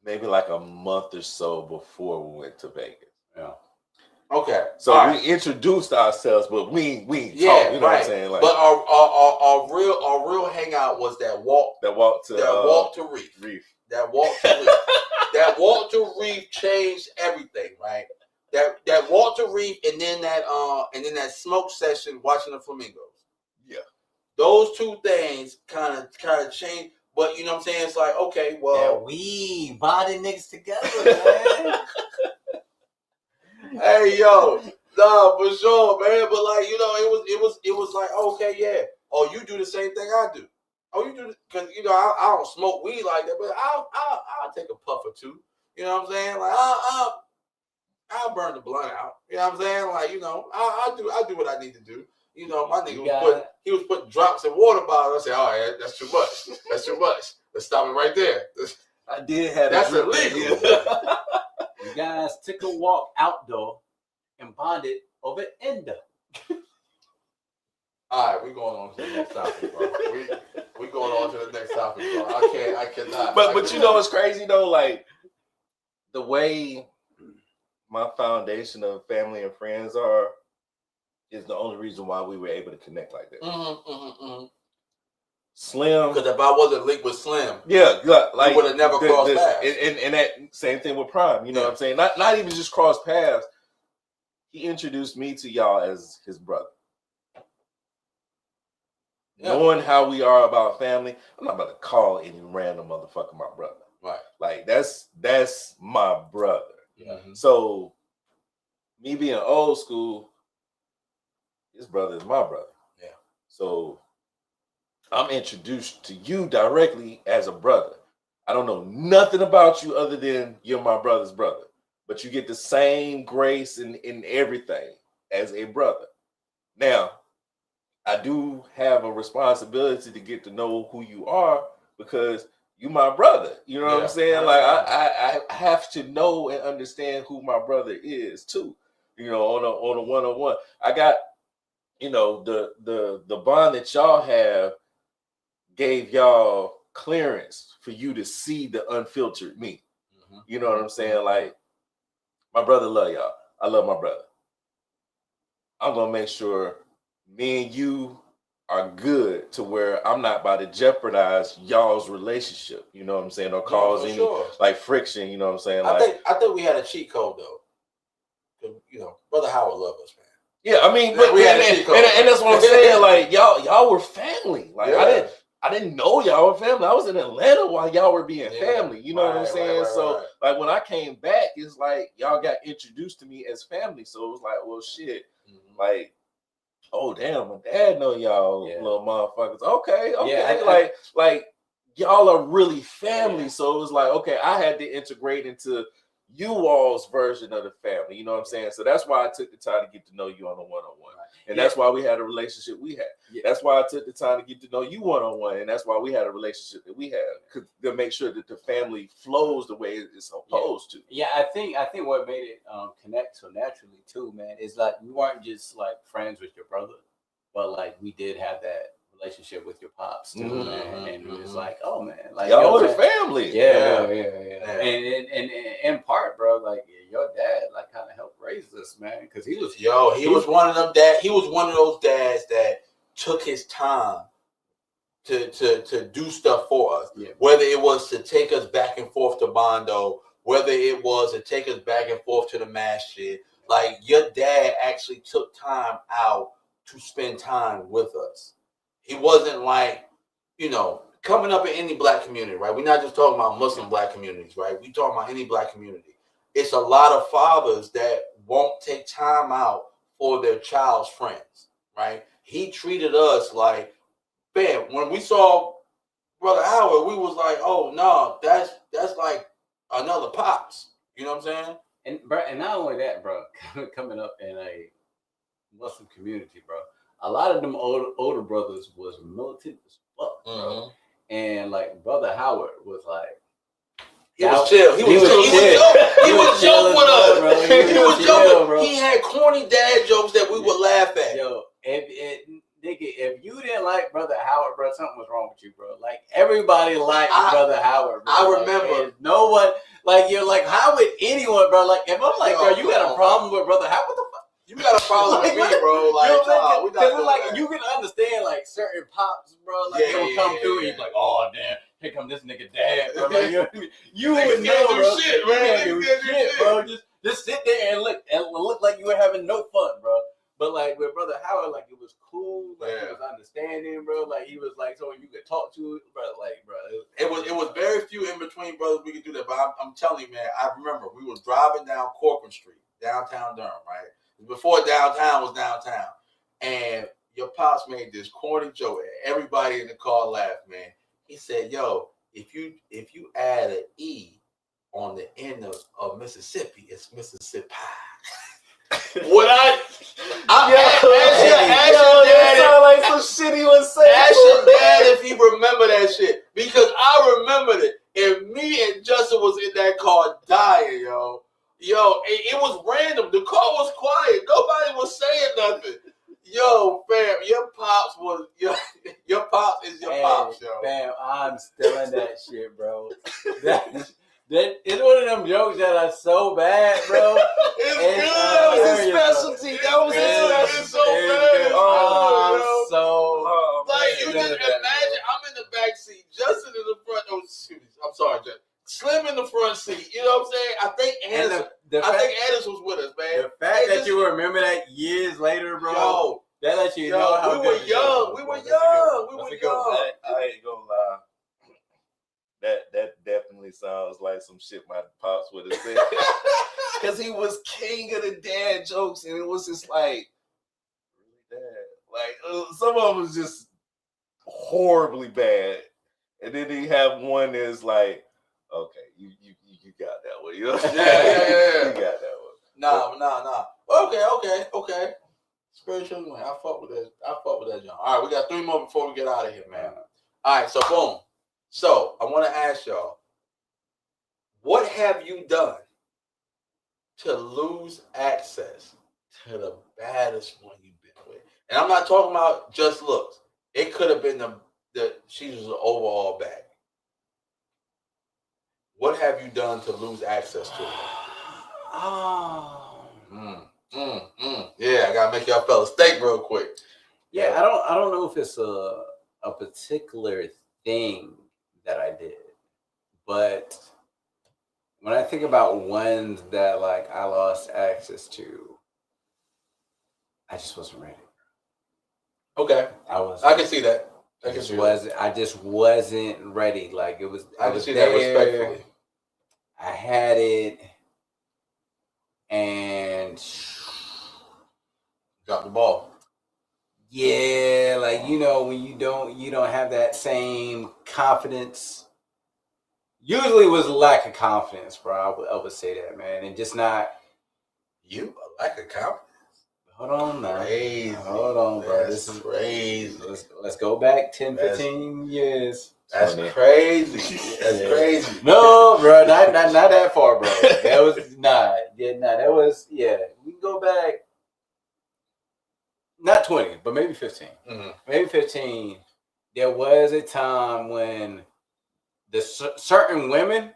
maybe like a month or so before we went to Vegas. Yeah. Okay. So we introduced ourselves, but we talked, you know what I'm saying? Like, but our real hangout was that walk to Reef. That walk to Reef. That walk to Reef changed everything, right? That walk to Reef and then that smoke session watching the flamingos. Yeah. Those two things kind of changed, but you know what I'm saying? It's like, okay, well, we bonded niggas together, man. Hey, yo, nah, for sure, man. But like, you know, it was like, okay, yeah. Oh, you do the same thing I do. Oh, you do this because you know I don't smoke weed like that, but I'll take a puff or two. You know what I'm saying? Like I'll burn the blunt out. You know what I'm saying? Like, you know, I do what I need to do. You know, my nigga was putting drops in water bottles. I said, oh, yeah, that's too much. That's too much. Let's stop it right there. I did have that's illegal. You guys took a walk outdoor and bonded over indoor. All right, we're going on to the next topic, bro. We going on to the next topic, bro. I cannot. But you know what's crazy though? Like the way my foundation of family and friends are is the only reason why we were able to connect like that. Slim, because if I wasn't linked with Slim, like we would have never crossed paths. And that same thing with Prime. You know what I'm saying? Not even just cross paths. He introduced me to y'all as his brother. Yeah. Knowing how we are about family, I'm not about to call any random motherfucker my brother. Right. Like that's my brother. Mm-hmm. So me being old school, his brother is my brother. Yeah. So I'm introduced to you directly as a brother. I don't know nothing about you other than you're my brother's brother. But you get the same grace in everything as a brother. Now, I do have a responsibility to get to know who you are because you my brother. You know what I'm saying? Like I have to know and understand who my brother is too. You know, on a one-on-one. I got, you know, the bond that y'all have gave y'all clearance for you to see the unfiltered me. Mm-hmm. You know what I'm saying? Like, my brother love y'all. I love my brother. I'm gonna make sure me and you are good to where I'm not about to jeopardize y'all's relationship. You know what I'm saying? Or cause any like friction. You know what I'm saying? I think we had a cheat code though. You know, Brother Howard loved us, man. Yeah, I mean, but we had a cheat code. And that's what I'm saying. Like y'all were family. Like I didn't know y'all were family. I was in Atlanta while y'all were being family. You know what I'm saying? So like when I came back, it's like y'all got introduced to me as family. So it was like, well, shit, like, oh damn, my dad know y'all little motherfuckers. Okay, like y'all are really family. So it was like, okay, I had to integrate into you all's version of the family. You know what I'm saying? So that's why I took the time to get to know you on a one-on-one. And that's why we had a relationship we had. That's why I took the time to get to know you one-on-one. And that's why we had a relationship that we had, to make sure that the family flows the way it's supposed to. Yeah, I think what made it connect so naturally too, man, is like we weren't just like friends with your brother, but like we did have that relationship with your pops too, man. And it was like, oh man, like y'all were the family. Yeah. And in part, bro, like your dad like kind of helped raise us, man, because he was one of them dad. He was one of those dads that took his time to do stuff for us. Yeah. Whether it was to take us back and forth to Bondo, whether it was to take us back and forth to the masjid, like your dad actually took time out to spend time with us. He wasn't like, coming up in any black community, right? We're not just talking about Muslim black communities, right? We talking about any black community. It's a lot of fathers that won't take time out for their child's friends, right? He treated us like, man, when we saw Brother Howard, we was like, oh no, that's like another pops. You know what I'm saying? And not only that, bro, coming up in a Muslim community, bro, a lot of them older brothers was militant as fuck, bro. And like Brother Howard was like, he was chill. He was joke with us, bro. He was joking, bro. He had corny dad jokes that we would laugh at. Yo, if you didn't like Brother Howard, bro, something was wrong with you, bro. Like everybody liked Brother Howard, bro. I remember. No one, like, you're like, how would anyone, bro? Like, if I'm like, bro, you got a problem with Brother Howard? What the fuck? You got a problem with me, bro. Like, we not like, you can understand like certain pops, bro. Like they would come through and he's like, oh damn, here come this nigga dad, bro. Like, you would know, bro. Shit, man. You can't do shit, bro. Just sit there and look like you were having no fun, bro. But like with Brother Howard, like it was cool, like he was understanding, bro. Like he was like someone you could talk to, bro. Like, bro, it was very few in between brothers we could do that. But I'm telling you, man, I remember we was driving down Corcoran Street, downtown Durham, right? Before downtown was downtown, and your pops made this corny joke, and everybody in the car laughed, man. He said, "Yo, if you add an E on the end of Mississippi, it's Mississippi." What ask your dad, sound like some shit he was saying. Ask your dad if he remember that shit, because I remembered it. And me and Justin was in that car dying, yo. It was random. The car was quiet. Nobody was saying nothing. Yo, fam, your pops your pops is your pops, yo. Fam, I'm still in that shit, bro. That is one of them jokes that are so bad, bro. It's good. That was his specialty. That was his specialty. It's so bad. Like, you just imagine, I'm in the back seat, Justin in the front. Oh, excuse me. I'm sorry, Justin. Slim in the front seat. You know what I'm saying? I think Anderson was with us, man. The fact that you remember that years later, bro. Yo, that lets you know how we were young. We were young. I ain't gonna lie. That definitely sounds like some shit my pops would have said. Because he was king of the dad jokes, and it was just like, really bad. Like, some of them was just horribly bad. And then he have one that's like, okay, you got that one. You know? Yeah. You got that one. Nah. Okay. Spiritual, I fuck with that, John. All right, we got 3 more before we get out of here, man. All right, so boom. So I want to ask y'all, what have you done to lose access to the baddest one you've been with? And I'm not talking about just looks. It could have been she was an overall bad. What have you done to lose access to it? Yeah, I gotta make y'all fellas think real quick. Yeah, I don't know if it's a particular thing that I did, but when I think about ones that like I lost access to, I just wasn't ready. Okay, I can see that. I just wasn't ready. Like it was. I can see that respectfully. I had it, and dropped the ball. Yeah, like when you don't have that same confidence. Usually, it was a lack of confidence, bro. I would say that, man, and just not a lack of confidence. Hold on now. Crazy. Hold on, bro. This is crazy. Let's go back 10, 15 years. That's crazy. That's crazy. No, bro, not that far, bro. That was that was we can go back. Not 20, but maybe 15. Mm-hmm. Maybe 15. There was a time when the certain women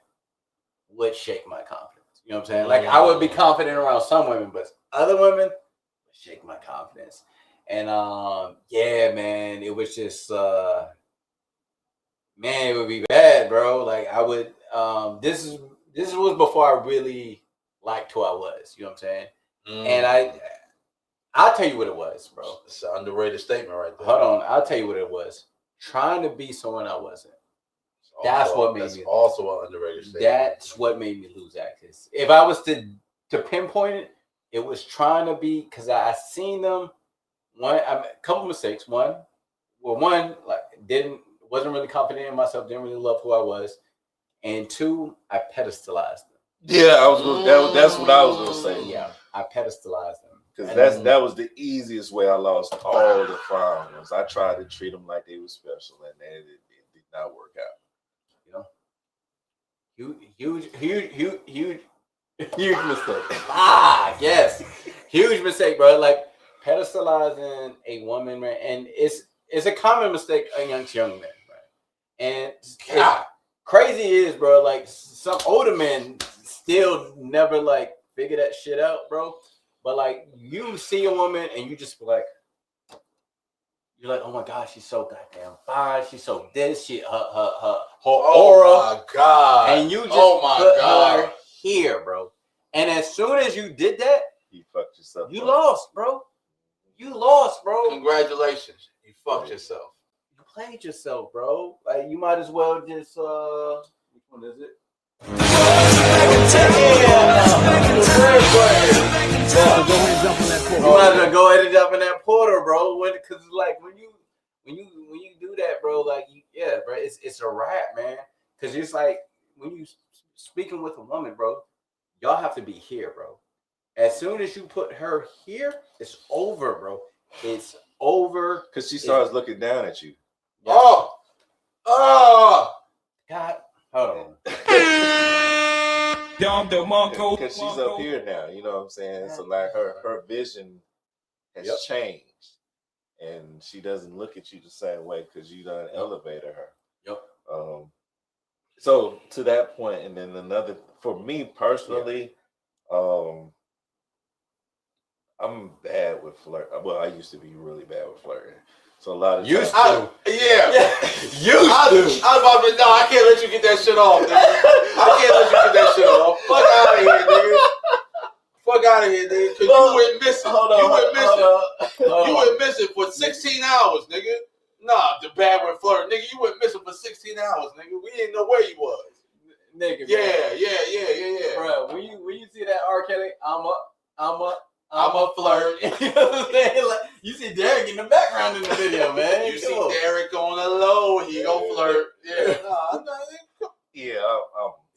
would shake my confidence. You know what I'm saying? Like I would be confident around some women, but other women would shake my confidence. And man, it was just it would be bad, bro. Like I would this was before I really liked who I was. You know what I'm saying? And I'll tell you what it was, bro. It's an underrated statement right there. Hold on. I'll tell you what it was. Trying to be someone I wasn't. That's what made me. That's also an underrated statement. That's what made me lose access. If I was to pinpoint it, it was trying to be, because I seen them. A couple mistakes. One, like wasn't really confident in myself. Didn't really love who I was. And two, I pedestalized them. Yeah, that's what I was gonna say. Yeah, I pedestalized them. Because that was the easiest way I lost all the followers. I tried to treat them like they were special, and it did not work out. Huge mistake. Yes, huge mistake, bro. Like pedestalizing a woman, right? And it's a common mistake amongst young men, right? And crazy is, bro. Like some older men still never like figure that shit out, bro. But like you see a woman and you just be like, you're like, oh my God, she's so goddamn fine. She's so this. Her aura. Oh my God. And you just put her here, bro. And as soon as you did that, you fucked yourself. You lost, bro. You lost, bro. Congratulations. You fucked yourself. You played yourself, bro. Like you might as well just which one is it? You might as well go ahead and jump in that portal, bro. Because like when you do that, bro, like bro, it's a wrap, man. Because it's like when you speaking with a woman, bro, y'all have to be here, bro. As soon as you put her here, it's over, bro. It's over. Because she starts looking down at you. Yeah. Oh, God, hold on. Because she's up here now, you know what I'm saying? So like her vision has changed, and she doesn't look at you the same way because you done elevated her. Yep. So to that point, and then another for me personally, I'm bad with flirt. Well, I used to be really bad with flirting. So a lot of I was about to no, I can't let you get that shit off, nigga. I can't let you get that shit off. Fuck out of here, nigga. Fuck out of here, nigga. Cause you went missing. You went missing for 16 hours, nigga. Nah, the bad with flirting, nigga. You went missing for 16 hours, nigga. We didn't know where you was. Nigga. Yeah. Bro, when you see that R. Kelly, I'm a flirt. You know what I'm saying? Like, you see Derek in the background in the video, man. You see Derek on the low, he gon' flirt. Yeah,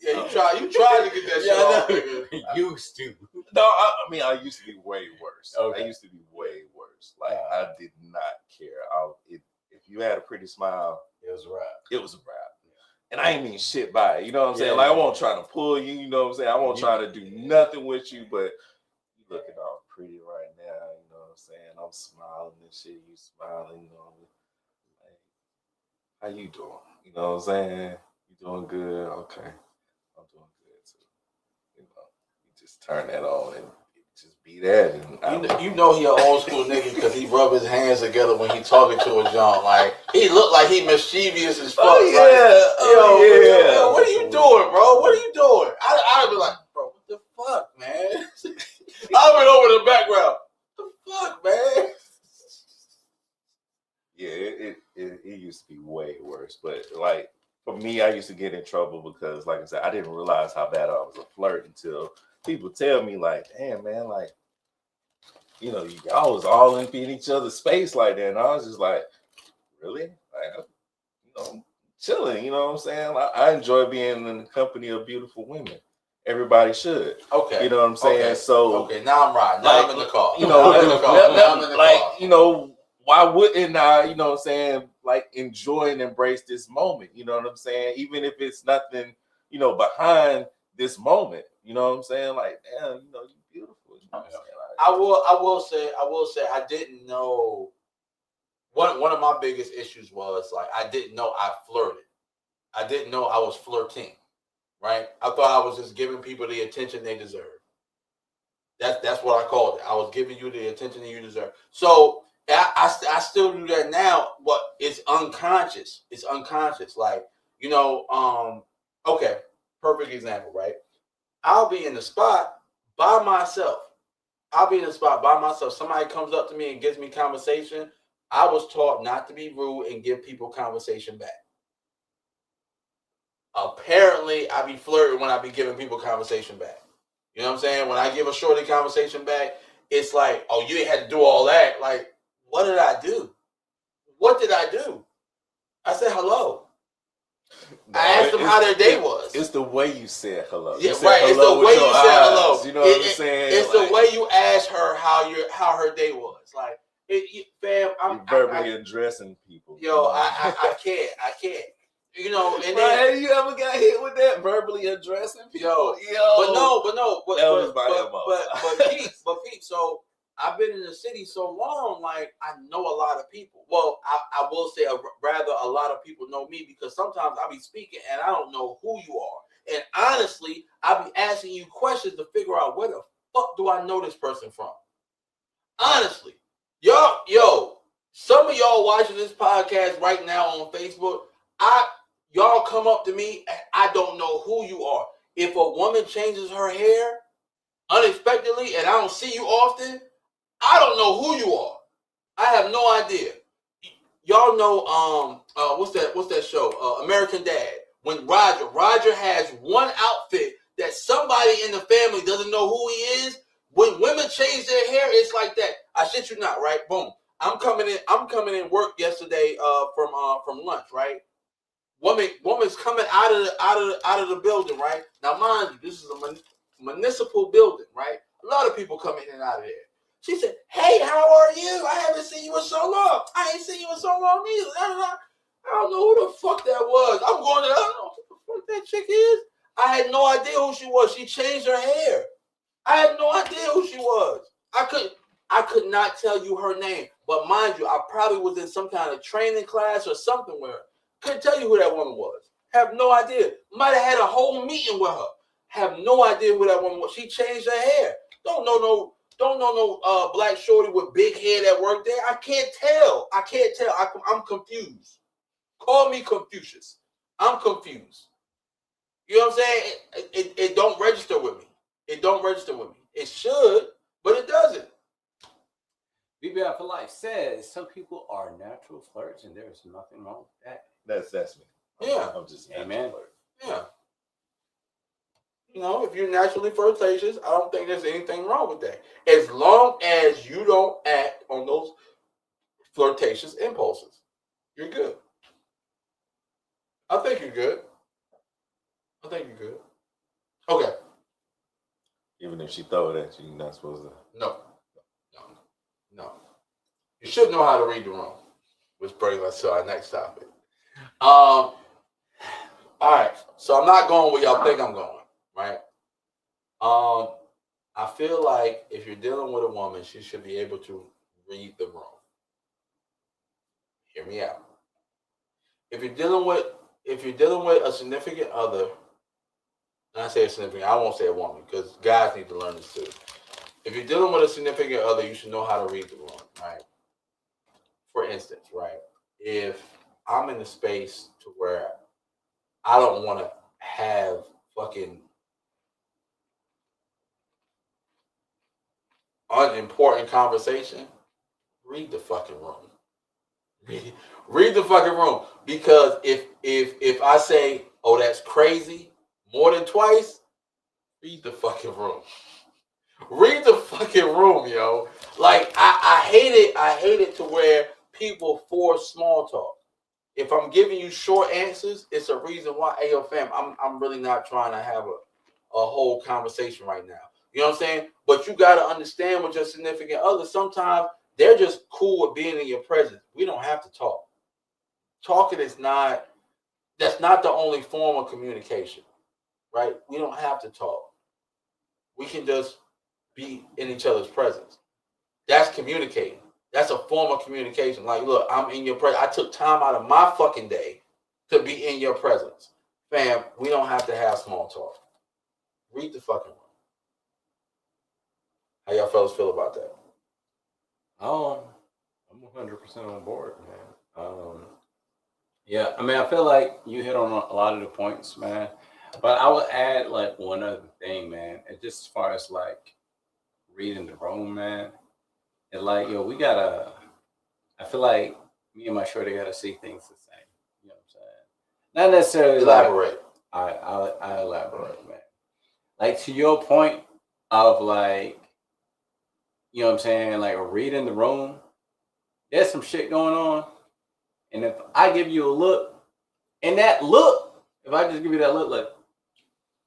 you tried to get that shit off, nigga. Used to. No, I mean, I used to be way worse. Okay. I used to be way worse. Like, I did not care. If you had a pretty smile, it was a wrap. It was a wrap. And I ain't mean shit by it. You know what I'm saying? Like, I won't try to pull you. You know what I'm saying? I won't try to do nothing with you, but you looking all pretty right now. You know what I'm saying? I'm smiling and shit. You smiling. You know, like, how you doing? You know what I'm saying? You doing good? Okay. I'm doing good too. You know, you just turn that on and just be that. And you know he an old school nigga because he rub his hands together when he talking to a John. Like he look like he mischievous as fuck. Oh yeah. Yo, what are you doing, bro? What are you doing? I'd be like, bro, what the fuck, man? I went over the background. What the fuck, man? Yeah, it used to be way worse. But like for me, I used to get in trouble because, like I said, I didn't realize how bad I was a flirt until people tell me, like, "Damn, man, like, you know, y'all was all in each other's space like that," and I was just like, "Really?" Like, you know, chilling. You know what I'm saying? Like, I enjoy being in the company of beautiful women. Everybody should. Okay. You know what I'm saying? Okay. So okay, now I'm riding. Now like, I'm in the car. You know, I'm in the car. Now I'm in the like, car. you know, why wouldn't I, you know what I'm saying, like enjoy and embrace this moment? You know what I'm saying? Even if it's nothing, you know, behind this moment. You know what I'm saying? Like, damn, you know, you're beautiful. You know what I'm saying? Like, I will say I didn't know. One of my biggest issues was like I didn't know I flirted. I didn't know I was flirting. Right? I thought I was just giving people the attention they deserve. That's what I called it. I was giving you the attention that you deserve. So I still do that now, but it's unconscious. It's unconscious. Like, you know, okay, perfect example, right? I'll be in the spot by myself. Somebody comes up to me and gives me conversation. I was taught not to be rude and give people conversation back. Apparently, I be flirting when I be giving people conversation back. You know what I'm saying? When I give a shorty conversation back, it's like, oh, you ain't had to do all that. Like, what did I do? What did I do? I said hello. no, I asked them how their day was. It's the way you said hello. Yeah, right. It's the way you said hello. You know what I'm saying? It's like, the way you asked her how her day was. Like, fam, I'm verbally addressing people. Yo, I can't. You know, and then, have you ever got hit with that verbally addressing people? Yo, but Pete. So I've been in the city so long, like I know a lot of people. Well, I will say rather a lot of people know me because sometimes I be speaking and I don't know who you are. And honestly, I be asking you questions to figure out where the fuck do I know this person from. Honestly, yo, some of y'all watching this podcast right now on Facebook, y'all come up to me and I don't know who you are. If a woman changes her hair unexpectedly and I don't see you often, I don't know who you are. I have no idea. Y'all know what's that show? American Dad. When Roger has one outfit that somebody in the family doesn't know who he is. When women change their hair, it's like that. I shit you not, right? Boom. I'm coming in work yesterday from lunch, right? Woman's coming out of the building, right? Now, mind you, this is a municipal building, right? A lot of people come in and out of there. She said, "Hey, how are you? I haven't seen you in so long. I ain't seen you in so long either. I don't know who the fuck that was. I'm going to, I don't know who the fuck that chick is. I had no idea who she was. She changed her hair. I had no idea who she was. I could not tell you her name. But mind you, I probably was in some kind of training class or something with her. Couldn't tell you who that woman was. Have no idea. Might have had a whole meeting with her. Have no idea who that woman was. She changed her hair. Don't know no black shorty with big hair that worked there. I can't tell. I'm confused. Call me Confucius. I'm confused. You know what I'm saying? It don't register with me. It don't register with me. It should, but it doesn't. BBI for Life says some people are natural flirts and there's nothing wrong with that. That's me. Yeah. I'm just amen. Yeah. You know, if you're naturally flirtatious, I don't think there's anything wrong with that. As long as you don't act on those flirtatious impulses, you're good. I think you're good. Okay. Even if she throw it at you, you're not supposed to. No. You should know how to read the room, which brings us to our next topic. All right. So I'm not going where y'all think I'm going, right? I feel like if you're dealing with a woman, she should be able to read the room. Hear me out. If you're dealing with a significant other, and I say a significant, I won't say a woman because guys need to learn this too. If you're dealing with a significant other, you should know how to read the room, right? For instance, right? If I'm in a space to where I don't want to have fucking unimportant conversation, read the fucking room. Read the fucking room. Because if I say, oh, that's crazy, more than twice, read the fucking room. Read the fucking room, yo. Like I hate it. I hate it to where people force small talk. If I'm giving you short answers, it's a reason why. Hey, yo, fam, I'm really not trying to have a whole conversation right now. You know what I'm saying? But you got to understand with your significant other, sometimes they're just cool with being in your presence. We don't have to talk. Talking is not, that's not the only form of communication, right? We don't have to talk. We can just be in each other's presence. That's communicating. That's a form of communication. Like, look, I'm in your presence. I took time out of my fucking day to be in your presence. Fam, we don't have to have small talk. Read the fucking room. How y'all fellas feel about that? I'm 100% on board, man. Yeah, I mean, I feel like you hit on a lot of the points, man. But I would add like one other thing, man. And just as far as like reading the room, man. And like, yo, we gotta. I feel like me and my shorty gotta see things the same. You know what I'm saying? Not necessarily elaborate. Like, I elaborate, man. Like to your point of like, you know what I'm saying? Like reading the room. There's some shit going on, and if I give you a look, and that look, if I just give you that look, like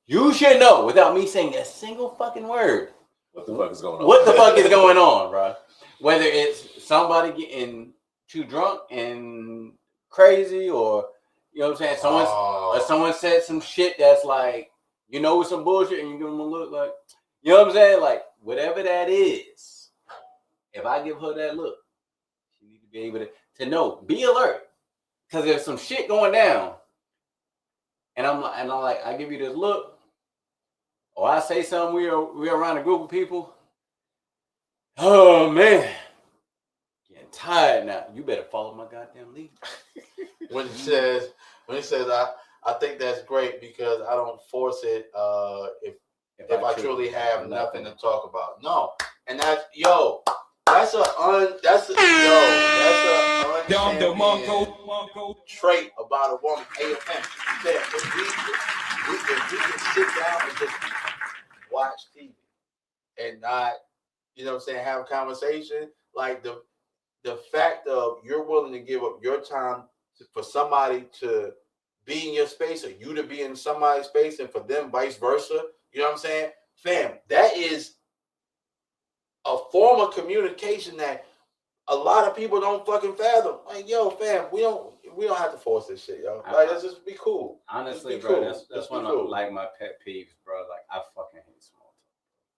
you should know without me saying a single fucking word. What the fuck is going on? What the fuck is going on, bro? Whether it's somebody getting too drunk and crazy, or you know what I'm saying, someone said some shit that's like, you know, with some bullshit, and you give them a look like, you know what I'm saying, like whatever that is. If I give her that look, she need to be able to know, be alert, because there's some shit going down, and I'm like, I give you this look. Or I say something, we're around a group of people. Oh man, getting tired now. You better follow my goddamn lead. When he says, I think that's great because I don't force it. If I truly have nothing to talk about, no, and that's that's a trait about a woman. Hey, if we can sit down and just watch TV and not, you know what I'm saying, have a conversation, like the fact of you're willing to give up your time for somebody to be in your space or you to be in somebody's space and for them vice versa, you know what I'm saying? Fam, that is a form of communication that a lot of people don't fucking fathom. Like, yo, fam, we don't have to force this shit, yo. Like, let's just be cool. Honestly, bro, that's one of like my pet peeves, bro. Like, I fucking hate small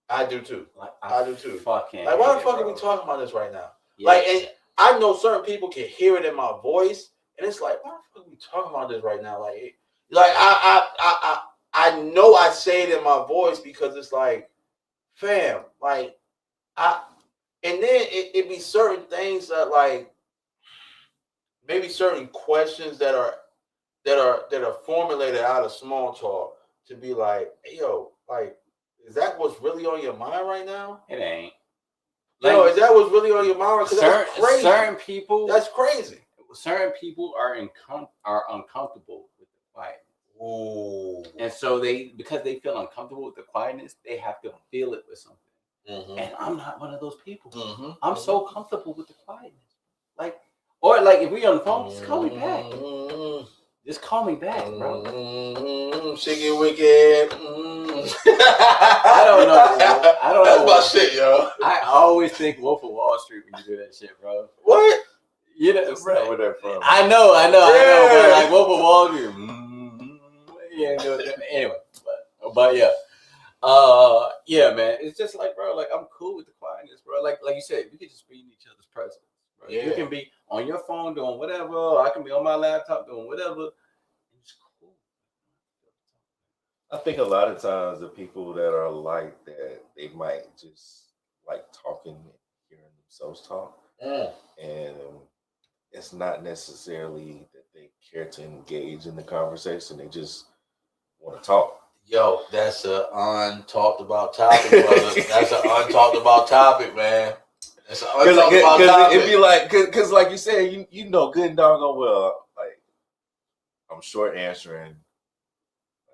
talk. I do too. Like, I do too. Fucking like, why the fuck are we talking about this right now? Yeah. Like, and I know certain people can hear it in my voice, and it's like, why the fuck are we talking about this right now? Like I know I say it in my voice because it's like, fam, like and then it be certain things that like maybe certain questions that are formulated out of small talk to be like, hey, yo, like, is that what's really on your mind right now? It ain't. Like, yo, is that what's really on your mind? Because that's crazy. Certain people. That's crazy. Certain people are uncomfortable with the quiet. Ooh. And so because they feel uncomfortable with the quietness, they have to feel it with something. Mm-hmm. And I'm not one of those people. Mm-hmm. I'm so comfortable with the quietness. Like, or like if we on the phone, just call me back. Mm-hmm. Just call me back, bro. Mm-hmm. Chicken wicked. I don't know. That's my shit, yo. I always think Wolf of Wall Street when you do that shit, bro. What? You know where they're from. I know. But like Wolf of Wall Street. Yeah. Anyway, but yeah. Yeah, man. It's just like, bro, like I'm cool with the quietness, bro. Like you said, we can just be in each other's presence, bro. Yeah. You can be on your phone doing whatever, or I can be on my laptop doing whatever. It's cool. I think a lot of times the people that are like that, they might just like talking and hearing themselves talk. And it's not necessarily that they care to engage in the conversation. They just want to talk. Yo, that's an untalked about topic, brother. That's an untalked about topic, man. Because it'd be like, because like you said, you know good and doggone well, like I'm short answering.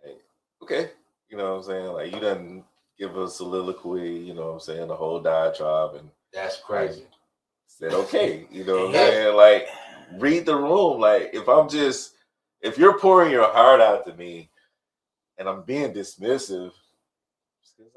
Like, okay, you know what I'm saying? Like you done give a soliloquy, you know what I'm saying, the whole diatribe, and that's crazy. Said okay, you know what I'm saying? Like read the room. Like if you're pouring your heart out to me, and I'm being dismissive.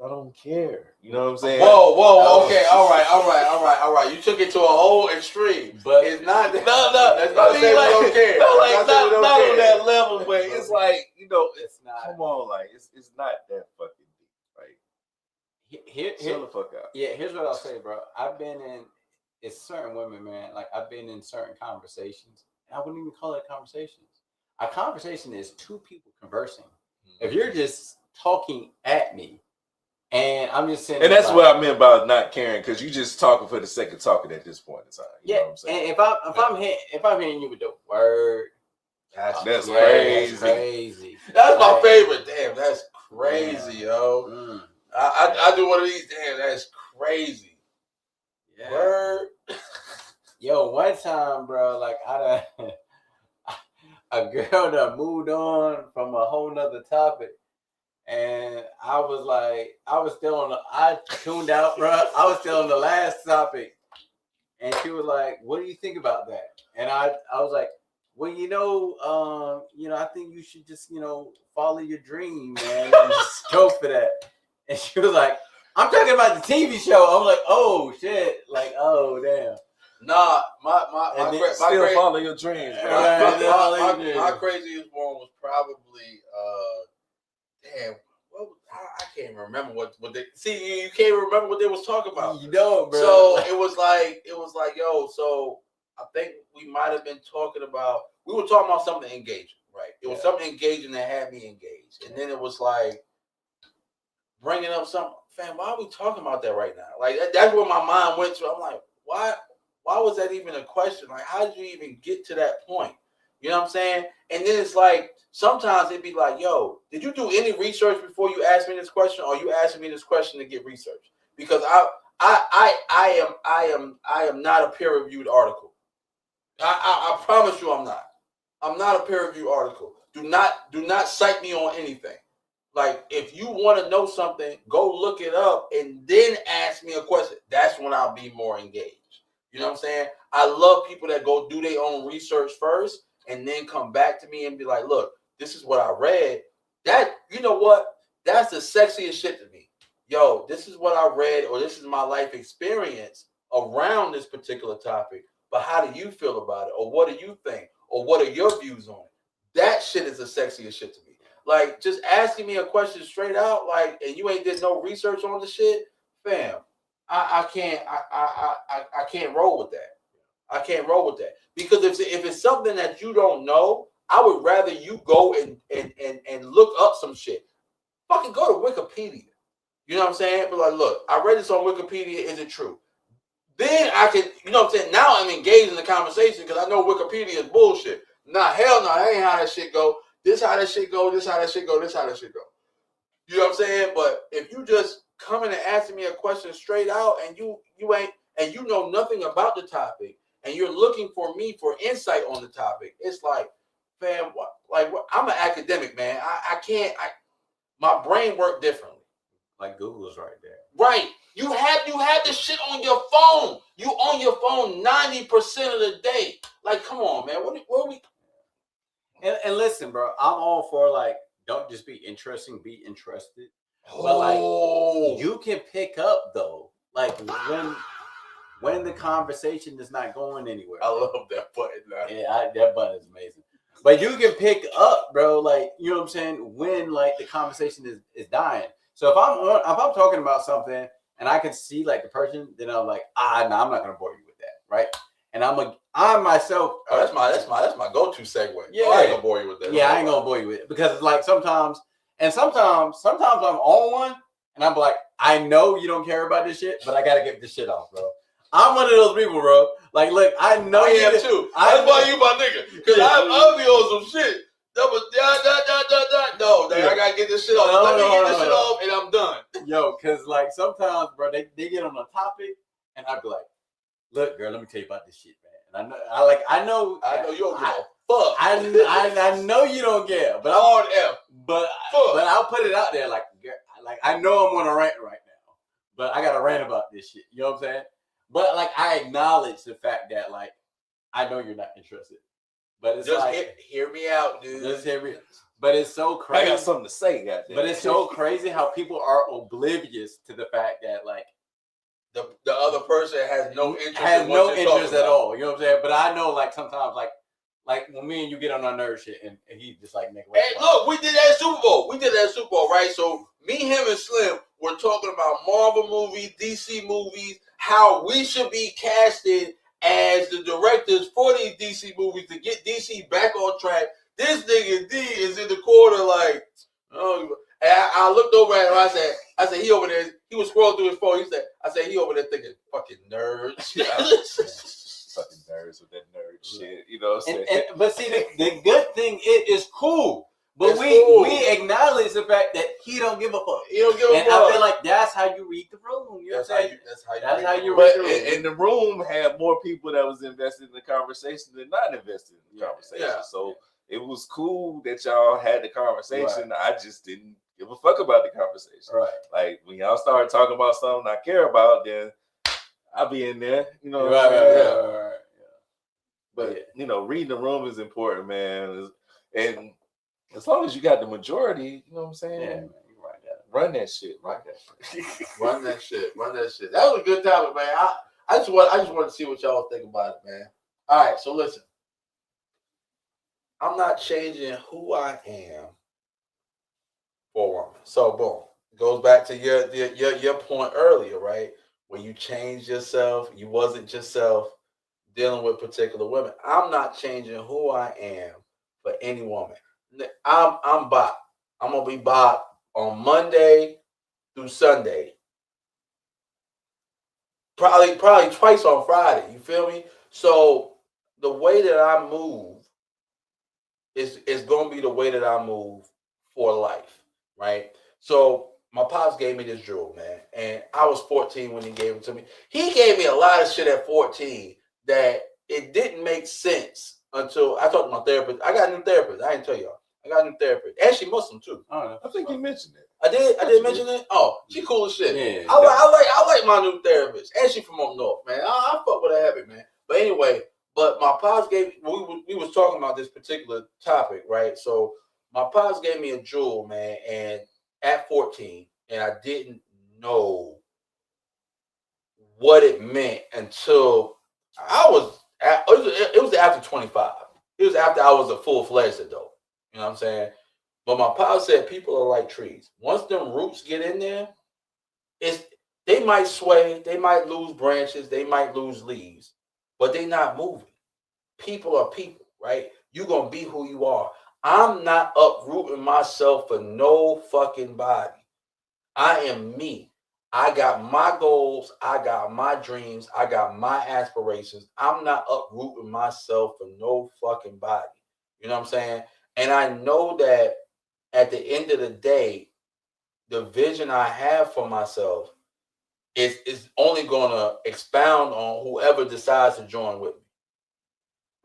I don't care. You know what I'm saying? Whoa. Okay, all right. You took it to a whole extreme, but it's not. No. That's not saying we don't care. Not on that level, but it's like it's not. Come on, like it's not that fucking deep. Like chill the fuck out. Yeah, here's what I'll say, bro. I've been in certain women, man. Like I've been in certain conversations, and I wouldn't even call it conversations. A conversation is two people conversing. If you're just talking at me. And I'm just saying, and that's what I meant by not caring, because you just talking for the sake of talking at this point in time. You know what I'm saying? And if I'm hitting you with the word, that's crazy. That's crazy. That's my favorite. Damn, that's crazy, yo. I do one of these. Damn, that's crazy. Yeah. Word. Yo, one time, bro, like a girl that moved on from a whole nother topic. And I tuned out, bro. I was still on the last topic. And she was like, what do you think about that? And I was like, well, I think you should just, follow your dream, man, and just go for that. And she was like, I'm talking about the TV show. I'm like, oh shit. Like, oh damn. Nah, my follow your dreams. My craziest one was probably damn. Well, I can't remember what they. See, you can't remember what they was talking about. You don't, bro. So it was like, yo. So I think we might have been talking about. We were talking about something engaging, right? It was something engaging that had me engaged, and then it was like bringing up something. Fam, why are we talking about that right now? Like that's where my mind went to. I'm like, why? Why was that even a question? Like, how did you even get to that point? You know what I'm saying? And then it's like, sometimes it'd be like, yo, did you do any research before you asked me this question? Or you asking me this question to get research? Because I am not a peer-reviewed article. I promise you I'm not. I'm not a peer-reviewed article. Do not cite me on anything. Like, if you want to know something, go look it up and then ask me a question. That's when I'll be more engaged. You know what I'm saying? I love people that go do their own research first and then come back to me and be like, look, this is what I read. That, you know what? That's the sexiest shit to me. Yo, this is what I read, or this is my life experience around this particular topic. But how do you feel about it? Or what do you think? Or what are your views on it? That shit is the sexiest shit to me. Like, just asking me a question straight out, like, and you ain't did no research on the shit, fam. I can't roll with that. I can't roll with that. Because if it's something that you don't know, I would rather you go and look up some shit. Fucking go to Wikipedia. You know what I'm saying? But like, look, I read this on Wikipedia. Is it true? Then I can, you know what I'm saying? Now I'm engaged in the conversation because I know Wikipedia is bullshit. Nah, hell no, that ain't how that shit go. This how that shit go. This how that shit go. This how that shit go. You know what I'm saying? But if you just coming and asking me a question straight out and you ain't, and you know nothing about the topic and you're looking for me for insight on the topic, it's like, fam, I'm an academic, man. I can't, my brain work differently. Like Google's right there. Right. You have this shit on your phone. You on your phone 90% of the day. Like, come on, man. What are we? And listen, bro, I'm all for, like, don't just be interesting, be interested. But like, you can pick up though, like when the conversation is not going anywhere. I love that button. Yeah, that button is amazing. But you can pick up, bro. Like, you know what I'm saying? When like the conversation is dying. So if I'm talking about something and I can see like the person, then I'm like, no, I'm not gonna bore you with that, right? And I myself. Oh, that's my go-to segue. Yeah, I ain't gonna bore you with that. Yeah, I ain't gonna bore you with it because like sometimes I'm on one and I'm like, I know you don't care about this shit, but I gotta get this shit off, bro. I'm one of those people, bro. Like, look, I know you am too. That's why you my nigga, because I'll be on some shit. That was no, I gotta get this shit off. Let me get this shit off, and I'm done. Yo, because like sometimes, bro, they get on a topic, and I'd be like, look, girl, let me tell you about this shit, man. And I know you don't give a fuck. I know you don't care, but I'll put it out there like I know I'm on a rant right now, but I got to rant about this shit. You know what I'm saying? But like I acknowledge the fact that like I know you're not interested, but it's just like hear me out, dude. Just hear me. But it's so crazy. I got something to say, goddamn. But it's so crazy how people are oblivious to the fact that like the other person has no interest at all. You know what I'm saying? But I know like sometimes like when me and you get on our nerve shit and he just like nigga. Hey, look, we did that Super Bowl. Right? So me, him, and Slim were talking about Marvel movies, DC movies, how we should be casted as the directors for these DC movies to get DC back on track. This nigga D is in the corner like, oh. And I looked over at him. I said, he over there. He was scrolling through his phone. I said, he over there thinking, fucking nerds. Fucking nerds with that nerd shit. You know what I'm saying? But see, the good thing is cool. But we acknowledge the fact that he don't give a fuck. He don't give a fuck. And I feel like that's how you read the room. You know what I'm saying? That's how you read the room. And the room had more people that was invested in the conversation than not invested in the conversation. Yeah. So it was cool that y'all had the conversation. Right. I just didn't give a fuck about the conversation. Right. Like when y'all started talking about something I care about, then I'll be in there. You know what I'm saying? Right. But you know, reading the room is important, man. And as long as you got the majority, you know what I'm saying? Yeah, man, run that shit. Run that shit. That was a good topic, man. I just want to see what y'all think about it, man. All right, so listen. I'm not changing who I am for a woman. So boom. It goes back to your point earlier, right? When you changed yourself, you wasn't yourself dealing with particular women. I'm not changing who I am for any woman. I'm Bob. I'm gonna be Bob on Monday through Sunday. Probably twice on Friday. You feel me? So the way that I move is gonna be the way that I move for life, right? So my pops gave me this jewel, man, and I was 14 when he gave it to me. He gave me a lot of shit at 14 that it didn't make sense until I talked to my therapist. I got a new therapist. I didn't tell y'all. I got a new therapist. And she Muslim too. I think you mentioned it. I did mention it. Oh, she cool as shit. Yeah, I like my new therapist. And she from up north, man. I fuck with her heavy, man. But anyway, my pops gave we was talking about this particular topic, right? So my pops gave me a jewel, man, and at 14, and I didn't know what it meant until it was after 25. It was after I was a full-fledged adult. You know what I'm saying? But my pops said people are like trees. Once them roots get in there, they might sway, they might lose branches, they might lose leaves, but they not moving. People are people, right? You're going to be who you are. I'm not uprooting myself for no fucking body. I am me. I got my goals. I got my dreams. I got my aspirations. I'm not uprooting myself for no fucking body. You know what I'm saying? And I know that at the end of the day, the vision I have for myself is only going to expound on whoever decides to join with me.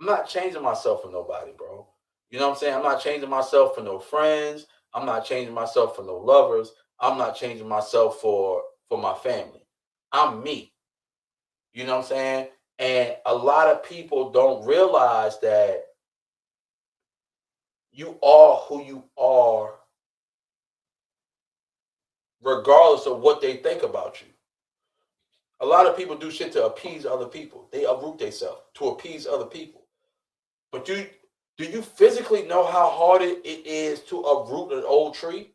I'm not changing myself for nobody, bro. You know what I'm saying? I'm not changing myself for no friends. I'm not changing myself for no lovers. I'm not changing myself for my family. I'm me. You know what I'm saying? And a lot of people don't realize that you are who you are regardless of what they think about you. A lot of people do shit to appease other people. They uproot themselves to appease other people. But do you physically know how hard it is to uproot an old tree?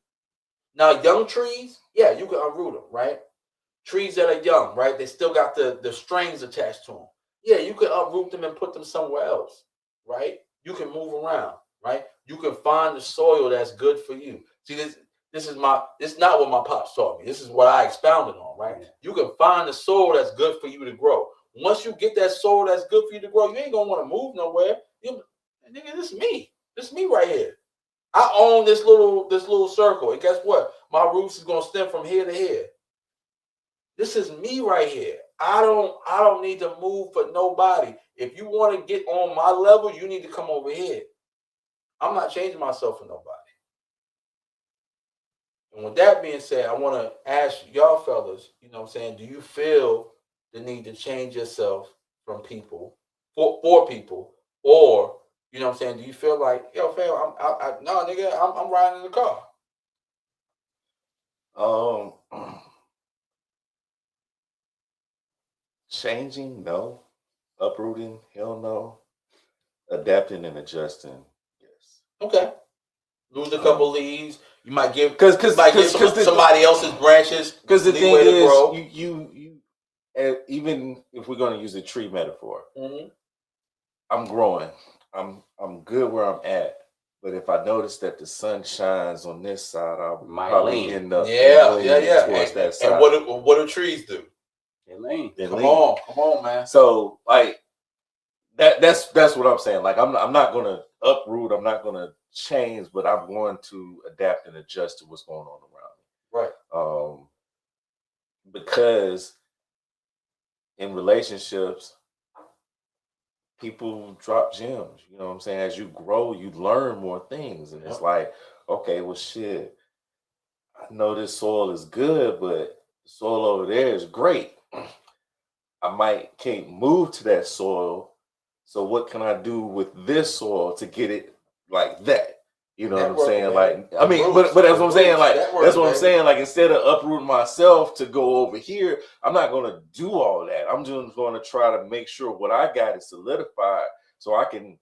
Now, young trees, yeah, you can uproot them, right? Trees that are young, right? They still got the strings attached to them. Yeah, you can uproot them and put them somewhere else, right? You can move around, right? You can find the soil that's good for you. See, this is not what my pops taught me. This is what I expounded on, right? You can find the soil that's good for you to grow. Once you get that soil that's good for you to grow, you ain't gonna want to move nowhere. Nigga, this is me. This is me right here. I own this little circle. And guess what? My roots is gonna stem from here to here. This is me right here. I don't need to move for nobody. If you want to get on my level, you need to come over here. I'm not changing myself for nobody. And with that being said, I want to ask y'all fellas, you know what I'm saying, do you feel the need to change yourself from people, for people, or, you know what I'm saying, do you feel like, yo, fam, no, nigga, I'm riding in the car? Changing, no. Uprooting, hell no. Adapting and adjusting, yes. Okay. Lose a couple leaves. You might give somebody else's branches. Because the thing is, you even if we're going to use a tree metaphor, I'm growing. I'm good where I'm at. But if I notice that the sun shines on this side, I'll probably end up towards that side. And what do trees do? They lean. Come on, man. So like that's what I'm saying. Like I'm not gonna uproot. I'm not gonna change, but I'm going to adapt and adjust to what's going on around me. Right. Because in relationships, people drop gems. You know what I'm saying? As you grow, you learn more things, and it's like, okay, well, shit. I know this soil is good, but the soil over there is great. I can't move to that soil. So what can I do with this soil to get it like that? You know what I'm saying? Man. Like, I mean, but that's what I'm saying. Like, that's what I'm saying. Like, instead of uprooting myself to go over here, I'm not going to do all that. I'm just going to try to make sure what I got is solidified so I can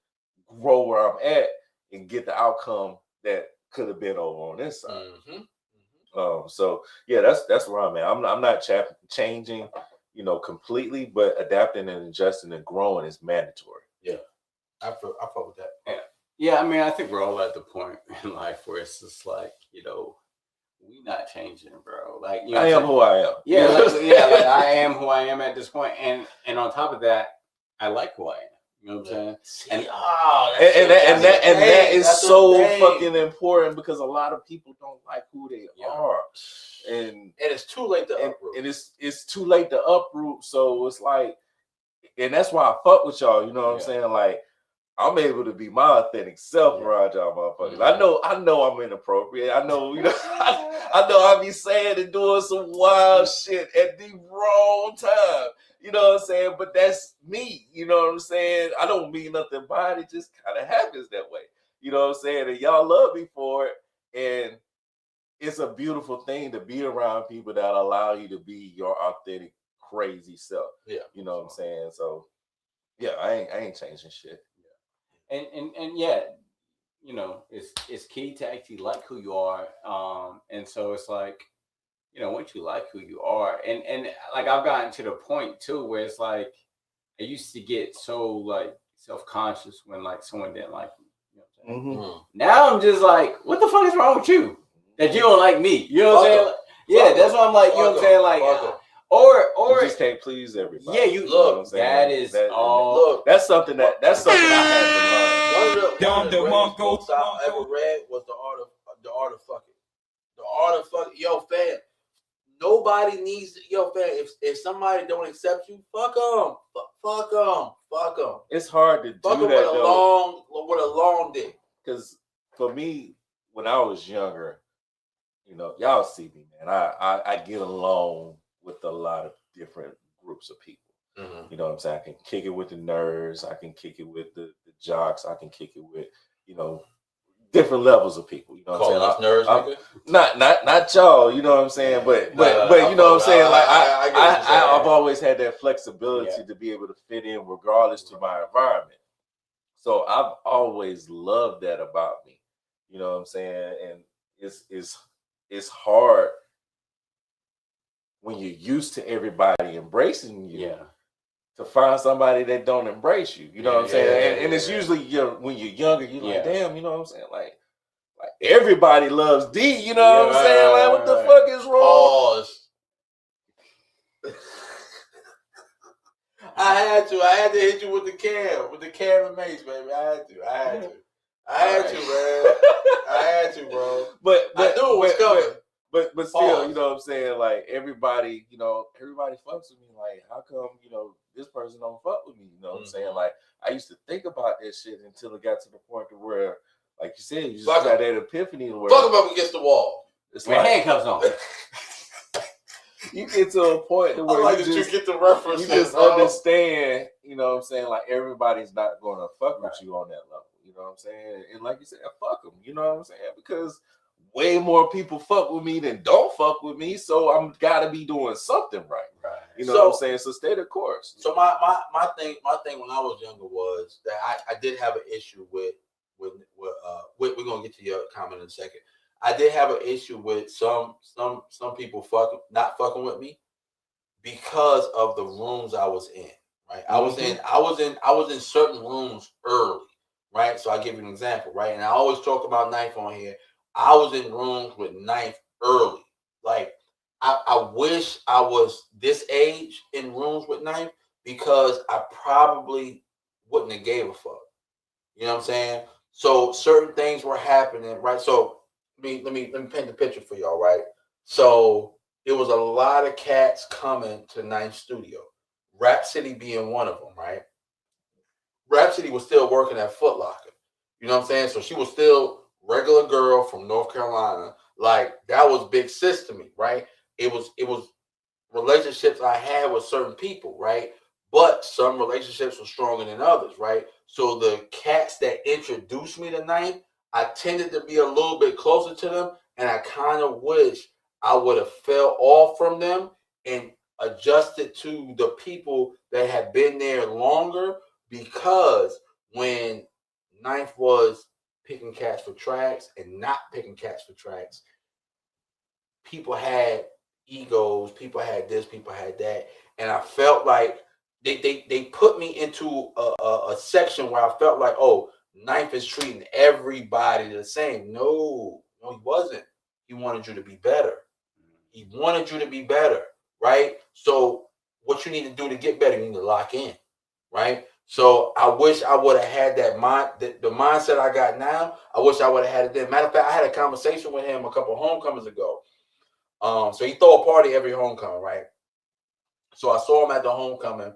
grow where I'm at and get the outcome that could have been over on this side. So yeah, that's where I'm at. I'm not changing, you know, completely, but adapting and adjusting and growing is mandatory. Yeah, I feel with that. Yeah, I mean, I think we're all at the point in life where it's just like, you know, we not changing, bro. Like, you know, I am who I am. Yeah, like I am who I am at this point, and on top of that, I like who I am. You know what I'm saying? And that is so fucking important because a lot of people don't like who they are, and it's too late to uproot. And it's too late to uproot. So it's like, and that's why I fuck with y'all. You know what I'm saying? Like, I'm able to be my authentic self around y'all motherfuckers. I know I'm inappropriate. I know, you know, I know I be saying and doing some wild shit at the wrong time. You know what I'm saying? But that's me. You know what I'm saying? I don't mean nothing by it. It just kind of happens that way. You know what I'm saying? And y'all love me for it. And it's a beautiful thing to be around people that allow you to be your authentic, crazy self. Yeah. You know what I'm saying? So yeah, I ain't changing shit. And yeah, you know, it's key to actually like who you are. And so it's like, you know, once you like who you are, and like I've gotten to the point too where it's like I used to get so like self-conscious when like someone didn't like me. You know what I'm saying? Now I'm just like, what the fuck is wrong with you that you don't like me? You know what I'm saying? Like, yeah, that's why I'm like, you know what I'm saying? Like, or you just can't please everybody. Yeah, you look. That is all. Look, that's something I had to learn. One of the greatest books I ever read was The Art of Fucking. The Art of Fucking. Yo, fam. Nobody needs fam. If somebody don't accept you, fuck them. Fuck them. It's hard to do that with a long dick. Because for me, when I was younger, you know, y'all see me, man. I get along with a lot of different groups of people. You know what I'm saying? I can kick it with the nerds. I can kick it with the jocks. I can kick it with, you know, different levels of people. You know what I'm saying? Nerds, nigga? Not y'all. You know what I'm saying? But you know what I'm saying? Like I've always had that flexibility to be able to fit in regardless to my environment. So I've always loved that about me. You know what I'm saying? And it's hard when you're used to everybody embracing you to find somebody that don't embrace you. You know what I'm saying? And it's usually when you're younger, you're like, damn, you know what I'm saying? Like everybody loves D, you know what I'm saying? Like, what the fuck is wrong? I had to hit you with the cam and mace, baby. I had to, man. I had to, bro. But I knew it was coming. But still, you know what I'm saying? Like everybody fucks with me. Like, how come, this person don't fuck with me? You know what I'm saying? Like, I used to think about that shit until it got to the point to where, like you said, you just got that epiphany where fuck him up against the wall. It's like handcuffs on. You get to a point to where you get the reference. You just understand, you know what I'm saying? Like, everybody's not going to fuck with you on that level. You know what I'm saying? And like you said, fuck them. You know what I'm saying? Because way more people fuck with me than don't fuck with me. So I'm got to be doing something right. You know what I'm saying? So stay the course. So my thing when I was younger was that I did have an issue with we're going to get to your comment in a second. I did have an issue with some people not fucking with me because of the rooms I was in. Right, I was in certain rooms early. Right, so I'll give you an example. Right, and I always talk about Knife on here. I was in rooms with Knife early. Like I wish I was this age in rooms with Knife because I probably wouldn't have gave a fuck. You know what I'm saying? So certain things were happening. Right, so. Let me paint the picture for y'all, right? So there was a lot of cats coming to Ninth Studio, Rap City being one of them, right? Rap City was still working at Foot Locker. You know what I'm saying? So she was still regular girl from North Carolina. Like that was big sis to me, right? It was relationships I had with certain people, right? But some relationships were stronger than others, right? So the cats that introduced me to Ninth, I tended to be a little bit closer to them, and I kind of wish I would have fell off from them and adjusted to the people that had been there longer, because when Ninth was picking cats for tracks and not picking cats for tracks, people had egos, people had this, people had that, and I felt like they put me into a section where I felt like, oh, Knife is treating everybody the same. No, he wasn't. He wanted you to be better. He wanted you to be better, right? So what you need to do to get better, you need to lock in, right? So I wish I would have had that the mindset I got now. I wish I would have had it then. Matter of fact, I had a conversation with him a couple of homecomings ago. So he throw a party every homecoming, right? So I saw him at the homecoming,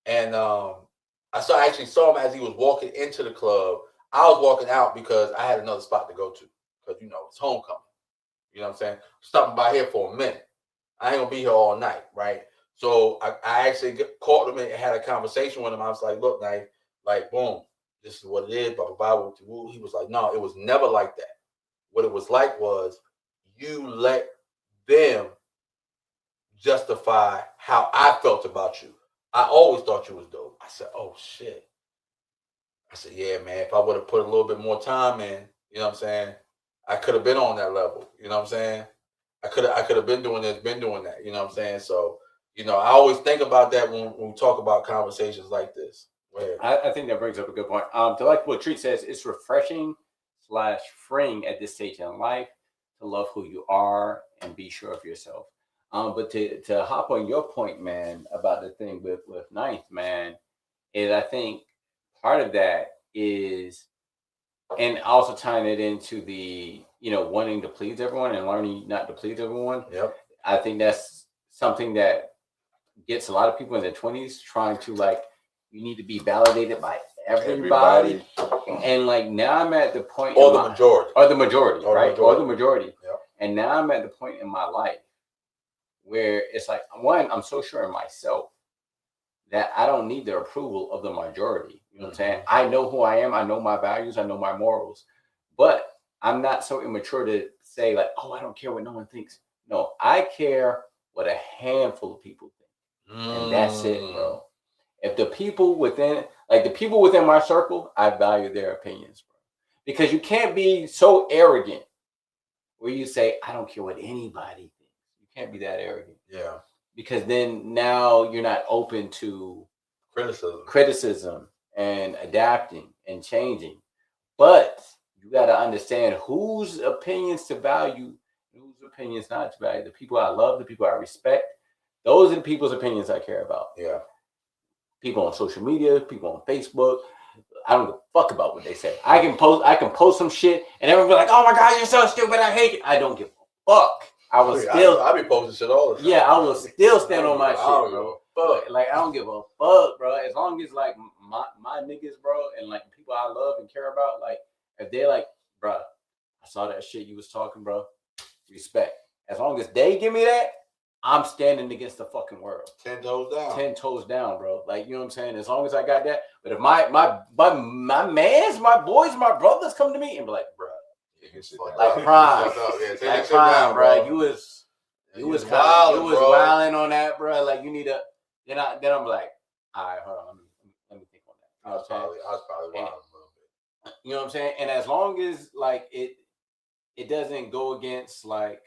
and I actually saw him as he was walking into the club. I was walking out because I had another spot to go to because, it's homecoming. You know what I'm saying? Stopping by here for a minute. I ain't going to be here all night, right? So I actually called him and had a conversation with him. I was like, look, Knife, like, boom, this is what it is, blah, blah, blah. He was like, no, it was never like that. What it was like was you let them justify how I felt about you. I always thought you was dope. I said, oh, shit. I said, yeah, man, if I would have put a little bit more time in, you know what I'm saying, I could have been on that level. You know what I'm saying? I could have been doing this, been doing that. You know what I'm saying? So, I always think about that when we talk about conversations like this. I think that brings up a good point. To like what Treat says, it's refreshing / freeing at this stage in life to love who you are and be sure of yourself. But to hop on your point, man, about the thing with Ninth, man, is I think part of that is, and also tying it into the, wanting to please everyone and learning not to please everyone. Yep. I think that's something that gets a lot of people in their 20s trying to, like, you need to be validated by everybody. And like now I'm at the point, or the majority, right? Or the majority. Yep. And now I'm at the point in my life where it's like, one, I'm so sure in myself that I don't need the approval of the majority. You know what I'm saying? I know who I am. I know my values. I know my morals. But I'm not so immature to say like, oh, I don't care what no one thinks. No, I care what a handful of people think. And that's it, bro. If the people within my circle, I value their opinions, bro. Because you can't be so arrogant where you say, I don't care what anybody thinks. You can't be that arrogant. Yeah. Because then now you're not open to criticism and adapting and changing. But you got to understand whose opinions to value, whose opinions not to value. The people I love, the people I respect, those are the people's opinions I care about. Yeah. People on social media, people on Facebook, I don't give a fuck about what they say. I can post some shit and everyone be like, oh my God, you're so stupid, I hate it. I don't give a fuck. I will still. I be posting shit all the time. Yeah, I will still stand on my shit, bro. Like I don't give a fuck, bro. As long as like my niggas, bro, and like people I love and care about, like if they like, bro, I saw that shit you was talking, bro. Respect. As long as they give me that, I'm standing against the fucking world. 10 toes down. 10 toes down, bro. Like, you know what I'm saying? As long as I got that. But if my mans, my boys, my brothers come to me and be like, bro, like Prime. Like Prime, bro. You was wilding on that, bro. Like you need to. Then I'm like, all right, hold on, let me think on that. I was probably wilding a little bit. You know what I'm saying? And as long as like it doesn't go against like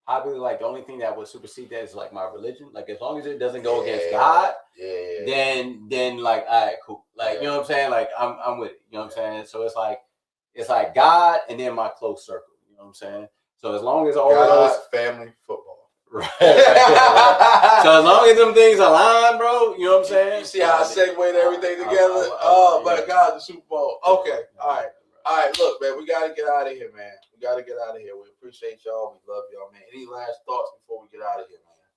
probably like the only thing that would supersede that is like my religion. Like as long as it doesn't go against God, then like all right, cool. Like you know what I'm saying? Like I'm with it. You know what I'm saying? So it's like God and then my close circle. You know what I'm saying? So as long as all those family football. Right. So as long as them things align, bro, you know what I'm saying? You see how I segued everything together? Oh my God, the Super Bowl. Okay, all right. Look, man, we gotta get out of here, man. We appreciate y'all. We love y'all, man. Any last thoughts before we get out of here, man?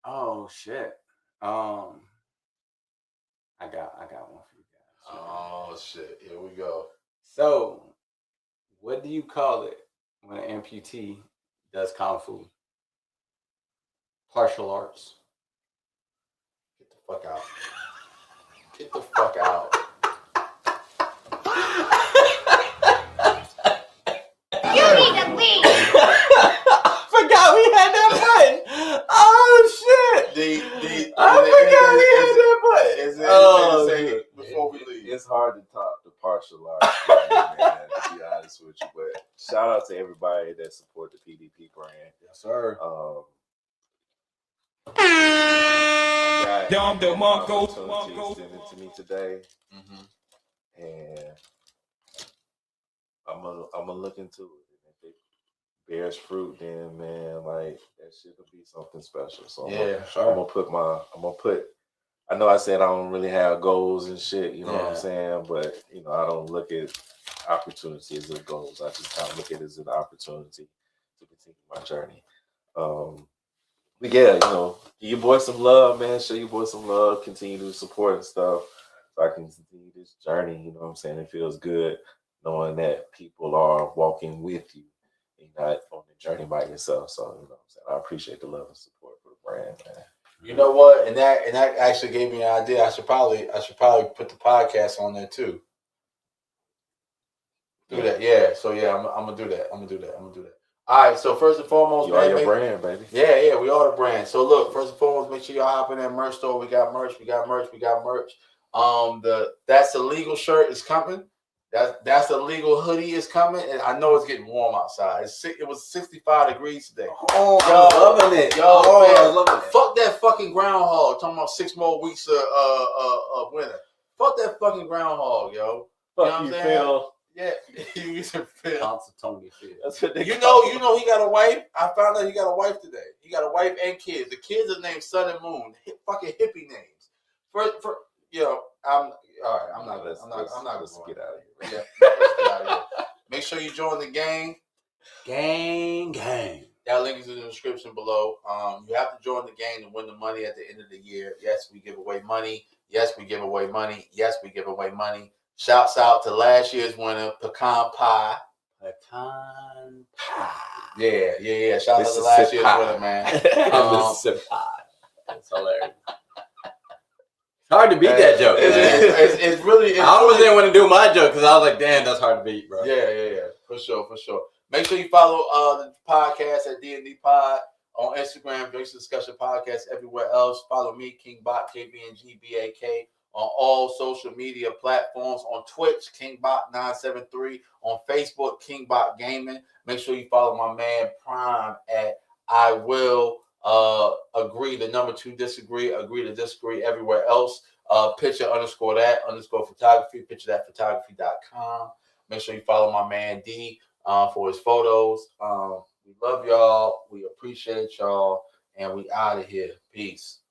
Oh shit. I got one for you guys. Oh shit. Here we go. So, what do you call it when an amputee does kung fu? Martial arts. Get the fuck out. Get the fuck out. You need to leave. Forgot we had that button. Oh shit. I forgot we had that button. Is there anything to say before we leave? It's hard to talk to partial arts, man, to be honest with you. But shout out to everybody that support the PDP brand. Yes, sir. Dom the Mongo extended to me today, and I'm gonna look into it. If it bears fruit, then man, like that shit will be something special. So I'm gonna put. I know I said I don't really have goals and shit. You know what I'm saying? But you know, I don't look at opportunity as a goals. I just kind of look at it as an opportunity to continue my journey. But yeah, you know, give your boy some love, man. Show your boy some love. Continue to support and stuff, so I can continue this journey. You know what I'm saying? It feels good knowing that people are walking with you and not on the journey by yourself. So you know what I'm saying? I appreciate the love and support for the brand, man. You know what? And that actually gave me an idea. I should probably put the podcast on there too. Do that, yeah. So yeah, I'm gonna do that. All right. So first and foremost, you are your brand, baby. Yeah, we are the brand. So look, first and foremost, make sure y'all hop in that merch store. We got merch. That's the legal shirt is coming. That's the legal hoodie is coming, and I know it's getting warm outside. It was 65 degrees today. Oh, I'm loving it. I'm loving it. Fuck that fucking groundhog. Talking about 6 more weeks of winter. Fuck that fucking groundhog, yo. Fuck you, Phil. Yeah, you Phil. That's what they you know he got a wife. I found out he got a wife today. He got a wife and kids. The kids are named Sun and Moon. Fucking hippie names. For I'm all right. I'm not. Let's get out of here. Yeah, let's get out of here. Make sure you join the gang. Gang. That link is in the description below. You have to join the gang to win the money at the end of the year. Yes, we give away money. Shouts out to last year's winner, Pecan Pie. Yeah. Shout out to last year's winner, man. Mississippi Pie. That's hilarious. It's hard to beat that joke. It's really. I always didn't want to do my joke because I was like, damn, that's hard to beat, bro. Yeah. For sure. Make sure you follow the podcast at D&D Pod on Instagram, Drinks Discussion Podcast, everywhere else. Follow me, KingBot, KBNGBAK, on all social media platforms. On Twitch, KingBot973. On Facebook, KingBot Gaming. Make sure you follow my man Prime at I Will Agree, the number 2 disagree, agree to disagree everywhere else. Picture _ photography, picturethatphotography.com. Make sure you follow my man D for his photos. We love y'all. We appreciate y'all. And we out of here. Peace.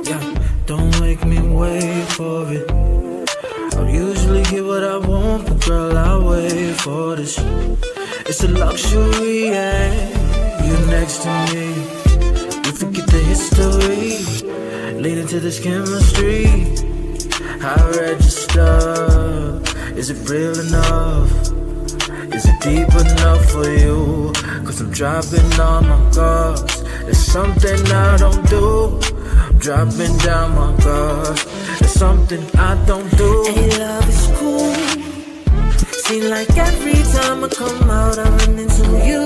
Yeah, don't make me wait for it. I'll usually get what I want, but girl, for this. It's a luxury, yeah. You're next to me. We forget the history, leading to this chemistry. I register. Is it real enough? Is it deep enough for you? Cause I'm dropping all my guards. There's something I don't do. I'm dropping down my guards. There's something I don't do. Hey, love is cool. Seem like every time I come out, I run into you.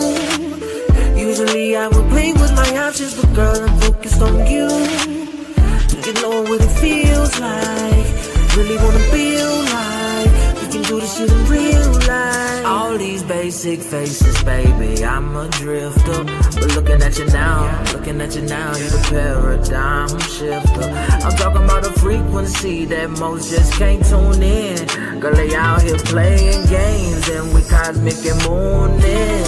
Usually I would play with my options, but girl, I'm focused on you. You know what it feels like. Really wanna feel like we can do this shit in real life. All these basic faces, baby, I'm a drifter. But looking at you now, you're the paradigm shifter. I'm talking about a frequency that most just can't tune in. Girl, they out here playing games and we cosmic and mooning.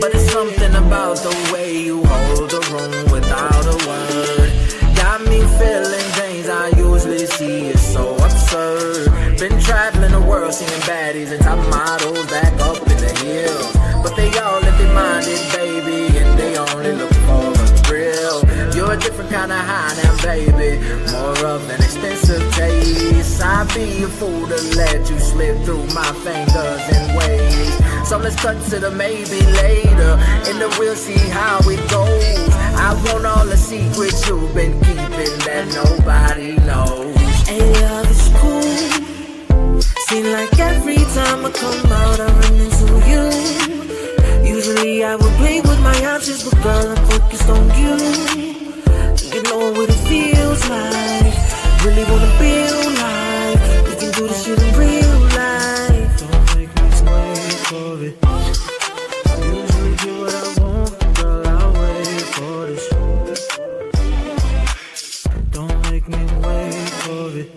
But it's something about the way you hold the room without a word. Got me feeling things I usually see, it's so absurd. Been traveling the world, seeing baddies and top models back up in the hills. But they all empty-minded, baby, and they only look for the thrill. You're a different kind of high now, baby, more of an expensive taste. I'd be a fool to let you slip through my fingers in ways. So let's cut to the maybe later, and then we'll see how it goes. I want all the secrets you've been keeping that nobody knows. Hey, love is cool. Seem like every time I come out, I run into you. Usually I would play with my options, but girl, I'm focused on you. You know what it feels like. Really wanna feel like we can do this shit in real life. Don't make me wait for it. I usually get what I want, girl, I'll wait for this. Don't make me wait for it.